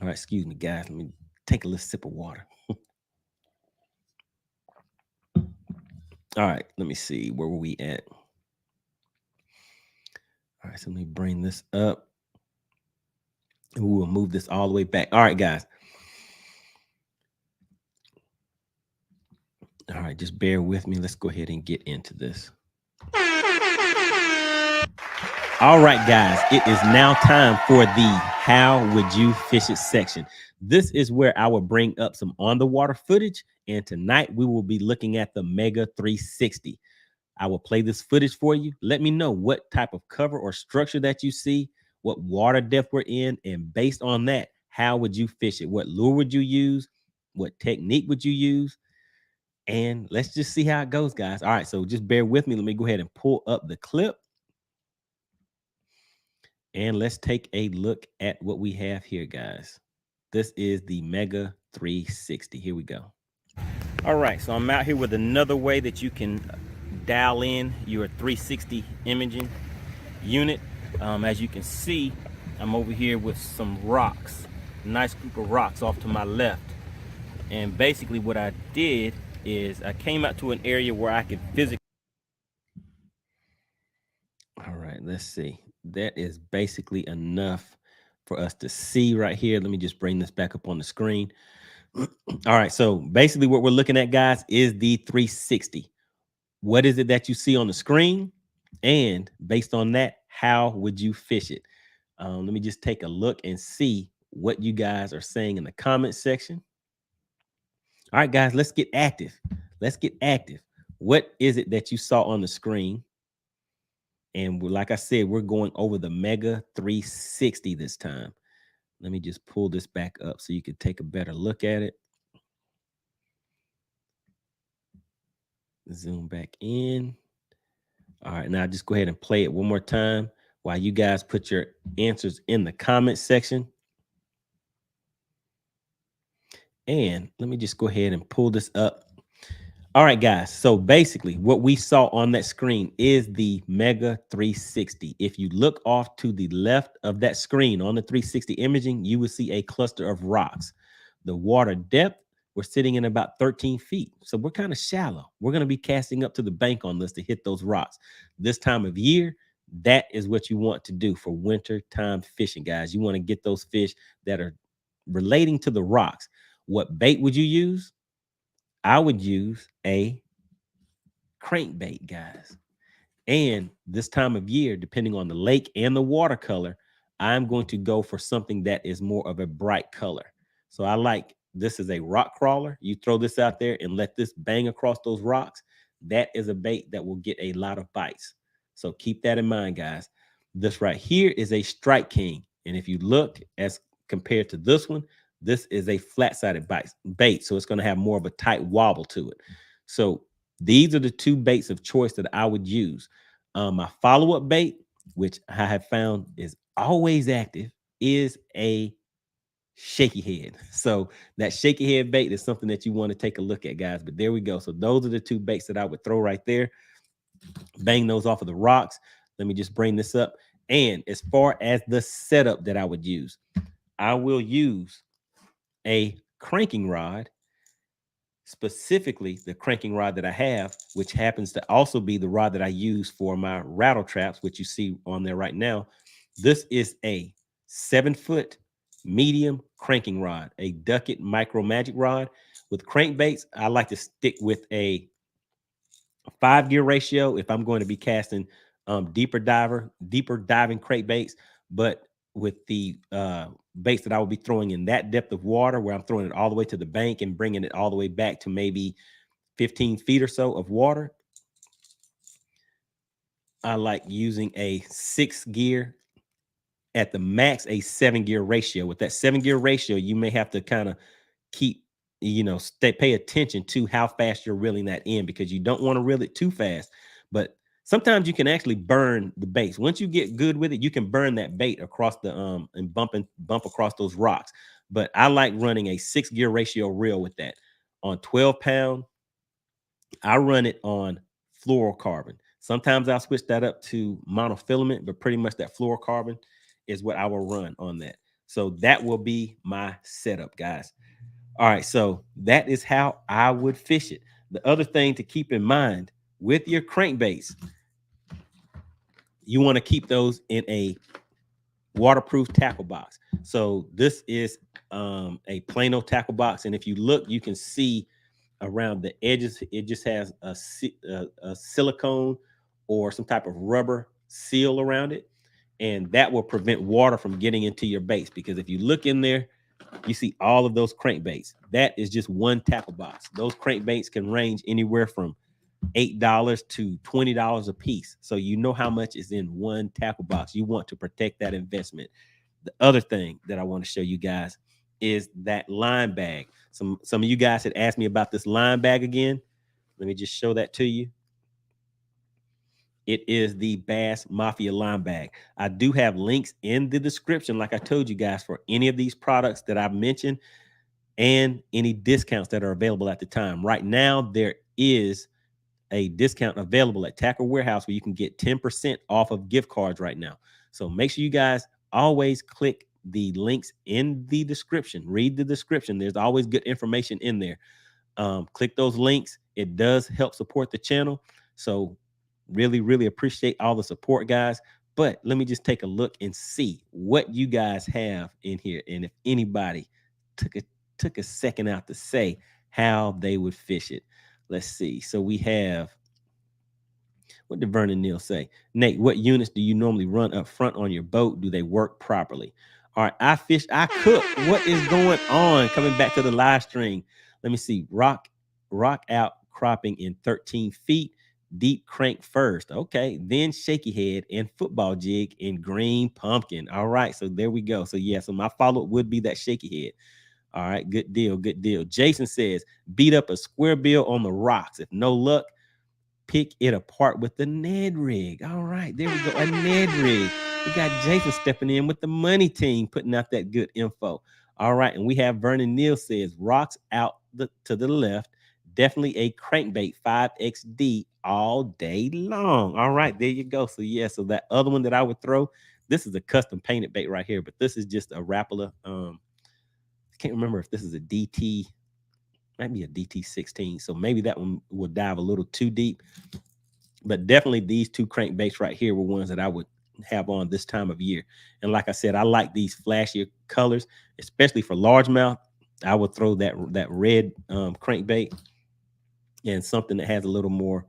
right, excuse me, guys. Let me take a little sip of water. All right, let me see. Where were we at? All right, so let me bring this up. And we will move this all the way back. All right, guys. All right, just bear with me. Let's go ahead and get into this. All right, guys, it is now time for the how would you fish it section. This is where I will bring up some on the water footage, and tonight we will be looking at the Mega 360. I will play this footage for you. Let me know what type of cover or structure that you see, what water depth we're in, and based on that, how would you fish it? What lure would you use? What technique would you use? And let's just see how it goes, guys. All right, so just bear with me. Let me go ahead and pull up the clip. And let's take a look at what we have here, guys. This is the Mega 360. Here we go. All right, so I'm out here with another way that you can dial in your 360 imaging unit. As you can see, I'm over here with some rocks, nice group of rocks off to my left. And basically what I did is I came out to an area where I could physically. All right, let's see. That is basically enough for us to see right here. Let me just bring this back up on the screen. All right, so basically what we're looking at, guys, is the 360. What is it that you see on the screen? And based on that, how would you fish it? Let me just take a look and see what you guys are saying in the comment section. All right, guys, let's get active. Let's get active. What is it that you saw on the screen? And like I said, we're going over the Mega 360 this time. Let me just pull this back up so you can take a better look at it. Zoom back in. All right, now just go ahead and play it one more time while you guys put your answers in the comment section. And let me just go ahead and pull this up. All right, guys. So basically what we saw on that screen is the Mega 360. If you look off to the left of that screen on the 360 imaging, you will see a cluster of rocks. The water depth, we're sitting in about 13 feet. So we're kind of shallow. We're going to be casting up to the bank on this to hit those rocks. This time of year, that is what you want to do for winter time fishing, guys. You want to get those fish that are relating to the rocks. What bait would you use? I would use a crankbait, guys. And this time of year, depending on the lake and the watercolor, I'm going to go for something that is more of a bright color. So I like, this is a rock crawler. You throw this out there and let this bang across those rocks. That is a bait that will get a lot of bites. So keep that in mind, guys. This right here is a Strike King. And if you look as compared to this one, this is a flat-sided bait. So it's going to have more of a tight wobble to it. So these are the two baits of choice that I would use. My follow-up bait, which I have found is always active, is a shaky head. So that shaky head bait is something that you want to take a look at, guys. But there we go. So those are the two baits that I would throw right there. Bang those off of the rocks. Let me just bring this up. And as far as the setup that I would use, I will use a cranking rod, specifically the cranking rod that I have, which happens to also be the rod that I use for my rattle traps, which you see on there right now. This is a 7-foot medium cranking rod, a Duckett Micro Magic rod. With crankbaits, I like to stick with a 5-gear ratio if I'm going to be casting deeper diving crankbaits. But with the baits that I will be throwing in that depth of water, where I'm throwing it all the way to the bank and bringing it all the way back to maybe 15 feet or so of water, I like using a 6-gear, at the max a 7-gear ratio. With that 7-gear ratio, you may have to kind of keep, pay attention to how fast you're reeling that in, because you don't want to reel it too fast. But sometimes you can actually burn the baits. Once you get good with it, you can burn that bait across the and bump across those rocks. But I like running a 6-gear ratio reel with that. On 12-pound, I run it on fluorocarbon. Sometimes I'll switch that up to monofilament, but pretty much that fluorocarbon is what I will run on that. So that will be my setup, guys. All right, so that is how I would fish it. The other thing to keep in mind with your crankbaits, you want to keep those in a waterproof tackle box. So this is a Plano tackle box, and if you look, you can see around the edges, it just has a silicone or some type of rubber seal around it, and that will prevent water from getting into your baits. Because if you look in there, you see all of those crankbaits. That is just one tackle box. Those crankbaits can range anywhere from $8 to $20 a piece. So you know how much is in one tackle box. You want to protect that investment. The other thing that I want to show you guys is that line bag. Some of you guys had asked me about this line bag again. Let me just show that to you. It is the Bass Mafia line bag. I do have links in the description, like I told you guys, for any of these products that I've mentioned and any discounts that are available at the time. Right now, there is a discount available at Tackle Warehouse where you can get 10% off of gift cards right now. So make sure you guys always click the links in the description. Read the description. There's always good information in there. Click those links. It does help support the channel. So really, really appreciate all the support, guys. But let me just take a look and see what you guys have in here. And if anybody took a second out to say how they would fish it. Let's see. So we have, what did Vernon Neal say? Nate, what units do you normally run up front on your boat? Do they work properly? All right, I fish, I cook. What is going on? Coming back to the live stream. Let me see. Rock out cropping in 13 feet. Deep crank first. Okay. Then shaky head and football jig in green pumpkin. All right. So there we go. So yeah. So my follow-up would be that shaky head. All right. Good deal. Good deal. Jason says, beat up a square bill on the rocks. If no luck, pick it apart with the Ned rig. All right. There we go. A Ned rig. We got Jason stepping in with the money team, putting out that good info. All right. And we have Vernon Neal says, rocks out to the left. Definitely a crankbait 5XD all day long. All right, there you go. So yeah, so that other one that I would throw, this is a custom painted bait right here, but this is just a Rapala. I can't remember if this is a DT, might be a DT16. So maybe that one will dive a little too deep. But definitely these two crankbaits right here were ones that I would have on this time of year. And like I said, I like these flashier colors, especially for largemouth. I would throw that red crankbait and something that has a little more,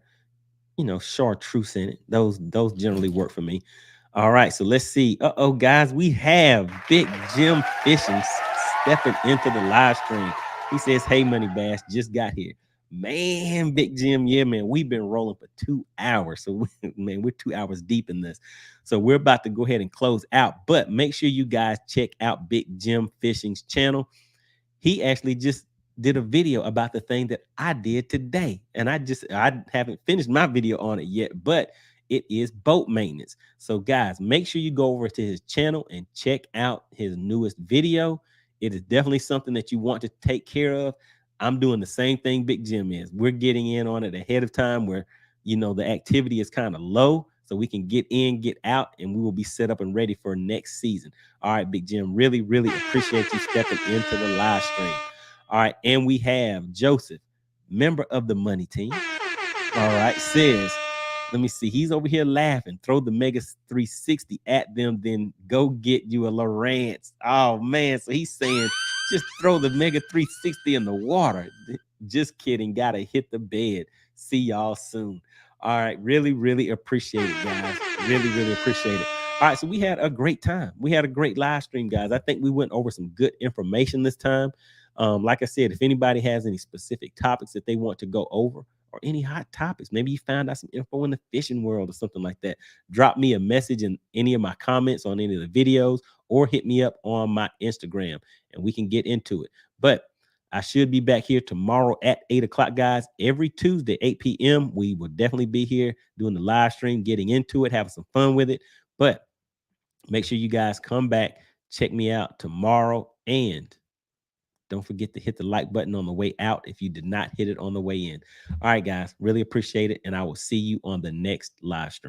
you know, chartreuse in it. Those generally work for me. All right, so let's see. Uh-oh, guys, we have Big Jim Fishing stepping into the live stream. He says, hey, Money Bass, just got here. Man, Big Jim, yeah, man, we've been rolling for 2 hours. So, man, we're 2 hours deep in this. So we're about to go ahead and close out. But make sure you guys check out Big Jim Fishing's channel. He actually just did a video about the thing that I did today. And I haven't finished my video on it yet, but it is boat maintenance. So guys, make sure you go over to his channel and check out his newest video. It is definitely something that you want to take care of. I'm doing the same thing Big Jim is. We're getting in on it ahead of time where, you know, the activity is kind of low, so we can get in, get out, and we will be set up and ready for next season. All right, Big Jim, really, really appreciate you stepping into the live stream. All right, and we have Joseph, member of the money team. All right, says, let me see. He's over here laughing. Throw the Mega 360 at them, then go get you a Lowrance. Oh, man. So he's saying just throw the Mega 360 in the water. Just kidding. Got to hit the bed. See y'all soon. All right. Really, really appreciate it, guys. Really, really appreciate it. All right. So we had a great time. We had a great live stream, guys. I think we went over some good information this time. Like I said, if anybody has any specific topics that they want to go over, or any hot topics, maybe you found out some info in the fishing world or something like that, drop me a message in any of my comments on any of the videos, or hit me up on my Instagram and we can get into it. But I should be back here tomorrow at 8 o'clock, guys. Every Tuesday, 8 p.m. We will definitely be here doing the live stream, getting into it, having some fun with it. But make sure you guys come back, check me out tomorrow, and don't forget to hit the like button on the way out if you did not hit it on the way in. All right, guys, really appreciate it. And I will see you on the next live stream.